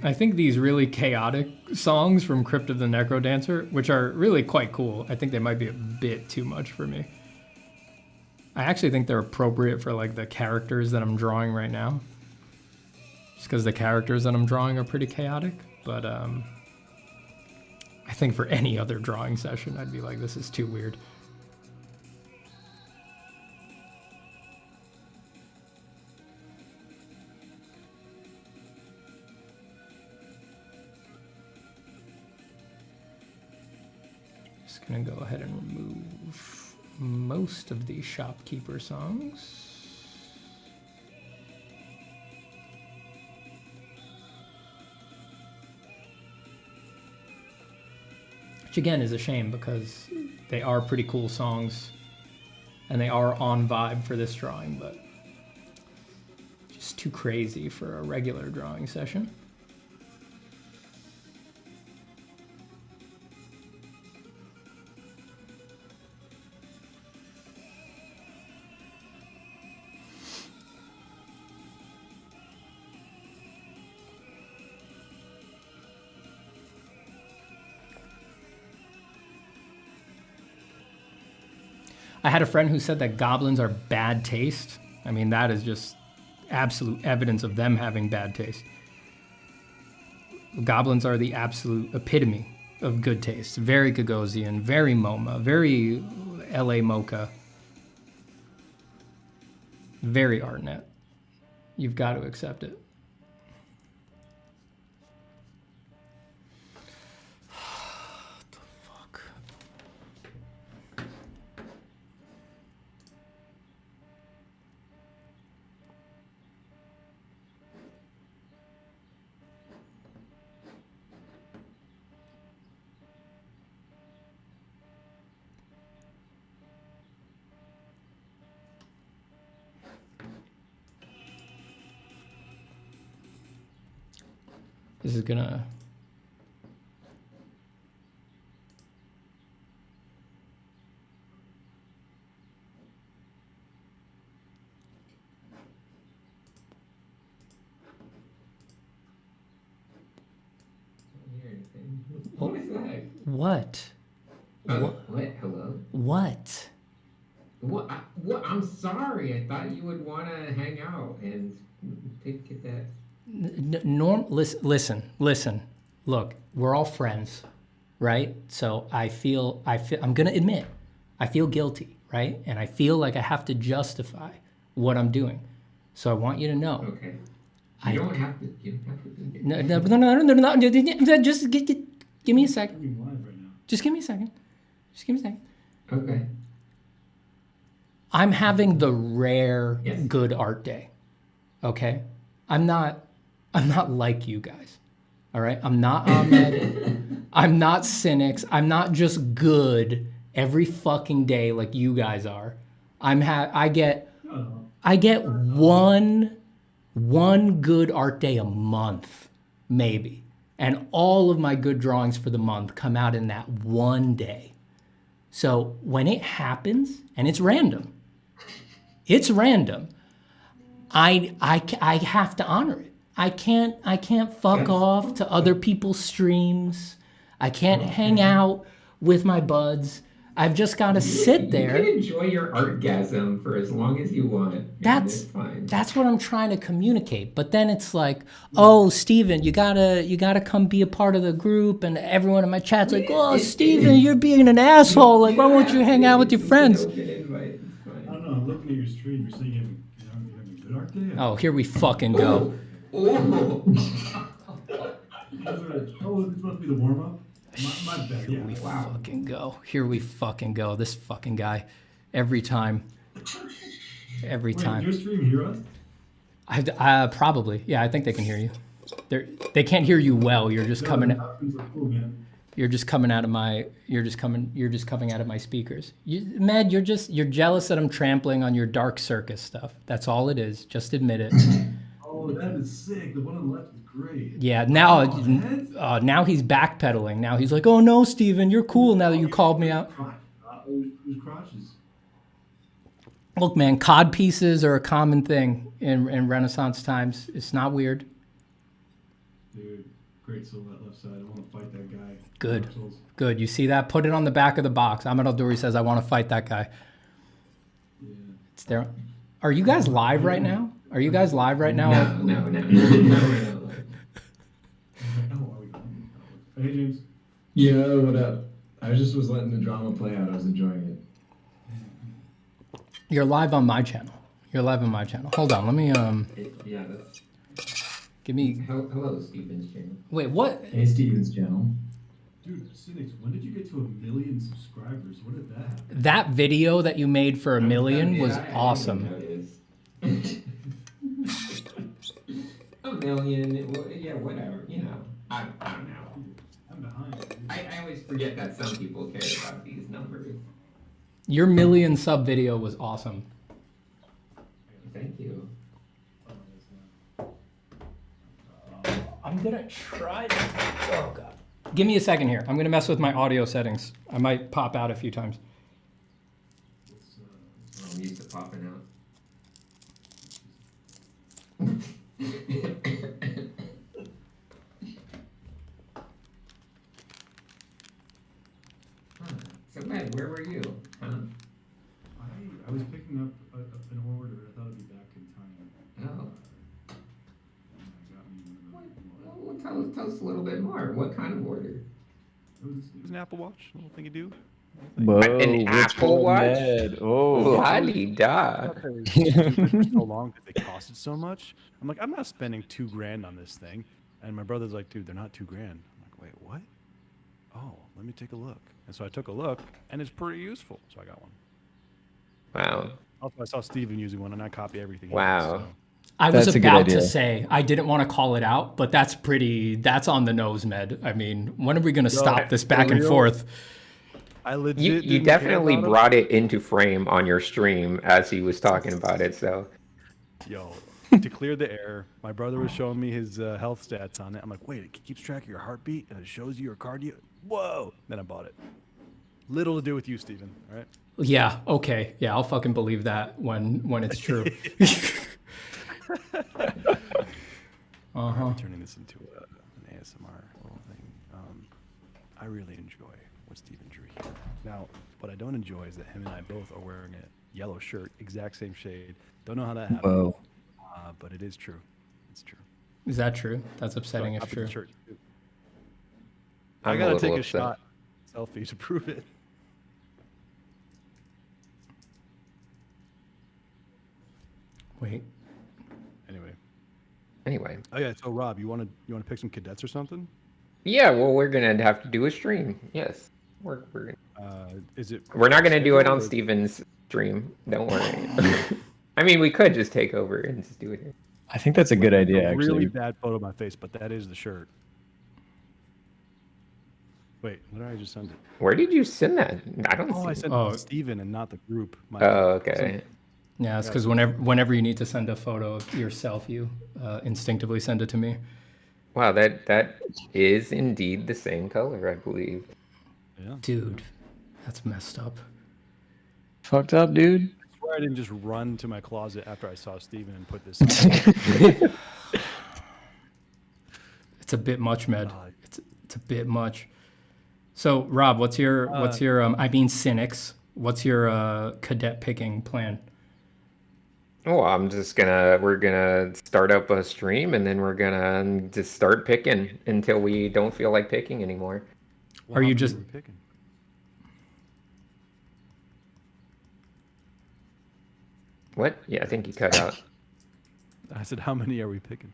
I think these really chaotic songs from Crypt of the Necrodancer, which are really quite cool, I think they might be a bit too much for me. I actually think they're appropriate for like the characters that I'm drawing right now. Just because the characters that I'm drawing are pretty chaotic, but I think for any other drawing session, I'd be like, this is too weird. Gonna go ahead and remove most of the shopkeeper songs. Which again is a shame because they are pretty cool songs and they are on vibe for this drawing, but just too crazy for a regular drawing session. I had a friend who said that goblins are bad taste. I mean, that is just absolute evidence of them having bad taste. Goblins are the absolute epitome of good taste. Very Gagosian, very MoMA, very LA Mocha, very ArtNet. You've got to accept it. This is gonna... What was that? What? What? Hello? What? What? I'm sorry. I thought you would want to hang out and get that. Listen. Look, we're all friends, right? So I'm gonna admit, I feel guilty, right? And I feel like I have to justify what I'm doing. So I want you to know. Okay. You don't have to. No. Just give me a second. Just give me a second. Okay. I'm having the rare good art day. Okay? I'm not like you guys. All right? I'm not Ahmed. I'm not cynics. I'm not just good every fucking day like you guys are. I get one good art day a month, maybe. And all of my good drawings for the month come out in that one day. So when it happens, and it's random, I have to honor it. I can't fuck off to other people's streams. I can't hang out with my buds. I've just got to sit there. You can enjoy your artgasm for as long as you want. That's fine. That's what I'm trying to communicate. But then it's like, oh, Steven, you gotta come be a part of the group, and everyone in my chat's like, oh, Steven, you're being an asshole. Like, why won't you hang out with your friends? I don't know. I'm looking at your stream. You're saying you're having a good art day. Oh, here we fucking go. Oh. Oh, this must be the warm up. My bad. Here we fucking go. Here we fucking go. This fucking guy. Every time. Every time. Your stream hear us? Probably. Yeah, I think they can hear you. They can't hear you well. You're just coming. You're just coming out of my. You're just coming out of my speakers. Med, you're jealous that I'm trampling on your Dark Circus stuff. That's all it is. Just admit it. Oh, that is sick. The one on the left is great. Yeah. Now he's backpedaling. Now he's like, oh no, Steven, you're cool now that you called me out. Whose crotches? Look, man, cod pieces are a common thing in Renaissance times. It's not weird. Dude, great silhouette left side. I want to fight that guy. Good. Good. You see that? Put it on the back of the box. Ahmed Al-Duri says, I want to fight that guy. Yeah. It's there. Are you guys live right now? Are you guys live right now? No. Hey, James. Yeah, what up? I just was letting the drama play out. I was enjoying it. You're live on my channel. Hold on, let me Yeah, that's... give me. Hello, Steven's channel. Wait, what? Hey, Steven's channel. Dude, Cynics, when did you get to 1 million subscribers? When did that happen? That video that you made for 1 million was awesome. 1 million, yeah, whatever, you know. I don't know. I'm behind. I always forget that some people care about these numbers. Your 1 million sub video was awesome. Thank you. I'm gonna try to... Oh god. Give me a second here. I'm gonna mess with my audio settings. I might pop out a few times. I'm used to popping out. So Matt, where were you? Huh? I was picking up an order. I thought I'd be back in time. Oh. Well, Well, tell us a little bit more. What kind of order? it was an Apple Watch. Little thing you do. Whoa, An Apple Watch? Oh, La-di-da. So long because they costed so much. I'm like, I'm not spending $2,000 on this thing. And my brother's like, dude, they're not $2,000. I'm like, wait, what? Oh, let me take a look. And so I took a look, and it's pretty useful. So I got one. Wow. Also, I saw Steven using one, and I copy everything. Wow. So. I was That's a good about to idea. say, I didn't want to call it out, but that's on the nose, Med. I mean, when are we going to stop this back and real? forth? I legit You didn't care definitely about brought it into frame on your stream as he was talking about it, so. Yo, to clear the air, my brother was showing me his health stats on it. I'm like, wait, it keeps track of your heartbeat and it shows you your cardio. Whoa! Then I bought it. Little to do with you, Steven, all right? Yeah, okay. Yeah, I'll fucking believe that when it's true. I'm turning this into an ASMR little thing. I really enjoy what Steven drew here. Now, what I don't enjoy is that him and I both are wearing a yellow shirt, exact same shade. Don't know how that happened. Whoa. But it is true. It's true. Is that true? That's upsetting if Copied true. the shirt, too. I'm I a gotta little take a upset. shot, selfie to prove it. Wait. Anyway. Oh yeah. So Rob, you want to pick some cadets or something? Yeah, well, we're going to have to do a stream. Yes. We're Is it? not going to do it on scheduled or- Steven's stream. Don't worry. I mean, we could just take over and just do it here. I think that's a good idea, A actually. really bad photo of my face, but that is the shirt. Wait, what did I just send it? Where did you send that? I don't Oh, I see. sent Oh. it to Steven and not the group. My Oh, okay. Yeah, it's because whenever you need to send a photo of yourself, you instinctively send it to me. Wow, that is indeed the same color, I believe. Yeah. Dude, that's messed up. Fucked up, dude. swear I didn't just run to my closet after I saw Steven and put this in. It's a bit much, Med. It's a bit much. So, Rob, what's your I mean cynics, what's your cadet picking plan? Oh, we're gonna start up a stream and then we're gonna just start picking until we don't feel like picking anymore. Well, Are how you many just we picking? What? Yeah, I think you cut out. I said, how many are we picking?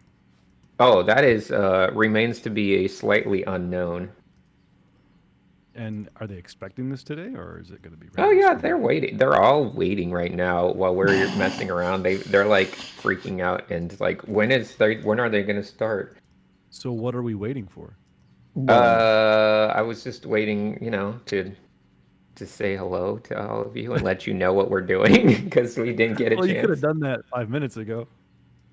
Oh, that is remains to be a slightly unknown. And are they expecting this today, or is it going to be? Oh yeah, they're waiting. They're all waiting right now while we're messing around. They're like freaking out and like, when are they gonna start? So what are we waiting for? I was just waiting, to say hello to all of you and let you know what we're doing because we didn't get a Well, chance. you could have done that 5 minutes ago.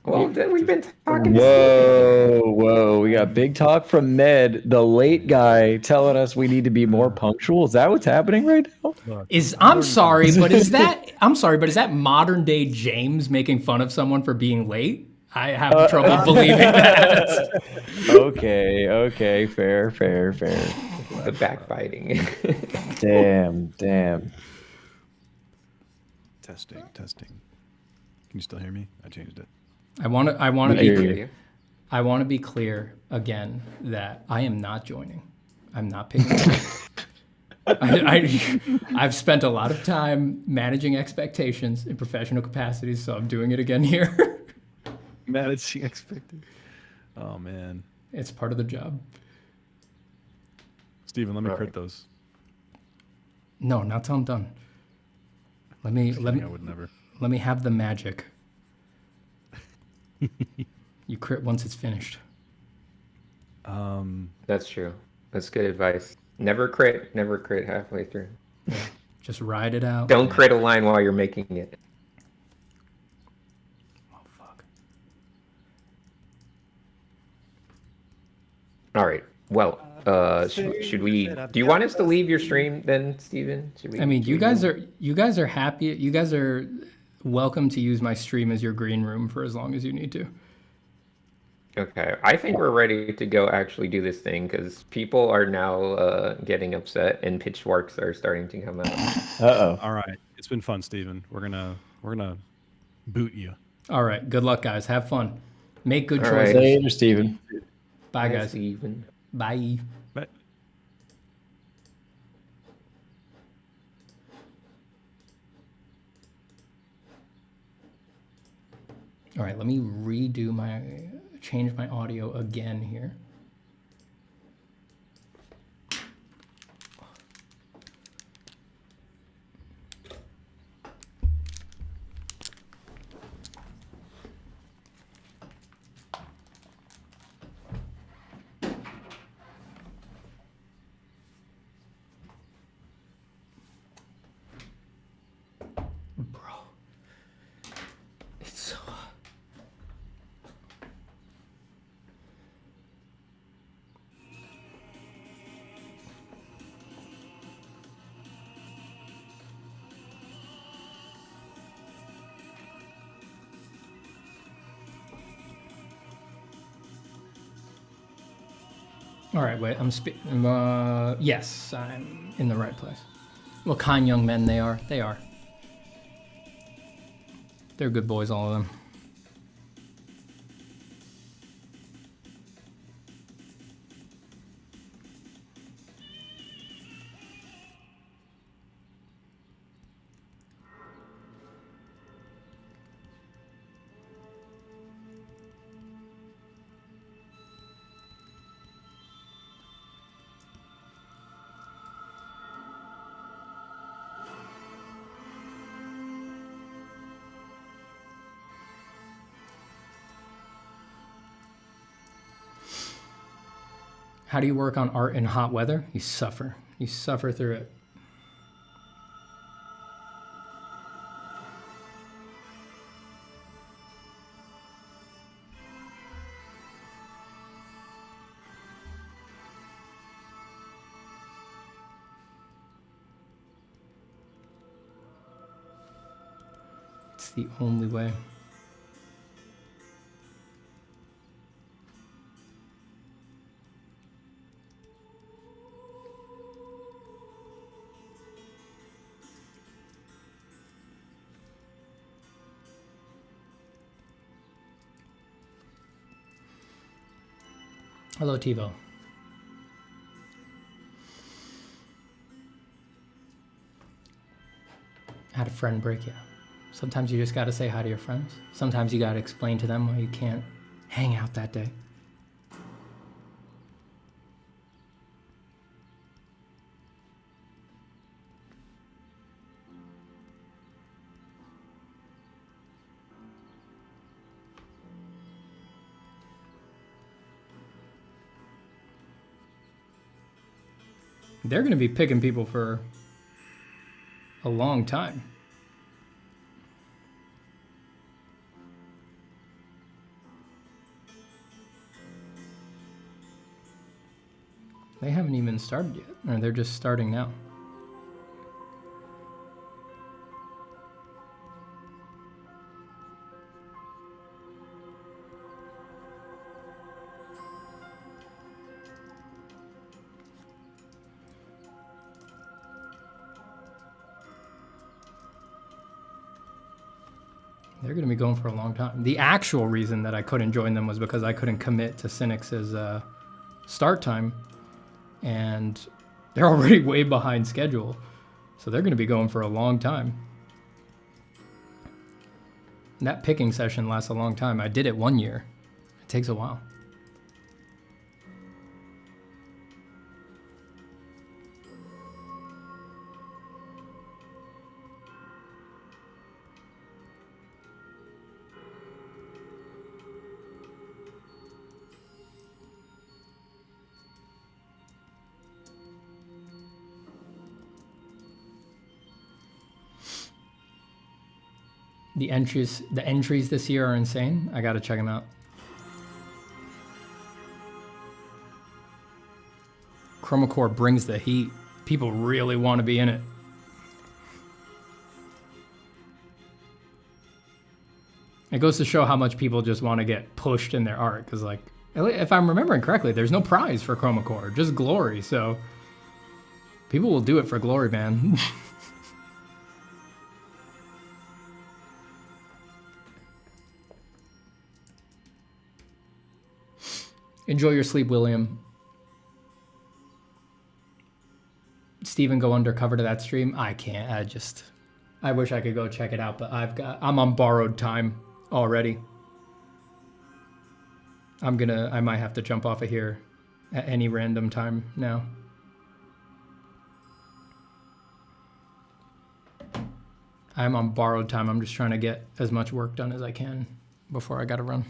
Well, then we've been talking. Whoa. We got big talk from Med, the late guy, telling us we need to be more punctual. Is that what's happening right now? Look, I'm sorry, but is that modern day James making fun of someone for being late? I have trouble believing that. Okay. Fair. The backbiting. Damn. testing. Can you still hear me? I changed it. I want to hear be you. I want to be clear again that I am not joining. I'm not picking. I've spent a lot of time managing expectations in professional capacities, so I'm doing it again here. Managing expected. Oh man, it's part of the job. Steven, let me crit those. No, not till I'm done. I would never. Let me have the magic. You crit once it's finished. That's true. That's good advice. Never crit halfway through. Yeah. Just ride it out. Don't crit a line while you're making it. Oh fuck. All right. Well, should we? Do you want us to leave your stream then, Steven? I mean, you guys are happy. You guys are welcome to use my stream as your green room for as long as you need to. Okay, I think we're ready to go actually do this thing because people are now getting upset and pitchforks are starting to come out. All right, it's been fun, Steven. We're gonna boot you. All right, good luck, guys. Have fun. Make good All choices. right. Later, Steven. Bye, guys. Steven. Bye. Bye. All right, let me change my audio again here. All right, wait, yes, I'm in the right place. What kind young men they are. They are. They're good boys, all of them. How do you work on art in hot weather? You suffer. You suffer through it. the only way. Hello, TiVo. Had a friend break you. Sometimes you just gotta say hi to your friends. Sometimes you gotta explain to them why you can't hang out that day. They're gonna be picking people for a long time. They haven't even started yet, or they're just starting now. They're going to be going for a long time. The actual reason that I couldn't join them was because I couldn't commit to Cynix's start time, and they're already way behind schedule. So they're going to be going for a long time. And that picking session lasts a long time. I did it 1 year. It takes a while. The entries this year are insane. I gotta check them out. Chroma Core brings the heat. People really want to be in it. It goes to show how much people just want to get pushed in their art. Because, like, if I'm remembering correctly, there's no prize for Chroma Core, just glory. So people will do it for glory, man. Enjoy your sleep, William. Steven, go undercover to that stream. I can't. I wish I could go check it out, but I'm on borrowed time already. I might have to jump off of here at any random time now. I'm on borrowed time. I'm just trying to get as much work done as I can before I gotta run.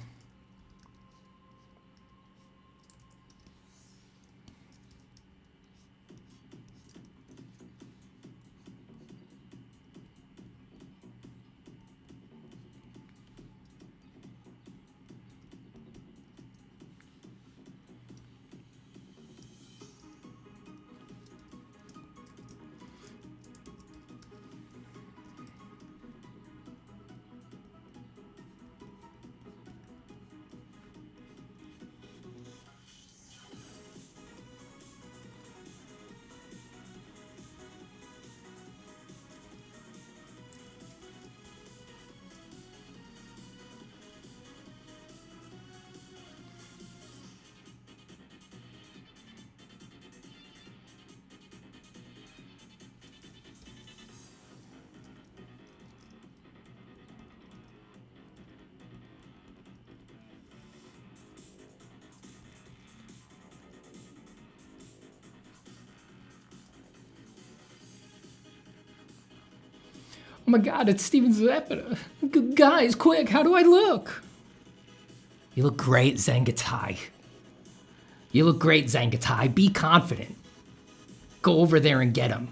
Oh my God, it's Steven Zapata. Guys, quick, how do I look? You look great, Zangatai. You look great, Zangatai. Be confident. Go over there and get him.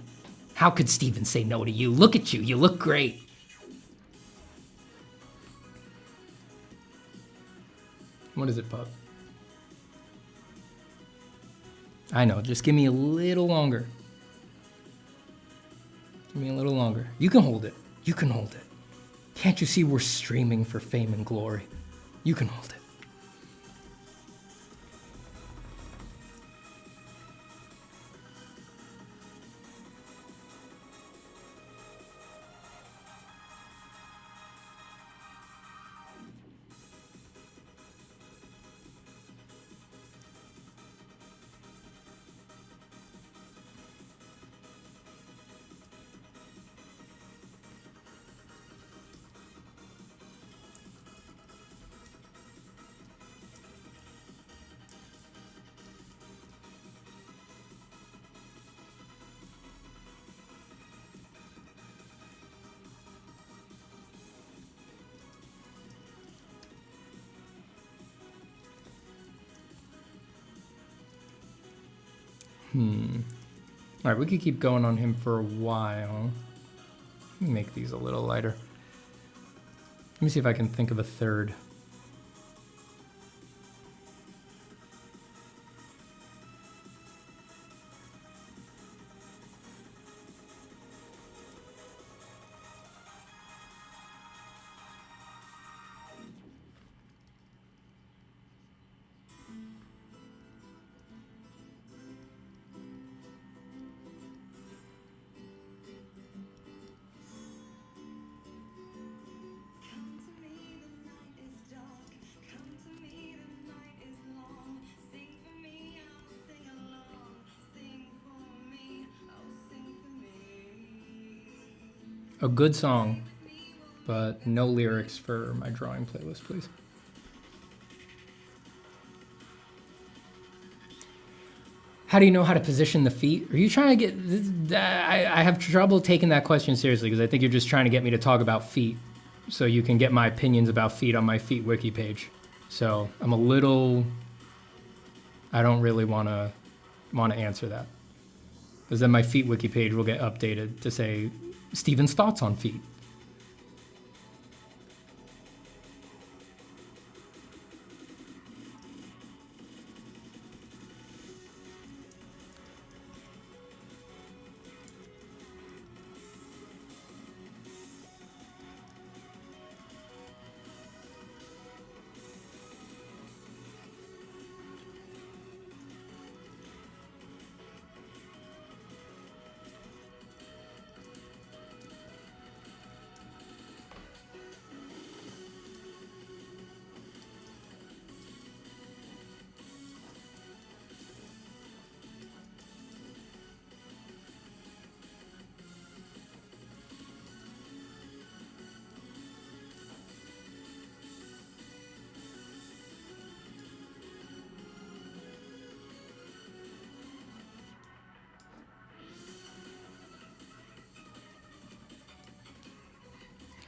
How could Steven say no to you? Look at you, you look great. What is it, pup? I know, just give me a little longer. Give me a little longer. You can hold it. You can hold it. Can't you see we're streaming for fame and glory? You can hold it. All right, we could keep going on him for a while. Let me make these a little lighter. Let me see if I can think of a third. A good song, but no lyrics for my drawing playlist, please. How do you know how to position the feet? Are you trying to get... I have trouble taking that question seriously because I think you're just trying to get me to talk about feet so you can get my opinions about feet on my feet wiki page. So I'm a little... I don't really want to answer that. Because then my feet wiki page will get updated to say Steven's thoughts on feet.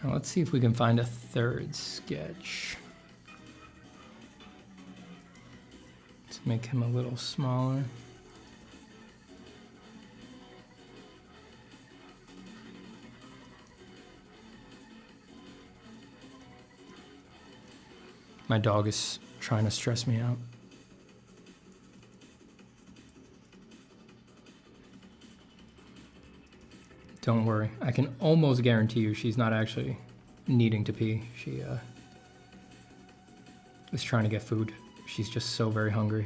Now let's see if we can find a third sketch. Let's make him a little smaller. My dog is trying to stress me out. Don't worry. I can almost guarantee you she's not actually needing to pee. She is trying to get food. She's just so very hungry.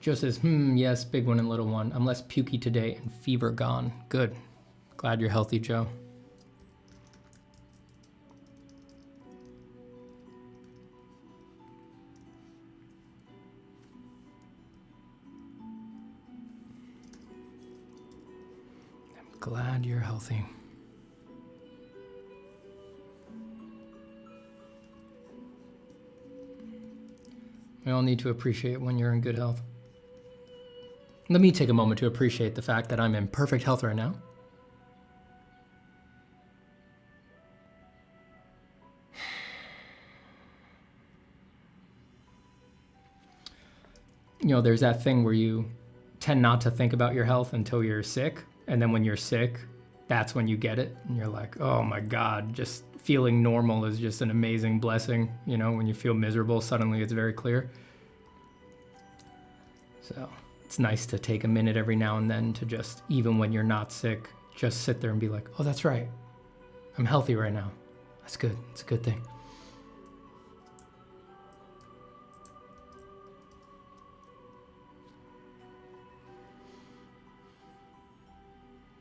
Joe says, yes, big one and little one. I'm less pukey today and fever gone. Good. Glad you're healthy, Joe. I'm glad you're healthy. We all need to appreciate when you're in good health. Let me take a moment to appreciate the fact that I'm in perfect health right now. You know, there's that thing where you tend not to think about your health until you're sick. And then when you're sick, that's when you get it. And you're like, oh my God, just feeling normal is just an amazing blessing. You know, when you feel miserable, suddenly it's very clear. So it's nice to take a minute every now and then to just, even when you're not sick, just sit there and be like, oh, that's right. I'm healthy right now. That's good. It's a good thing.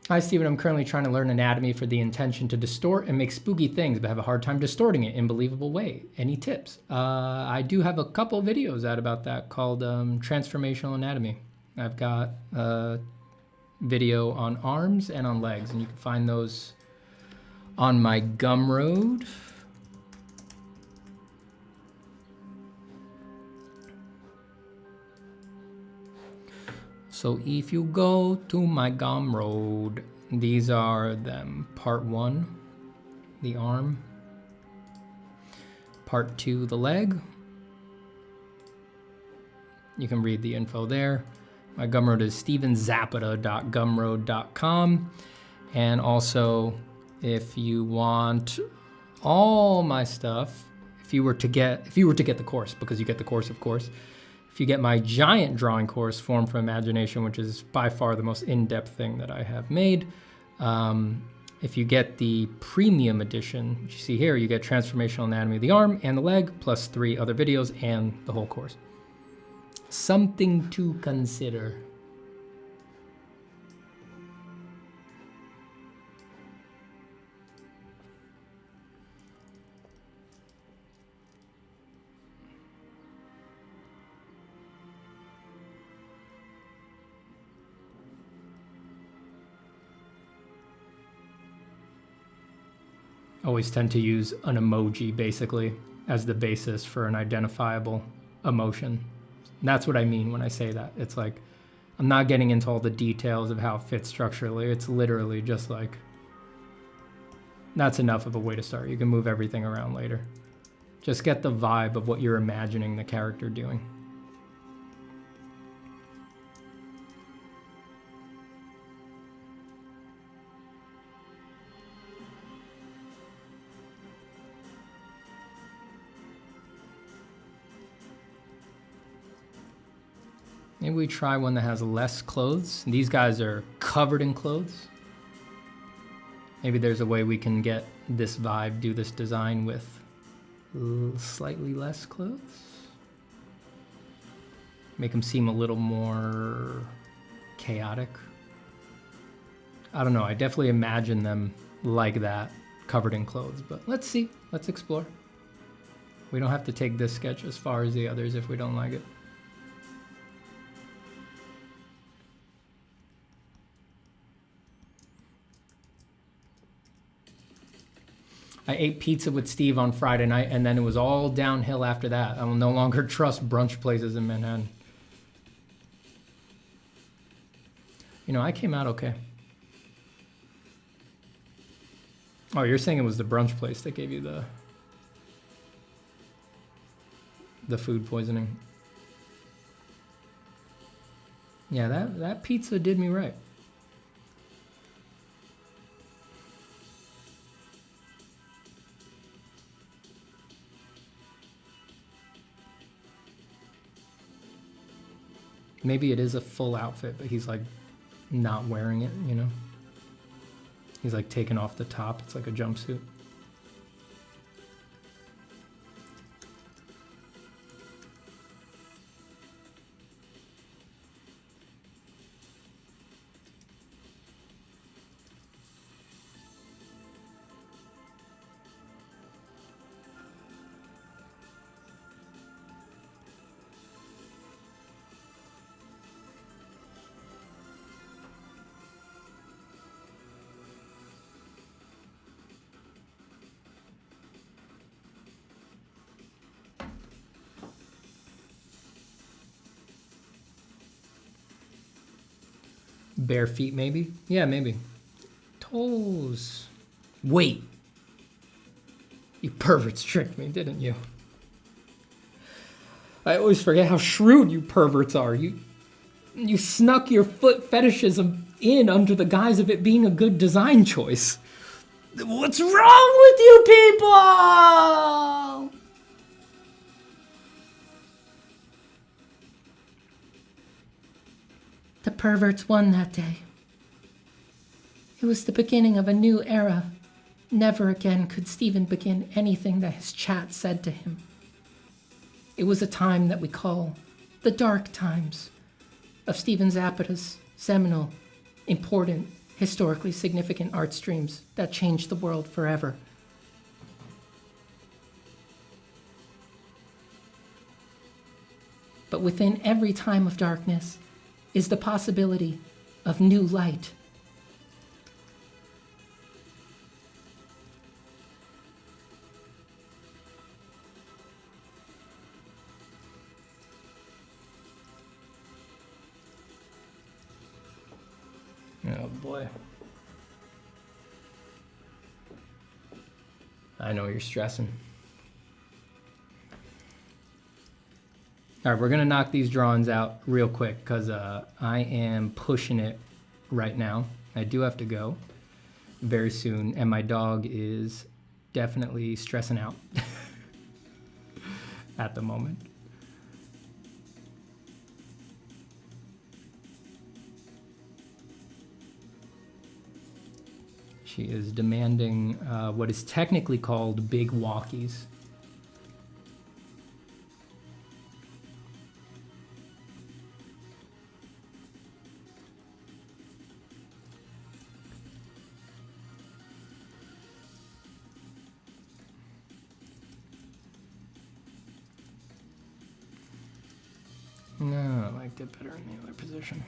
Hi, Stephen. I'm currently trying to learn anatomy for the intention to distort and make spooky things, but have a hard time distorting it in a believable way. Any tips? I do have a couple videos out about that called Transformational Anatomy. I've got a video on arms and on legs, and you can find those on my Gumroad. So if you go to my Gumroad, these are them. Part 1, the arm. Part 2, the leg. You can read the info there. My Gumroad is stevenzapata.gumroad.com. And also, if you want all my stuff, if you were to get the course, because you get the course, of course. If you get my giant drawing course, Form from Imagination, which is by far the most in-depth thing that I have made, if you get the premium edition, which you see here, you get Transformational Anatomy of the Arm and the Leg, plus 3 other videos and the whole course. Something to consider. Always tend to use an emoji basically as the basis for an identifiable emotion. And that's what I mean when I say that. It's like, I'm not getting into all the details of how it fits structurally. It's literally just like, that's enough of a way to start. You can move everything around later. Just get the vibe of what you're imagining the character doing. Maybe we try one that has less clothes. These guys are covered in clothes. Maybe there's a way we can get this vibe, do this design with slightly less clothes. Make them seem a little more chaotic. I don't know, I definitely imagine them like that, covered in clothes, but let's see, let's explore. We don't have to take this sketch as far as the others if we don't like it. I ate pizza with Steve on Friday night, and then it was all downhill after that. I will no longer trust brunch places in Manhattan. You know, I came out okay. Oh, you're saying it was the brunch place that gave you the food poisoning. Yeah, that pizza did me right. Maybe it is a full outfit, but he's like not wearing it, you know? He's like taking off the top. It's like a jumpsuit. Bare feet, maybe? Yeah, maybe. Toes. Wait. You perverts tricked me, didn't you? I always forget how shrewd you perverts are. You snuck your foot fetishism in under the guise of it being a good design choice. What's wrong with you people? The perverts won that day. It was the beginning of a new era. Never again could Stephen begin anything that his chat said to him. It was a time that we call the dark times of Stephen Zapata's seminal, important, historically significant art streams that changed the world forever. But within every time of darkness is the possibility of new light. Oh boy. I know you're stressing. All right, we're gonna knock these drawings out real quick because I am pushing it right now. I do have to go very soon, and my dog is definitely stressing out at the moment. She is demanding what is technically called big walkies. No, I liked it better in the other position.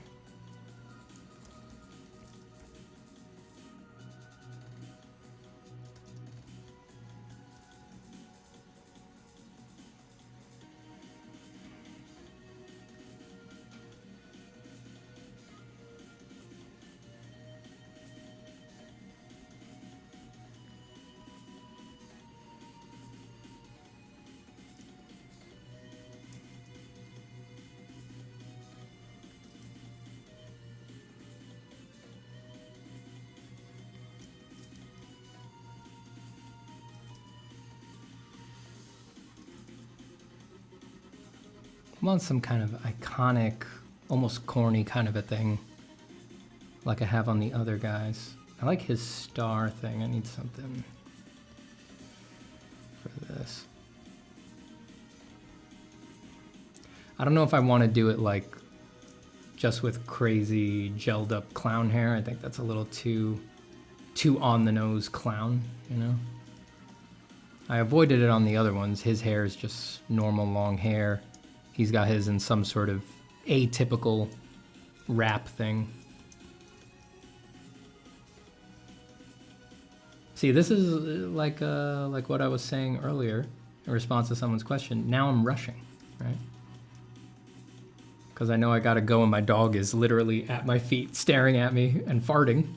I want some kind of iconic, almost corny kind of a thing, like I have on the other guys. I like his star thing. I need something for this. I don't know if I want to do it like just with crazy gelled up clown hair. I think that's a little too on the nose clown, you know? I avoided it on the other ones. His hair is just normal long hair. He's got his in some sort of atypical wrap thing. See, this is like what I was saying earlier in response to someone's question. Now I'm rushing, right? Because I know I gotta go and my dog is literally at my feet staring at me and farting.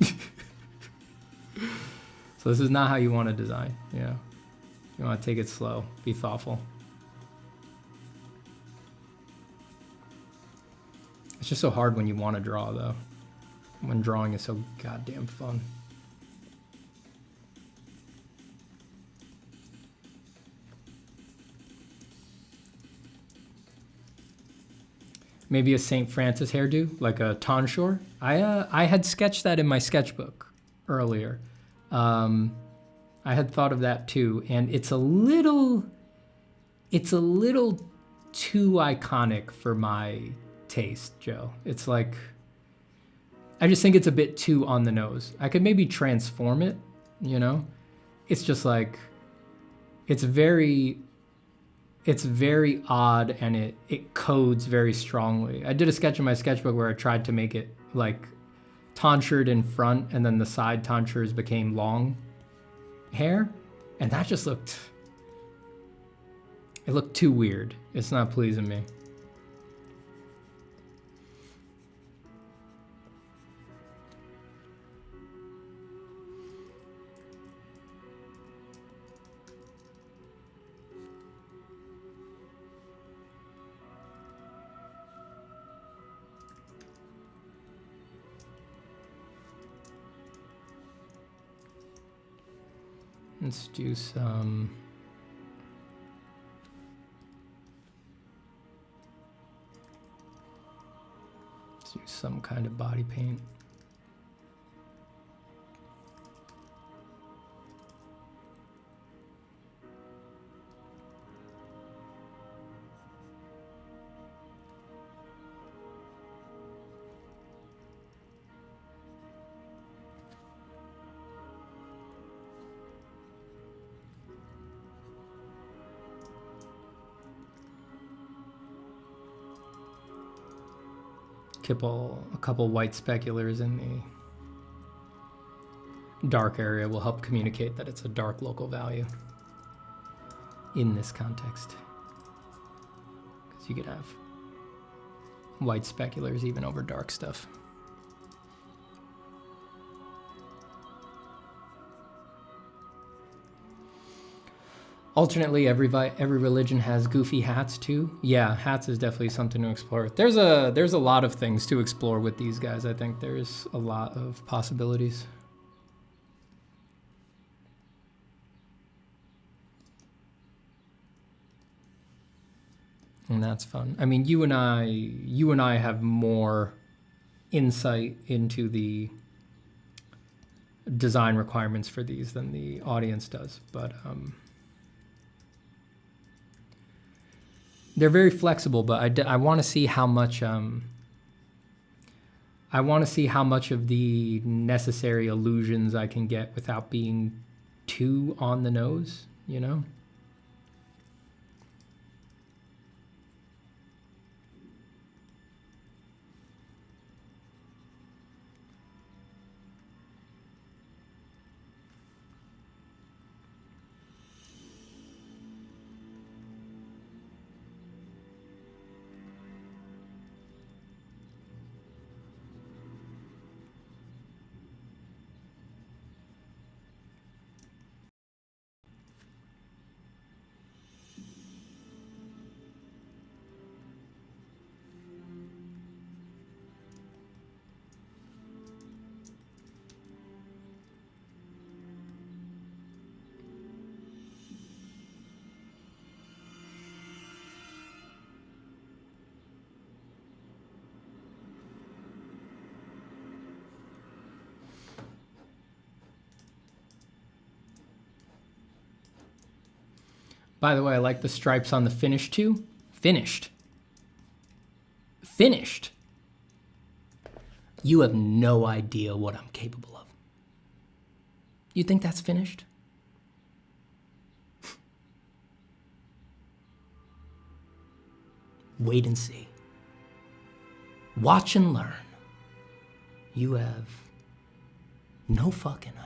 So this is not how you want to design, you know? You want to take it slow, be thoughtful. It's just so hard when you want to draw, though. When drawing is so goddamn fun. Maybe a St. Francis hairdo, like a tonsure. I had sketched that in my sketchbook earlier. I had thought of that too, and it's a little too iconic for my taste, Joe. It's like, I just think it's a bit too on the nose. I could maybe transform it, you know? It's just like, it's very odd, and it codes very strongly. I did a sketch in my sketchbook where I tried to make it like tonsured in front, and then the side tonsures became long hair, and that just looked too weird. It's not pleasing me. Let's do some. Let's use some kind of body paint. A couple white speculars in the dark area will help communicate that it's a dark local value in this context. Because you could have white speculars even over dark stuff. Alternately, every religion has goofy hats too. Yeah, hats is definitely something to explore. There's a lot of things to explore with these guys. I think there's a lot of possibilities. And that's fun. I mean, you and I have more insight into the design requirements for these than the audience does, but they're very flexible, but I want to see how much of the necessary illusions I can get without being too on the nose, you know? By the way, I like the stripes on the finish too. Finished. Finished. You have no idea what I'm capable of. You think that's finished? Wait and see. Watch and learn. You have no fucking idea.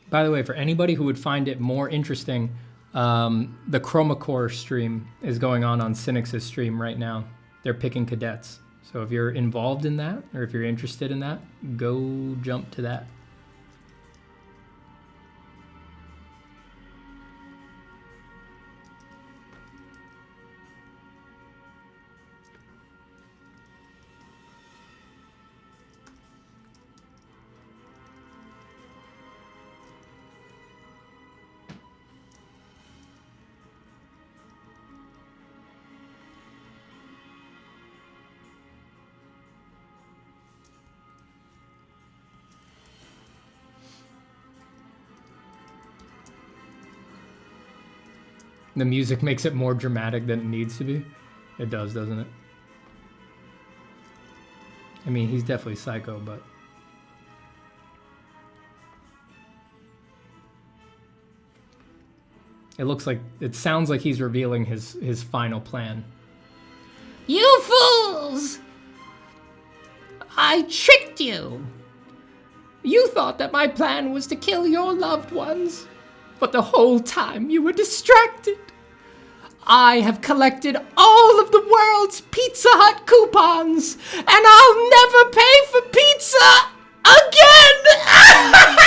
By the way, for anybody who would find it more interesting, the Chroma Core stream is going on Cynix's stream right now. They're picking cadets. So if you're involved in that, or if you're interested in that, go jump to that. The music makes it more dramatic than it needs to be. It does, doesn't it? I mean, he's definitely psycho, but It sounds like he's revealing his final plan. You fools! I tricked you! You thought that my plan was to kill your loved ones, but the whole time you were distracted. I have collected all of the world's Pizza Hut coupons, and I'll never pay for pizza again!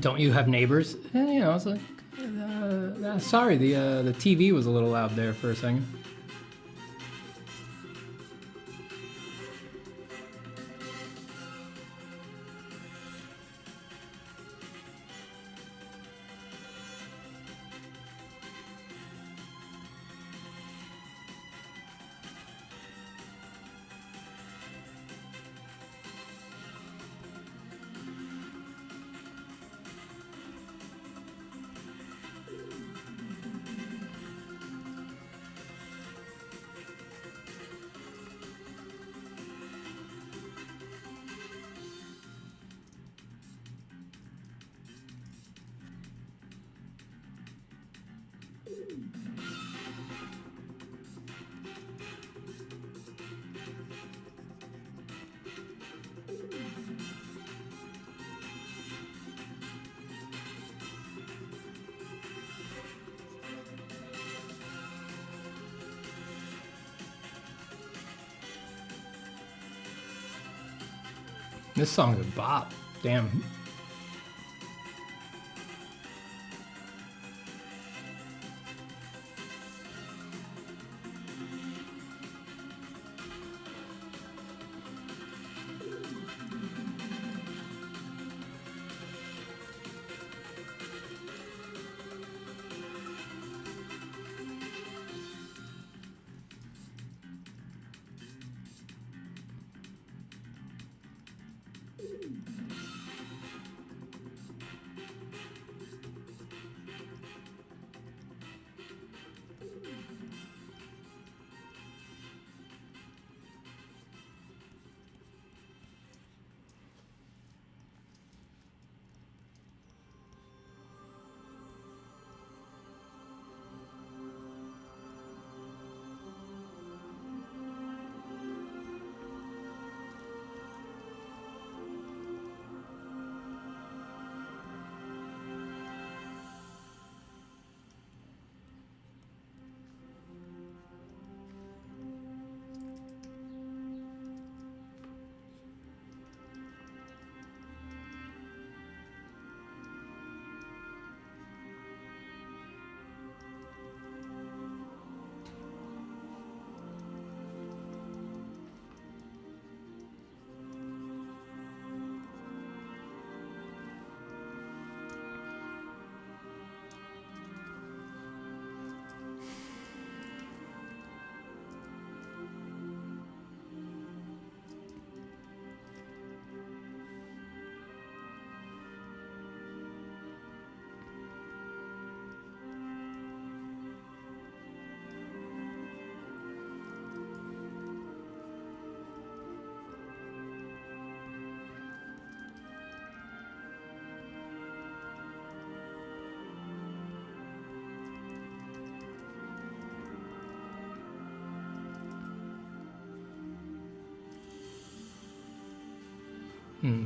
Don't you have neighbors? You know, it's like, sorry, the TV was a little loud there for a second. This song's a bop. Damn.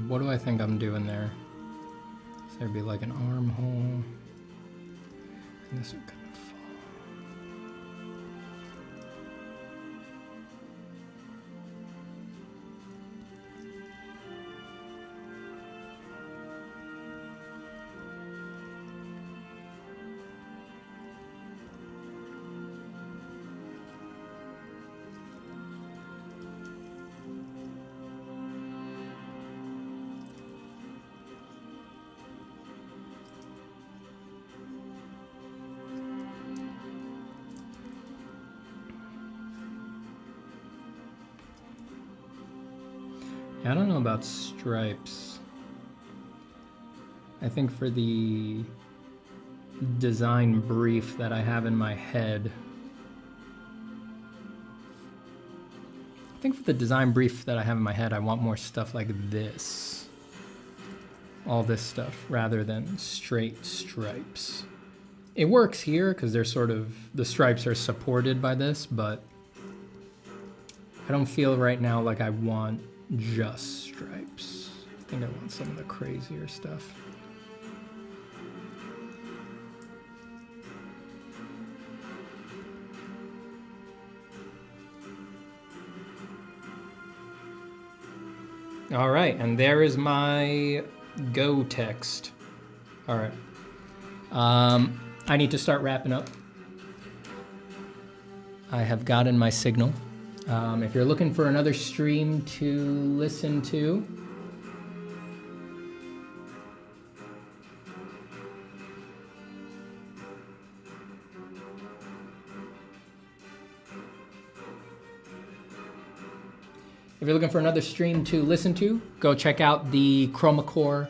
What do I think I'm doing there? So there'd be like an armhole. And this would kind of fall. I don't know about stripes. I think for the design brief that I have in my head, I want more stuff like this. All this stuff rather than straight stripes. It works here because they're sort of, the stripes are supported by this, but I don't feel right now like I want just stripes. I think I want some of the crazier stuff. All right, and there is my go text. All right. I need to start wrapping up. I have gotten my signal. If you're looking for another stream to listen to, go check out the Chroma Core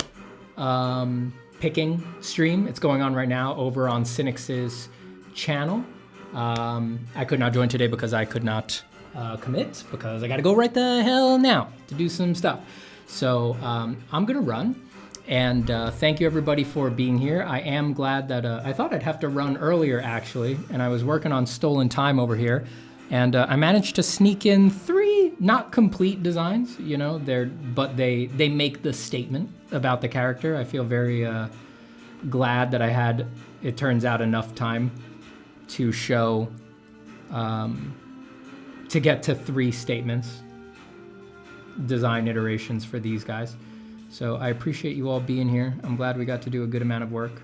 picking stream. It's going on right now over on Cynix's channel. I could not join today because I could not commit, because I gotta go right the hell now to do some stuff. So I'm gonna run, and thank you everybody for being here. I am glad that I thought I'd have to run earlier actually, and I was working on stolen time over here, and I managed to sneak in 3 not complete designs, you know, but they make the statement about the character. I feel very glad that I had, it turns out, enough time to show to get to 3 statements, design iterations for these guys. So I appreciate you all being here. I'm glad we got to do a good amount of work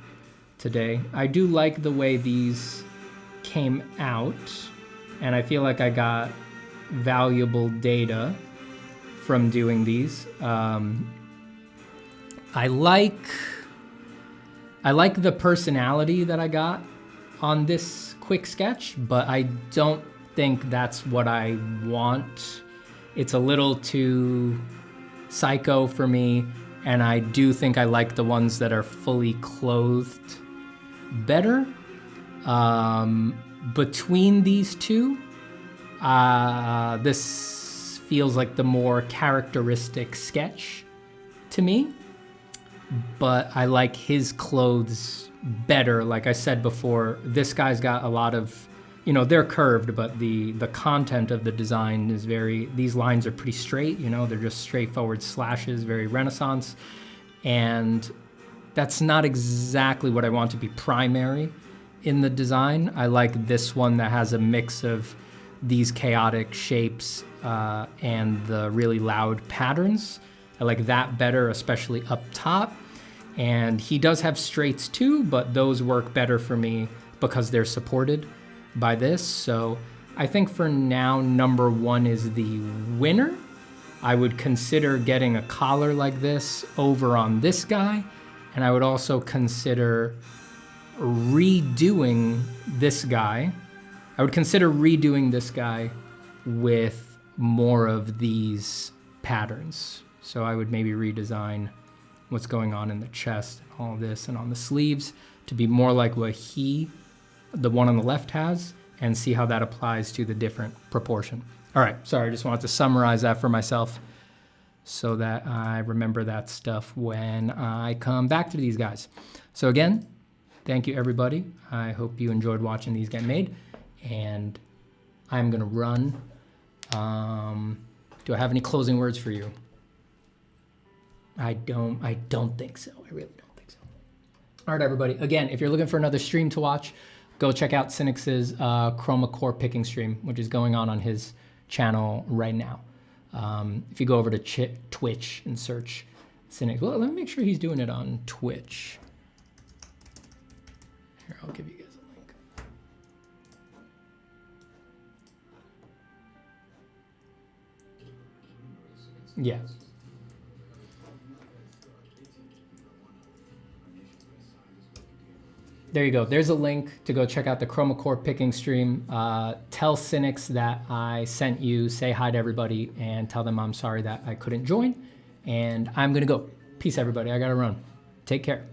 today. I do like the way these came out, and I feel like I got valuable data from doing these. I like the personality that I got on this quick sketch, but I don't think that's what I want. It's a little too psycho for me, and I do think I like the ones that are fully clothed better. Between these two, this feels like the more characteristic sketch to me, but I like his clothes better. Like I said before, this guy's got a lot of, you know, they're curved, but the content of the design is these lines are pretty straight, you know, they're just straightforward slashes, very Renaissance. And that's not exactly what I want to be primary in the design. I like this one that has a mix of these chaotic shapes and the really loud patterns. I like that better, especially up top. And he does have straights too, but those work better for me because they're supported by this. So I think for now, number 1 is the winner. I would consider getting a collar like this over on this guy, and I would also consider redoing this guy. I would consider redoing this guy with more of these patterns. So I would maybe redesign what's going on in the chest and all this and on the sleeves to be more like what the one on the left has, and see how that applies to the different proportion. All right, sorry, I just wanted to summarize that for myself so that I remember that stuff when I come back to these guys. So again, thank you everybody. I hope you enjoyed watching these get made, and I'm gonna run. Do I have any closing words for you? I don't think so. I really don't think so. All right, everybody. Again, if you're looking for another stream to watch, go check out Cynix's Chroma Core picking stream, which is going on his channel right now. If you go over to Twitch and search Cynix, well, let me make sure he's doing it on Twitch. Here, I'll give you guys a link. Yeah. There you go. There's a link to go check out the Chroma Core picking stream. Tell Cynix that I sent you, say hi to everybody, and tell them I'm sorry that I couldn't join. And I'm going to go. Peace, everybody. I got to run. Take care.